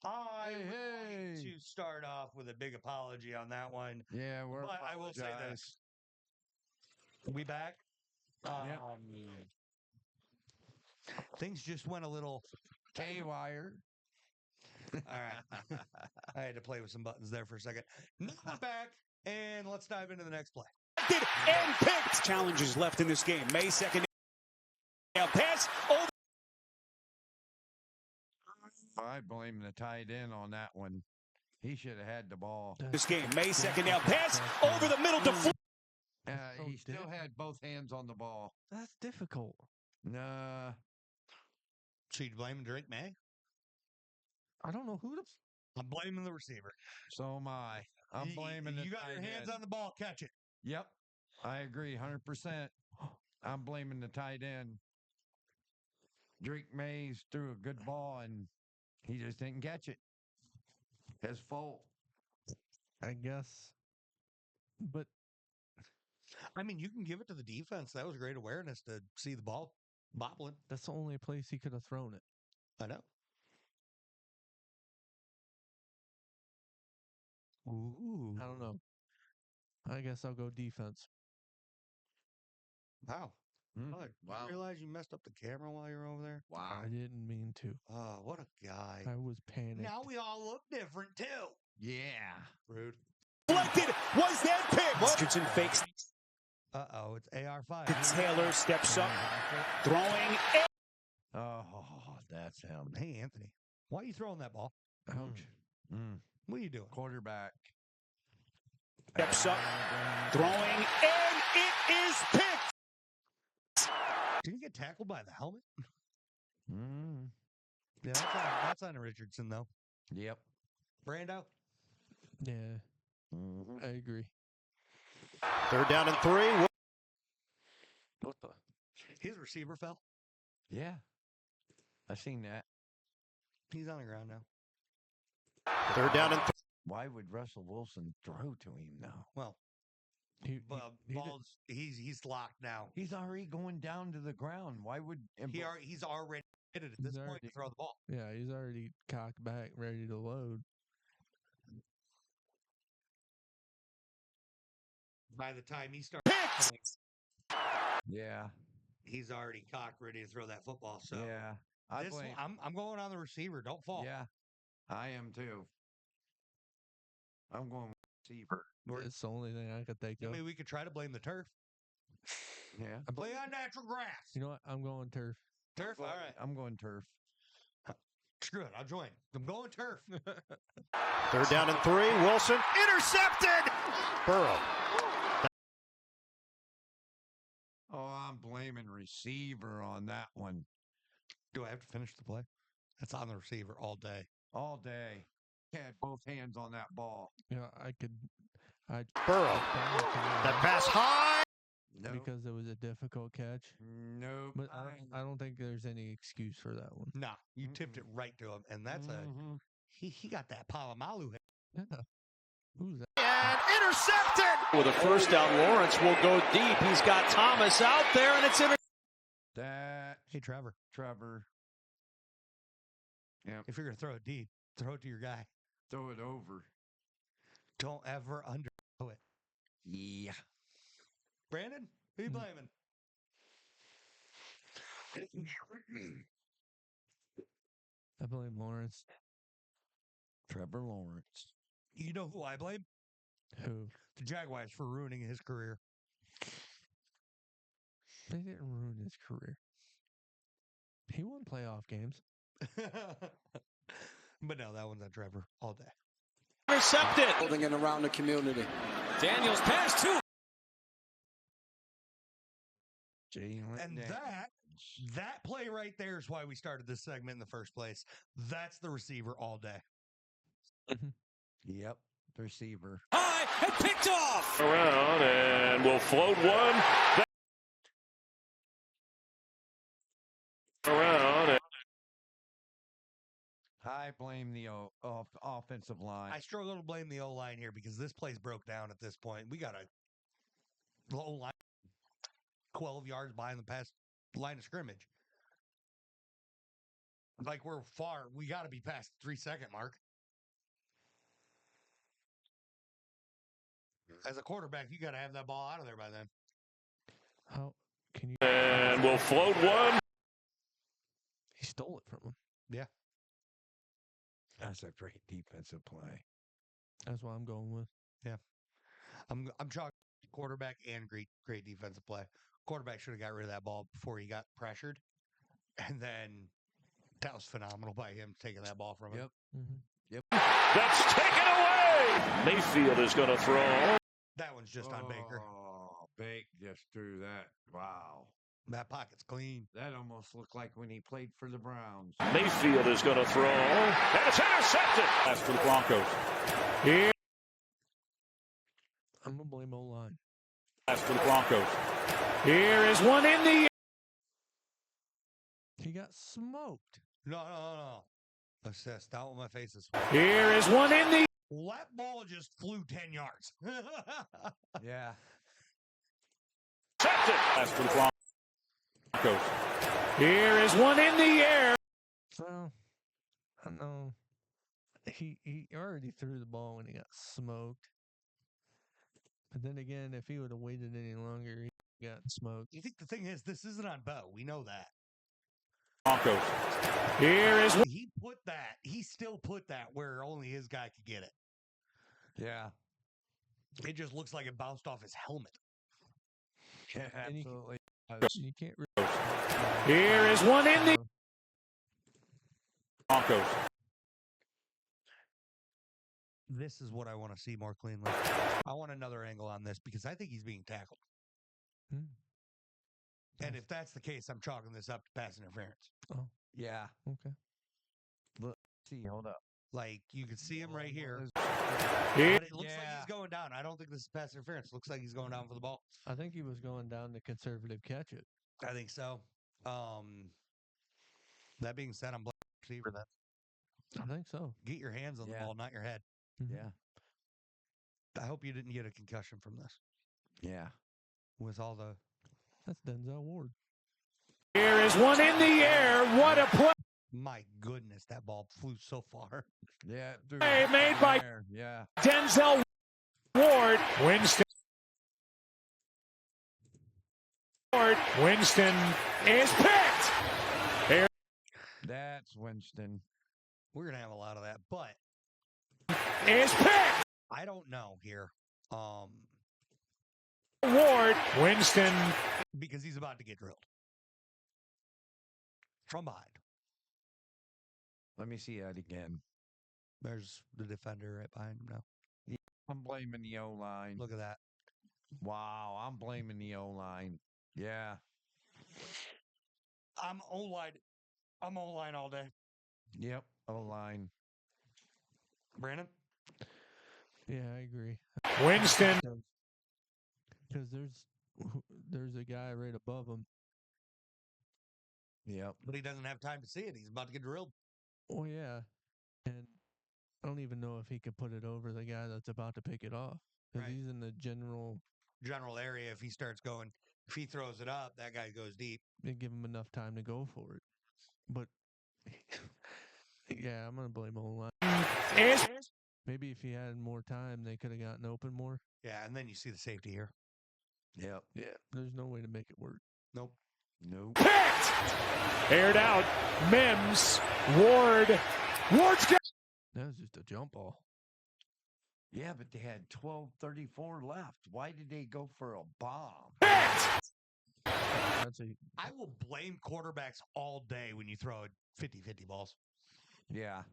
I Hey, would hey. like to start off with a big apology on that one. Yeah, we're But I will say this. We back. Yep. Things just went a little K-wire. all right. I had to play with some buttons there for a second. Now we're back, and let's dive into the next play. And picked. Challenges left in this game. May 2nd. Pass. Oh, I blame the tight end on that one. He should have had the ball. this game. May 2nd. Now pass over the middle to Floyd. He still had both hands on the ball. That's difficult. Nah. So you blaming Drake May? I don't know who to. I'm blaming the receiver. So am I. I'm blaming the You got your tight hands end. on the ball, catch it. Yep. I agree 100%. I'm blaming the tight end. Drake Mays threw a good ball and he just didn't catch it. His fault. I guess. But I mean, you can give it to the defense. That was great awareness to see the ball bobbling. that's the only place he could have thrown it. I know. Ooh. I don't know. I guess I'll go defense. Wow. Mm, Oh, wow. You realize you messed up the camera while you were over there? Wow. I didn't mean to. Oh, what a guy. I was panicked. Now we all look different, too. Yeah. Rude. Deflected. Was that pick? Richardson fakes. Uh-oh, it's AR5. Taylor steps up. Throwing. Oh, that's him. Hey, Anthony, why are you throwing that ball? Ouch. What are you doing? Quarterback. Steps up. Throwing. And it is picked. Did you get tackled by the helmet? Mm. Yeah, that's on Richardson, though. Yep. Brando? Yeah, Mhm. I agree. 3rd down and 3. What the? His receiver fell. Yeah. I seen that. He's on the ground now. 3rd down and 3. Why would Russell Wilson throw to him now? Well, He he's locked now. He's already going down to the ground. Why would He's already hit it at this point to throw the ball. Yeah, he's already cocked back, ready to load. By the time he starts, Yeah. he's already cocked, ready to throw that football. So Yeah. I'm going on the receiver. Don't fall. Yeah. I am too. I'm going receiver. It's the only thing I could think I of. mean, we could try to blame the turf. Yeah. Play on natural grass. You know what? I'm going turf. Turf. All right. I'm going turf. Screw it. I'll join. I'm going turf. 3rd down and 3. Wilson intercepted. Burrow. Oh, I'm blaming receiver on that one Do I have to finish the play? That's on the receiver all day. all day. had both hands on that ball. Yeah, I Burrow. That pass high. Nope. because it was a difficult catch. Nope. But I don't think there's any excuse for that one. No, you tipped it right to him, and that's he got that Palomalu hit. Yeah. Who's that? And intercepted. With a first down, Lawrence will go deep. He's got Thomas out there, and it's in. Hey, Trevor. Yeah. If you're gonna throw it deep, throw it to your guy. Throw it over. Don't ever underthrow it. Yeah. Brandon, who you blaming? I blame Lawrence. Trevor Lawrence. You know who I blame? Who? The Jaguars for ruining his career. They didn't ruin his career. He won playoff games. But no, that one's on Trevor all day. Intercepted. Holding it around the community. Daniels pass to. And that play right there is why we started this segment in the first place. That's the receiver all day. Yep. The receiver. High and picked off. Around and will float one. Around. And I blame the offensive line. I struggle to blame the O-line here because this place broke down at this point. We got a O-line 12 yards behind the past line of scrimmage. Like we're far. We got to be past the 3-second mark. As a quarterback, you got to have that ball out of there by then. How can you? and will float one. He stole it from him. Yeah. That's a great defensive play. That's what I'm going with. Yeah. I'm chalking quarterback and great defensive play. Quarterback should have got rid of that ball before he got pressured. And then that was phenomenal by him taking that ball from him. Yep. Mm-hmm. Yep. That's taken away. Mayfield is going to throw. That one's just on Baker. Oh, Bake just threw that. Wow. That pocket's clean. That almost looked like when he played for the Browns. Mayfield is going to throw. And it's intercepted. Pass for the Broncos. Here. I'm gonna blame O-line. Pass for the Broncos. Here is one in the. He got smoked. No. Assist. Down with my face this Here is one in the. That ball just flew 10 yards. Yeah. Intercepted. Pass for the Broncos. Here is one in the air. So, I know he already threw the ball when he got smoked. But then again, if he would have waited any longer, he got smoked. You think the thing is, this isn't on Bo. We know that. Broncos. Here is. He still put that where only his guy could get it. Yeah. It just looks like it bounced off his helmet. Yeah, And absolutely. You can't. Here is one in the. Broncos. This is what I want to see more cleanly. I want another angle on this because I think he's being tackled. Hmm. And if that's the case, I'm chalking this up to pass interference. Oh, Yeah. okay. See, hold up. Like, you can see him right here. Here. But it looks like he's going down. I don't think this is pass interference. It looks like he's going down for the ball. I think he was going down to conservative catch it. I think so. That being said, I'm blaming the receiver then. I think so. Get your hands on the ball, not your head. Mhm. Yeah. I hope you didn't get a concussion from this. Yeah. With all the... That's Denzel Ward. Here is one in the air. What a play. My goodness, that ball flew so far. Yeah. Play made by there. Yeah. Denzel Ward. Winston is picked. Here That's Winston. We're going to have a lot of that, but is picked. I don't know here. Ward. Winston. Because he's about to get drilled. From behind. Let me see that again. There's the defender right behind him now. I'm blaming the O-line. Look at that. Wow. I'm blaming the O-line. Yeah. I'm O-line. I'm O-line all day. Yep. O-line. Brandon? Yeah, I agree. Winston. Because there's a guy right above him. Yep. But he doesn't have time to see it. He's about to get drilled. Oh yeah, and I don't even know if he could put it over the guy that's about to pick it off because Right. he's in the general. Area. If he starts going, if he throws it up, that guy goes deep. They give him enough time to go for it, but yeah, I'm gonna blame O-line. Maybe if he had more time, they could have gotten open more. Yeah, and then you see the safety here. Yep. Yeah, there's no way to make it work. Nope. Picked. Aired out. Mims. Ward. Ward's got. That was just a jump ball. Yeah, but they had 12:34 left. Why did they go for a bomb? That's a I will blame quarterbacks all day when you throw 50-50 balls. Yeah.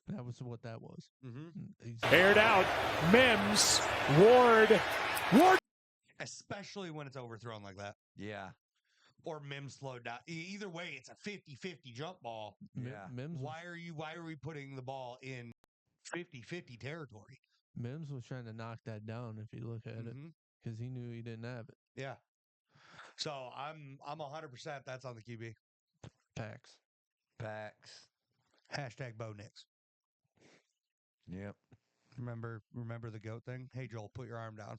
that was what that was. Mm-hmm. Aired out. Mims. Ward. Ward. Especially when it's overthrown like that. Yeah. Or Mims slowed down. Either way, it's a 50-50 jump ball. Yeah. Mims. Why are we putting the ball in 50-50 territory? Mims was trying to knock that down. If you look at it, because he knew he didn't have it. Yeah. So I'm 100% that's on the QB. Packs. Hashtag Bo Nix. Yep. Remember the GOAT thing? Hey Joel, put your arm down.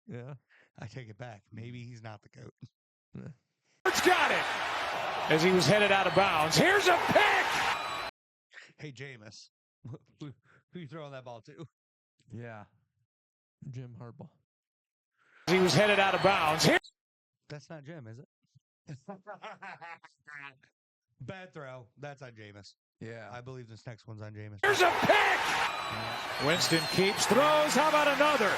Yeah. I take it back. Maybe he's not the GOAT. Ward's got it. As he was headed out of bounds. Here's a pick. Hey Jameis, who you throwing that ball to? Yeah. Jim Harbaugh. As he was headed out of bounds. That's not Jim, is it? Bad throw. That's on Jameis. Yeah. I believe this next one's on Jameis. Here's a pick. Winston keeps throws. How about another?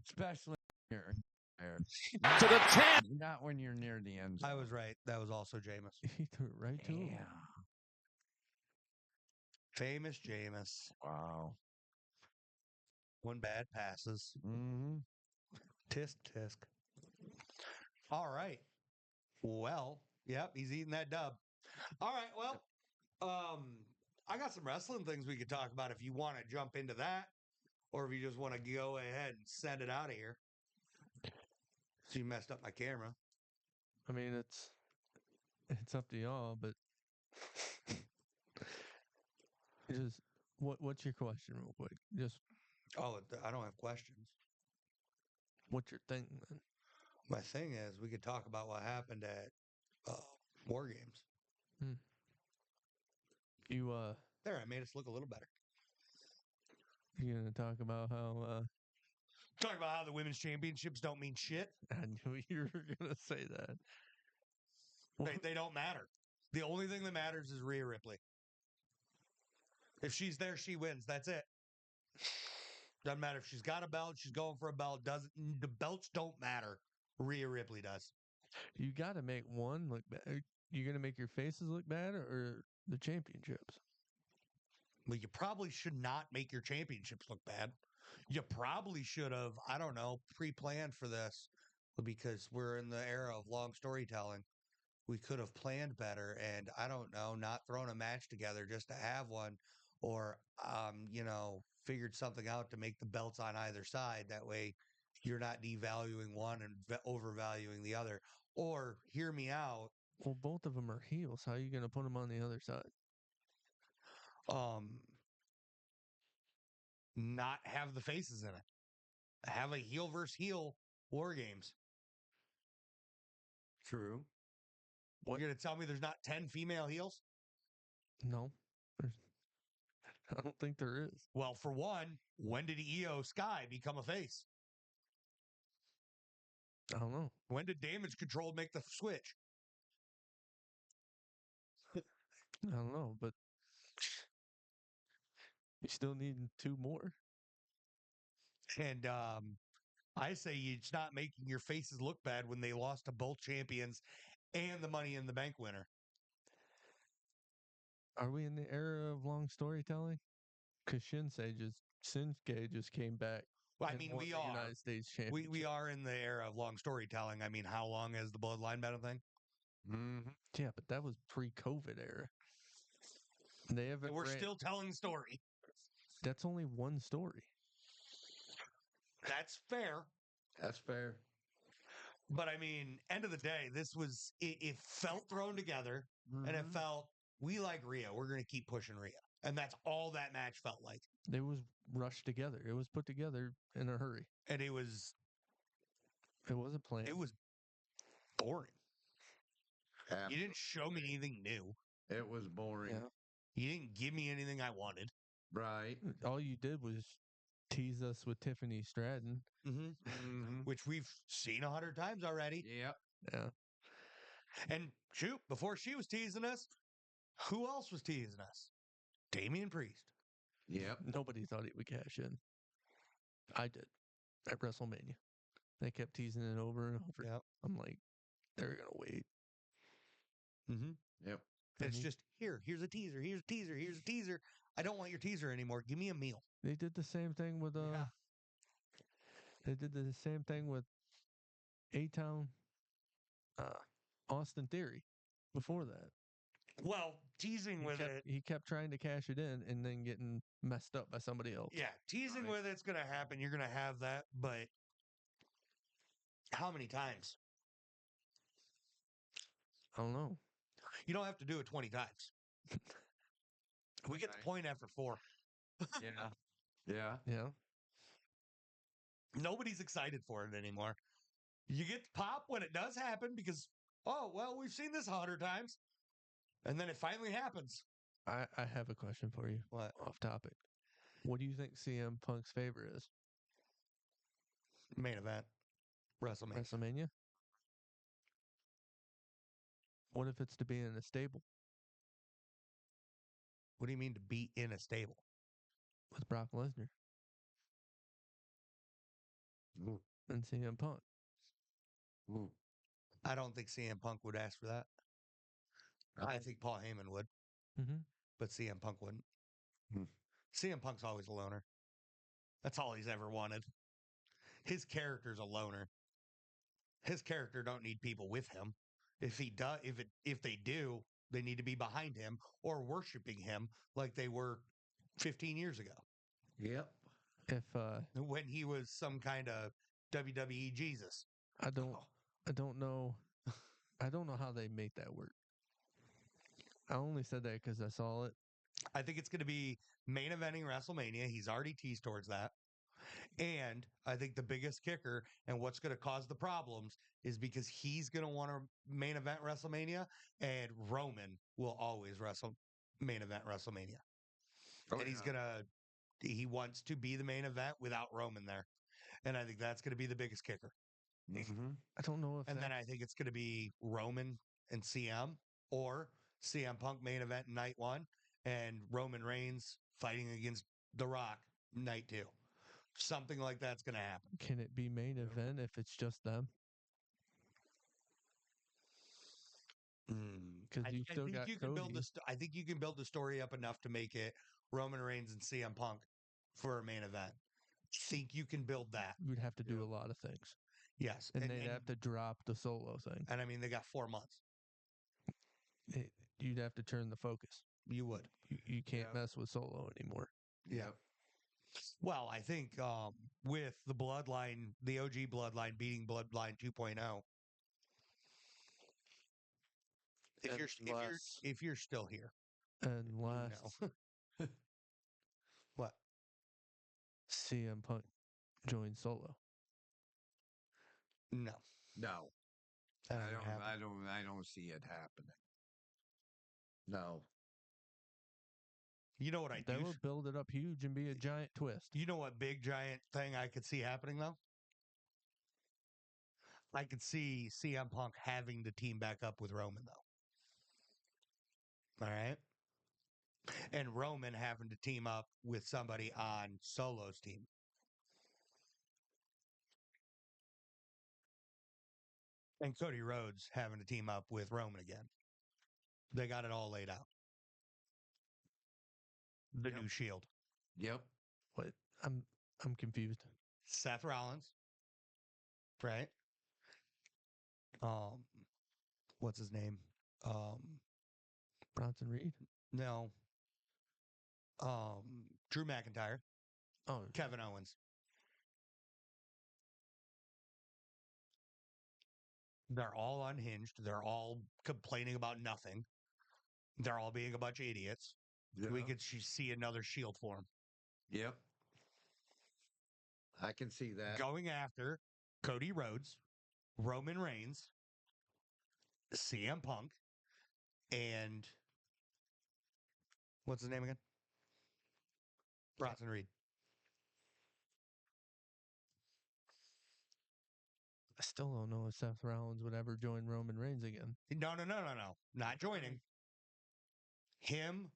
Especially here. To the 10. Not when you're near the end zone. I was right. That was also Jameis. He threw it right to him. Famous Jameis. Wow. One bad passes. Mm-hmm. Tisk, tisk. All right. Well, yep, he's eating that dub. All right, well, I got some wrestling things we could talk about if you want to jump into that, or if you just want to go ahead and send it out of here. So you messed up my camera. I mean, it's up to y'all, but just what's your question, real quick? Just I don't have questions. what's your thing then? My thing is, we could talk about what happened at War Games. You There, I made us look a little better. you gonna talk about how Talk about how the women's championships don't mean shit. I knew you were gonna say that. They don't matter. The only thing that matters is Rhea Ripley. If she's there, she wins. That's it. Doesn't matter if she's got a belt, she's going for a belt. The belts don't matter. Rhea Ripley does. You got to make one look bad. You gonna make your faces look bad or the championships? Well, you probably should not make your championships look bad. You probably should have, I don't know, pre-planned for this because we're in the era of long storytelling. We could have planned better and I don't know, not thrown a match together just to have one or, figured something out to make the belts on either side. That way you're not devaluing one and overvaluing the other. Or hear me out. Well, both of them are heels. How are you gonna put them on the other side? Not have the faces in it. Have a heel versus heel War Games. True. You're going to tell me there's not 10 female heels? No, I don't think there is. Well, for one, when did Io Sky become a face? I don't know. When did Damage Control make the switch? I don't know, but you still need two more. And I say it's not making your faces look bad when they lost to both champions and the Money in the Bank winner. Are we in the era of long storytelling? Because Shinsuke just came back. Well, I mean, we are. United States Championship. We are in the era of long storytelling. I mean, how long has the Bloodline been a thing? Mm-hmm. Yeah, but that was pre-COVID era. They haven't. And we're still telling the story. That's only one story. That's fair. That's fair. But I mean, end of the day, this was, it felt thrown together and it felt, we like Rhea. We're going to keep pushing Rhea. And that's all that match felt like. It was rushed together. It was put together in a hurry. And it was planned. It was boring. Yeah. You didn't show me anything new. It was boring. Yeah. You didn't give me anything I wanted. Right. All you did was tease us with Tiffany Stratton. Which we've seen 100 times already. Yep. Yeah. And shoot, before she was teasing us, who else was teasing us? Damian Priest. Yep. Nobody thought he would cash in. I did at WrestleMania. They kept teasing it over and over. Yep. I'm like, they're gonna wait. Yep. It's just here's a teaser, here's a teaser, here's a teaser. I don't want your teaser anymore. Give me a meal. They did the same thing with They did the same thing with A-Town, Austin Theory. Before that, Well, teasing with it. he kept trying to cash it in and then getting messed up by somebody else. Yeah, teasing with it's going to happen. You're going to have that, but how many times? I don't know. You don't have to do it 20 times. We get the point after 4. Yeah. Yeah. Nobody's excited for it anymore. You get the pop when it does happen because, oh, well, we've seen this 100 times. And then it finally happens. I have a question for you. What? Off topic. What do you think CM Punk's favorite is? Main event. WrestleMania. WrestleMania? What if it's to be in a stable What do you mean to be in a stable? with Brock Lesnar and CM Punk? I don't think CM Punk would ask for that. I think Paul Heyman would, but CM Punk wouldn't. CM Punk's always a loner. That's all he's ever wanted. His character's a loner. His character don't need people with him. If he does, if they do, they need to be behind him or worshiping him like they were 15 years ago. Yep. If When he was some kind of WWE Jesus. I don't know how they make that work. I only said that because I saw it. I think it's going to be main eventing WrestleMania. He's already teased towards that. And I think the biggest kicker and what's going to cause the problems is because he's going to want to main event WrestleMania, and Roman will always main event WrestleMania. And he wants to be the main event without Roman there. And I think that's going to be the biggest kicker. I don't know if And then I think it's going to be Roman and CM, or CM Punk main event night 1 and Roman Reigns fighting against The Rock night 2. Something like that's going to happen. Can it be main event if it's just them? Because you still got Cody. I think you can build the story up enough to make it Roman Reigns and CM Punk for a main event. Think you can build that? You'd have to do a lot of things. Yes, and they'd have to drop the solo thing. And I mean, they got 4 months. You'd have to turn the focus. You would. You can't mess with solo anymore. Yeah. Well, I think with the Bloodline, the OG Bloodline beating Bloodline 2.0, if you're still here, unless what? CM Punk joins solo. No. I don't see it happening. No. You know what I do? That would build it up huge and be a giant twist. You know what big giant thing I could see happening though? I could see CM Punk having to team back up with Roman though. All right. And Roman having to team up with somebody on Solo's team. And Cody Rhodes having to team up with Roman again. They got it all laid out. The new Shield. Yep. What? I'm confused. Seth Rollins. Right? What's his name? Bronson Reed? No. Drew McIntyre, Oh, Kevin Owens. They're all unhinged. They're all complaining about nothing. They're all being a bunch of idiots. Yeah. We could see another Shield form Yep. I can see that. going after Cody Rhodes, Roman Reigns, CM Punk, and what's his name again? Bronson Reed. I still don't know if Seth Rollins would ever join Roman Reigns again. No. Not joining. Him,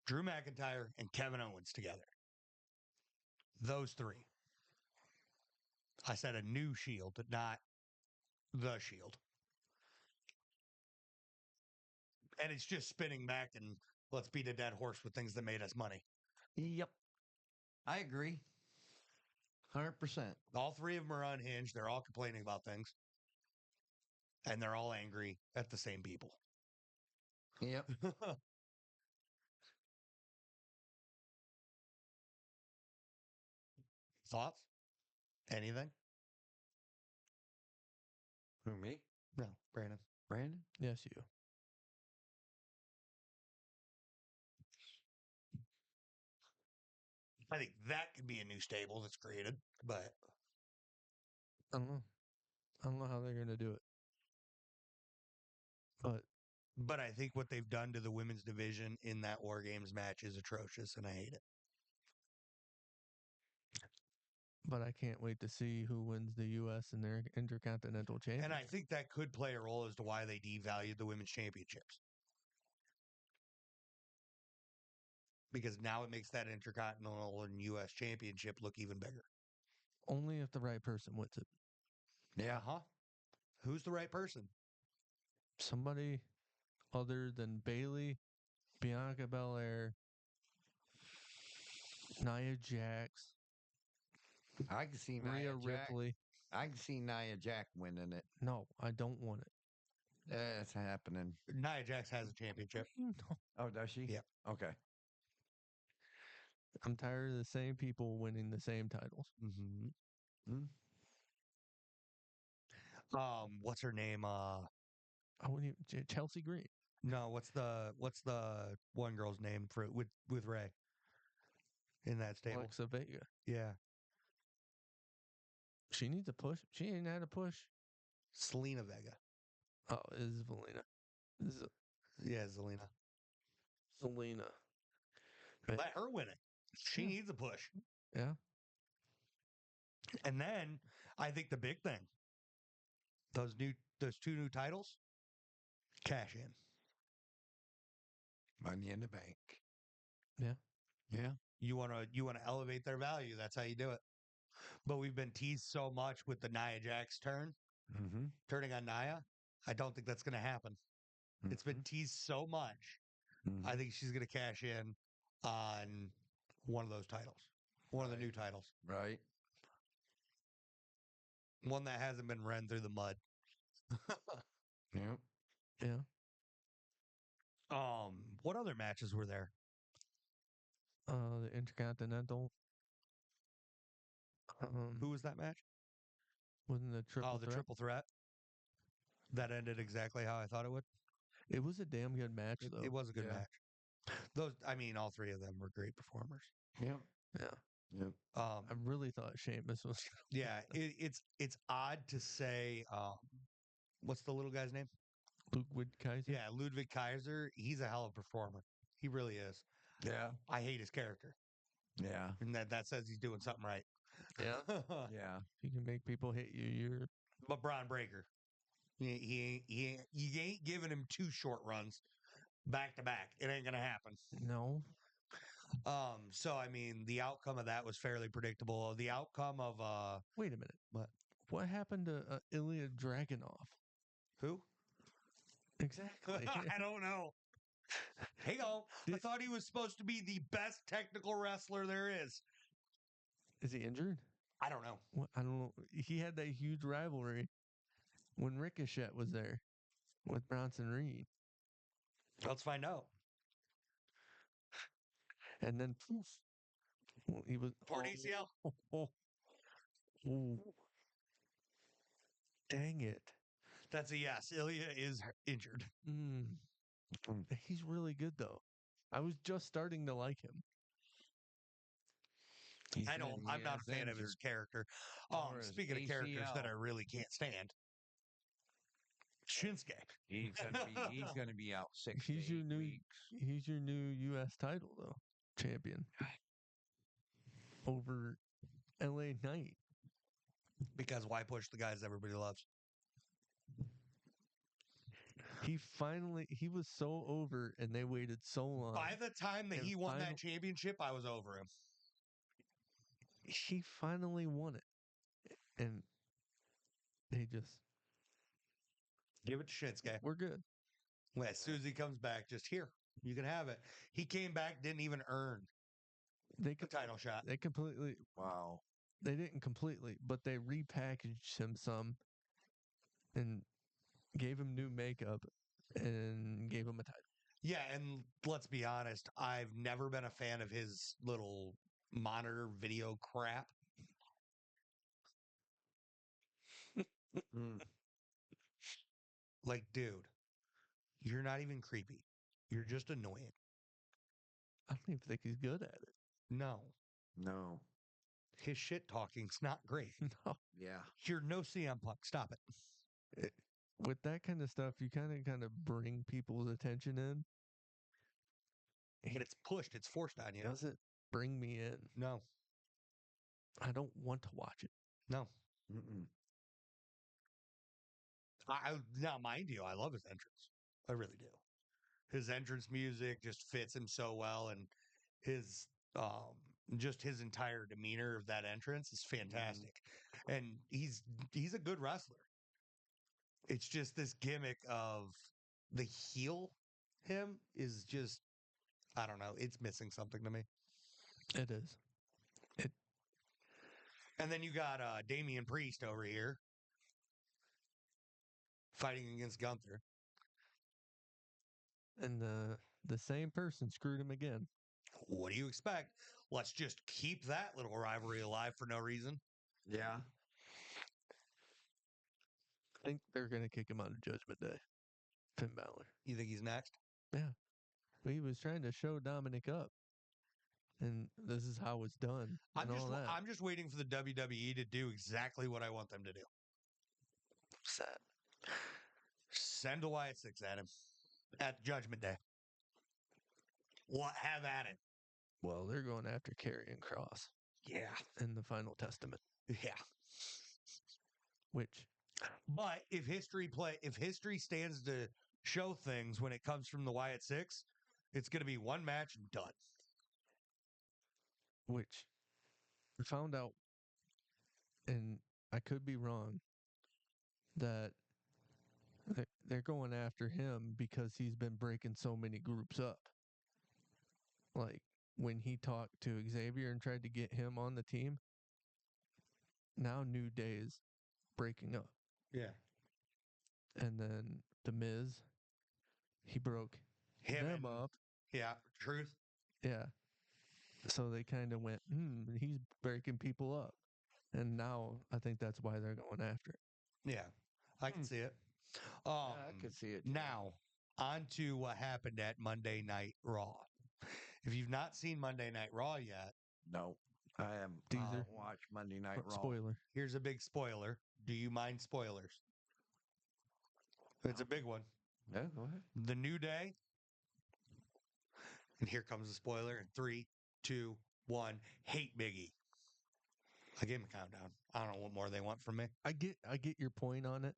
Drew McIntyre, and Kevin Owens together. Those three. I said a new Shield, not the Shield. And it's just spinning back and let's beat a dead horse with things that made us money. Yep. I agree. 100%. All three of them are unhinged. They're all complaining about things. And they're all angry at the same people. Yep. Thoughts? Anything? Who, me? No, Brandon. Brandon? Yes, you. I think that could be a new stable that's created, but I don't know. I don't know how they're going to do it. But I think what they've done to the women's division in that War Games match is atrocious, and I hate it. I can't wait to see who wins the U.S. and their Intercontinental Championship. And I think that could play a role as to why they devalued the women's championships. Because now it makes that Intercontinental and U.S. championship look even bigger. Only if the right person wins it. Yeah. Uh-huh. Who's the right person? Somebody other than Bailey, Bianca Belair, Nia Jax, I can see Rhea Nia Jax. Ripley. I can see Nia Jax winning it. No, I don't want it. That's happening. Nia Jax has a championship. No. Oh, does she? Yep. Okay. I'm tired of the same people winning the same titles. Mm-hmm. What's her name? I wouldn't even, Chelsea Green. No, what's the one girl's name for with Ray in that stable? Alexa Vega. Yeah, She needs a push. She ain't had a push. Selena Vega. Oh, is Valina. Yeah, Zelina. Selena. Let her win it. She Yeah. needs a push. Yeah. And then I think the big thing, those two new titles, cash in. Money in the bank. Yeah. Yeah. You wanna elevate their value. That's how you do it. But we've been teased so much with the Nia Jax Mm-hmm. turning on Nia. I don't think that's gonna happen. Mm-hmm. It's been teased so much. I think she's gonna cash in on one of those titles. One of the new titles. Right. One that hasn't been run through the mud. Yep. Yeah. What other matches were there? The Intercontinental. Who was that match? Wasn't the triple the threat? triple threat. That ended exactly how I thought it would. It was a damn good match, though. It was a good Yeah. match. All three of them were great performers. Yep. Yeah. Yep. I really thought Sheamus was. Yeah, it's odd to say. What's the little guy's name? Ludwig Kaiser. Yeah, Ludwig Kaiser. He's a hell of a performer. He really is. Yeah. I hate his character, Yeah. and that says he's doing something right. Yeah. Yeah. You can make people hate you. You're. But Braun Breaker, you ain't giving him two short runs back to back. It ain't gonna happen. No. So I mean, the outcome of that was fairly predictable. The outcome of Wait a minute. What? What happened to Ilya Dragunov? who? Exactly. I don't know. Hang on. I thought he was supposed to be the best technical wrestler there is. Is he injured? I don't know. What? I don't know. He had that huge rivalry when Ricochet was there with Bronson Reed. Let's find out. and then poof, he was Torn ACL. oh, dang it. That's a yes. Ilya is injured. He's really good though. I was just starting to like him. I'm not a fan of his character. Speaking of characters that I really can't stand, Shinsuke. He's gonna be out 6 to 8 weeks. He's your new U.S. title though, champion over L.A. Knight. Because why push the guys everybody loves? He was so over, and they waited so long. By the time that he won that championship, I was over him. He finally won it, and they just give it to Shinsuke. We're good. When Susie comes back, just here, you can have it. He came back, didn't even earn the title shot. They completely They didn't completely, but they repackaged him some and gave him new makeup and gave him a title. Yeah, and let's be honest, I've never been a fan of his little monitor video crap. Like, dude, you're not even creepy. You're just annoying. I don't even think he's good at it. No. His shit talking's not great. No. Yeah. You're no CM Punk. Stop it. With that kind of stuff, you kind of bring people's attention in. But it's pushed. It's forced on you. Does it bring me in? No. I don't want to watch it. No. Now, mind you, I love his entrance. I really do. His entrance music just fits him so well, and his just his entire demeanor of that entrance is fantastic. And he's a good wrestler. It's just this gimmick of the heel him is just, I don't know, it's missing something to me. It is. And then you got Damian Priest over here fighting against Gunther. And the same person screwed him again. What do you expect? Let's just keep that little rivalry alive for no reason. Yeah. I think they're going to kick him out of Judgment Day. Finn Balor. You think he's next? Yeah. He was trying to show Dominic up. And this is how it's done. I'm just waiting for the WWE to do exactly what I want them to do. Sad. Send a Wyatt 6 at him at Judgment Day. What? Have at it. Well, they're going after Karrion Kross. Yeah. In the Final Testament. Yeah. But if history stands to show things when it comes from the Wyatt 6, it's going to be one match and done. Which we found out, and I could be wrong, that they're going after him because he's been breaking so many groups up. Like when he talked to Xavier and tried to get him on the team, now New Day is breaking up. Yeah. And then The Miz, he broke them up. Yeah, Truth. Yeah. So they kind of went, he's breaking people up. And now I think that's why they're going after it. Yeah, I can see it. I can see it. Now, on to what happened at Monday Night Raw. If you've not seen Monday Night Raw yet. No, I haven't. Teaser. Watch Monday Night Raw. Spoiler. Here's a big spoiler. Do you mind spoilers? It's a big one. Yeah, go ahead. The New Day. And here comes the spoiler in 3, 2, 1. Hate Biggie. I gave him a countdown. I don't know what more they want from me. I get your point on it.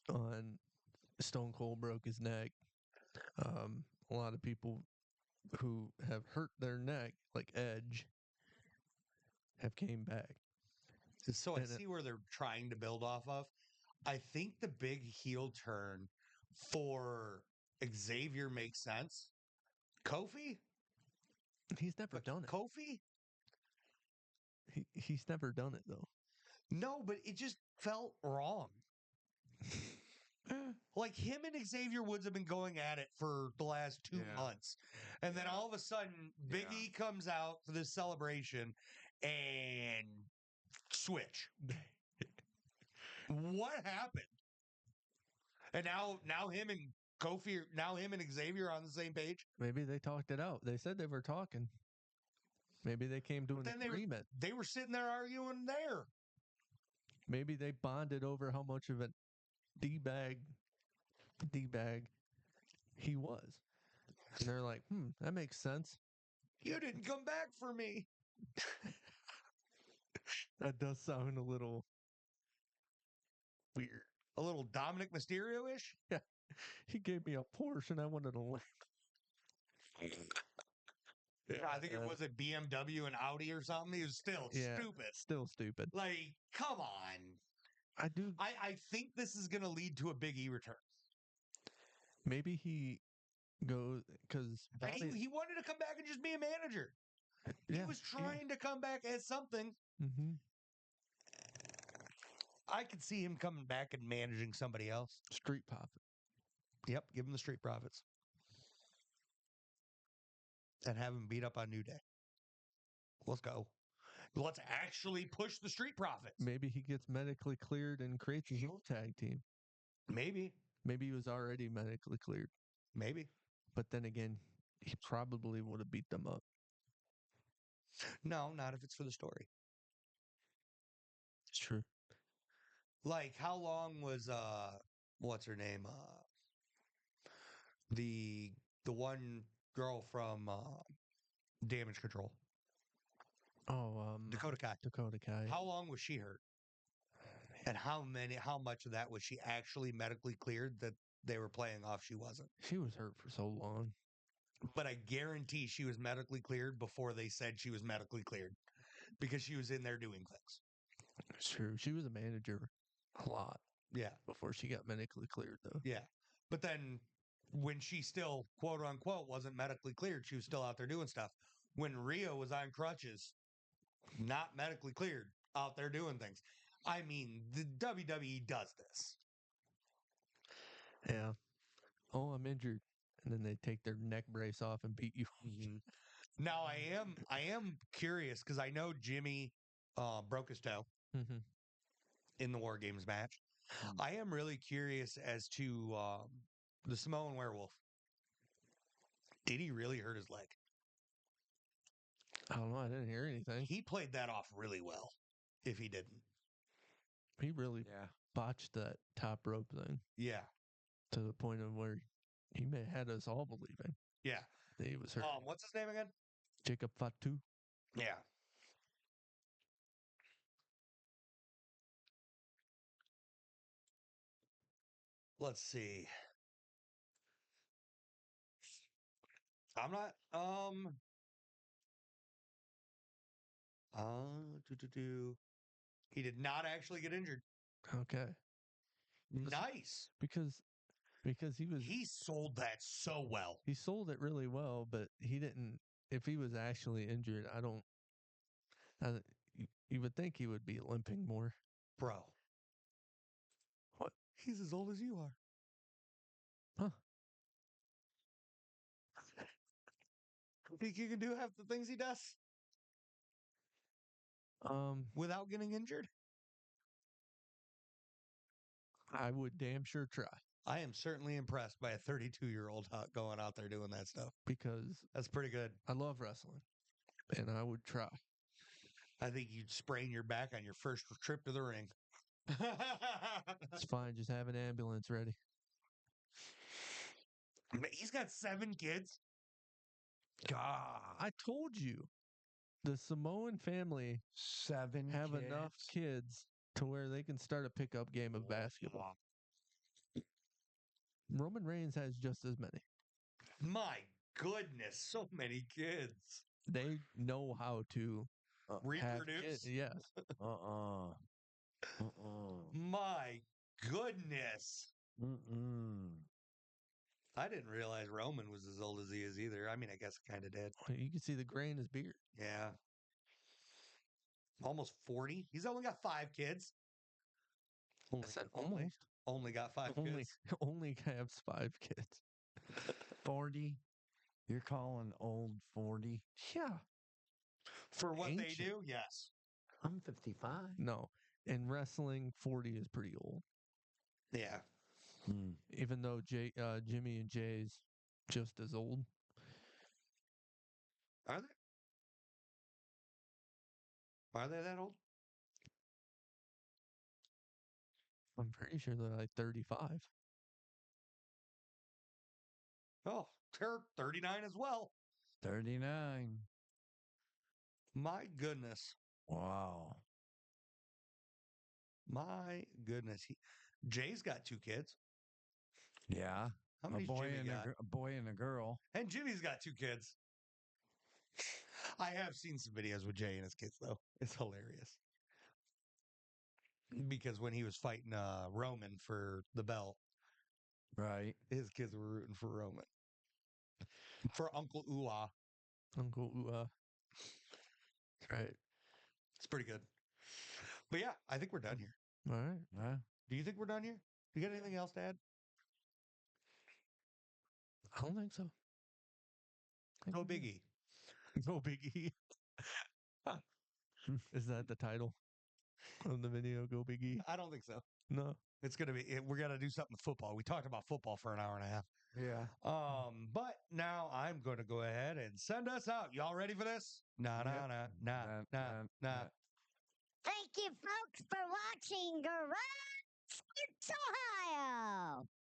On Stone Cold broke his neck. A lot of people who have hurt their neck, like Edge, have came back. So I see where they're trying to build off of. I think the big heel turn for Xavier makes sense. Kofi? He's never done it. Kofi? He's never done it, though. No, but it just felt wrong. Like him and Xavier Woods have been going at it for the last 2 months. And then all of a sudden, Big E comes out for this celebration and switch. What happened? And now him and Kofi, now him and Xavier are on the same page. Maybe they talked it out. They said they were talking. Maybe they came to an agreement. They were sitting there arguing there. Maybe they bonded over how much of a D-bag he was. And they're like, that makes sense. You didn't come back for me. That does sound a little weird. A little Dominic Mysterio-ish? Yeah. He gave me a Porsche and I wanted to win. I think it was a BMW and Audi or something. He was still stupid. Still stupid. Like, come on. I think this is going to lead to a Big E return. Maybe he goes because he wanted to come back and just be a manager. He was trying to come back as something. Mm-hmm. I could see him coming back and managing somebody else. Street Profit. Yep, give him the Street Profits. And have him beat up on New Day. Let's go. Let's actually push the Street Profits. Maybe he gets medically cleared and creates his own tag team. Maybe. Maybe he was already medically cleared. Maybe. But then again, he probably would have beat them up. No, not if it's for the story. It's true. Like, how long was what's her name? The one girl from Damage Control. Oh, Dakota Kai. Dakota Kai. How long was she hurt? And how much of that was she actually medically cleared that they were playing off she wasn't? She was hurt for so long. But I guarantee she was medically cleared before they said she was medically cleared because she was in there doing things. It's true. She was a manager a lot. Yeah. Before she got medically cleared, though. Yeah. But then when she still, quote unquote, wasn't medically cleared, she was still out there doing stuff. When Rio was on crutches, not medically cleared, out there doing things. I mean, the WWE does this. Yeah. Oh, I'm injured. And then they take their neck brace off and beat you. Mm-hmm. Now, I am curious because I know Jimmy broke his toe in the War Games match. I am really curious as to the Samoan Werewolf. Did he really hurt his leg? I don't know. I didn't hear anything. He played that off really well, if he didn't. He really botched that top rope thing. Yeah. To the point of where he may had us all believing. Yeah. That he was hurt. What's his name again? Jacob Fatu. Yeah. Let's see. I'm not he did not actually get injured. Okay. Nice. Because he sold that so well. He sold it really well, but he didn't. If he was actually injured, you would think he would be limping more. Bro. What? He's as old as you are. Huh. Think you can do half the things he does? Without getting injured? I would damn sure try. I am certainly impressed by a 32-year-old going out there doing that stuff. Because that's pretty good. I love wrestling, and I would try. I think you'd sprain your back on your first trip to the ring. It's fine. Just have an ambulance ready. He's got 7 kids. God, I told you, the Samoan family 7 have kids. enough kids to where they can start a pickup game of basketball. Roman Reigns has just as many. My goodness, so many kids. They know how to reproduce. Yes. My goodness. I didn't realize Roman was as old as he is either. I mean, I guess I kind of did. You can see the gray in his beard. Yeah. Almost 40. He's only got 5 kids. I said almost. Only got 5 Only kids. only has 5 kids. 40. You're calling old 40? Yeah. For what they Ancient. do, yes. I'm 55. No. In wrestling, 40 is pretty old. Yeah. Even though Jimmy and Jay's just as old. Are they? Are they that old? I'm pretty sure they're like 35. Oh, they're 39 as well. 39. My goodness. Wow. My goodness. Jay's got 2 kids. Yeah. How many Jimmy got? A boy and a girl. And Jimmy's got 2 kids. I have seen some videos with Jay and his kids, though. It's hilarious. Because when he was fighting Roman for the belt, Right. his kids were rooting for Roman. For Uncle Ooh-Ah. Uncle Right. It's pretty good. But yeah, I think we're done here. All right. Huh? Do you think we're done here? You got anything else to add? I don't think so. No biggie. No biggie. Is that the title of the video? Go Biggie? I don't think so. No. It's gonna be. We're gonna do something with football. We talked about football for an hour and a half. Yeah. But now I'm going to go ahead and send us out. Y'all ready for this? Nah. Thank you, folks, for watching Garage Rental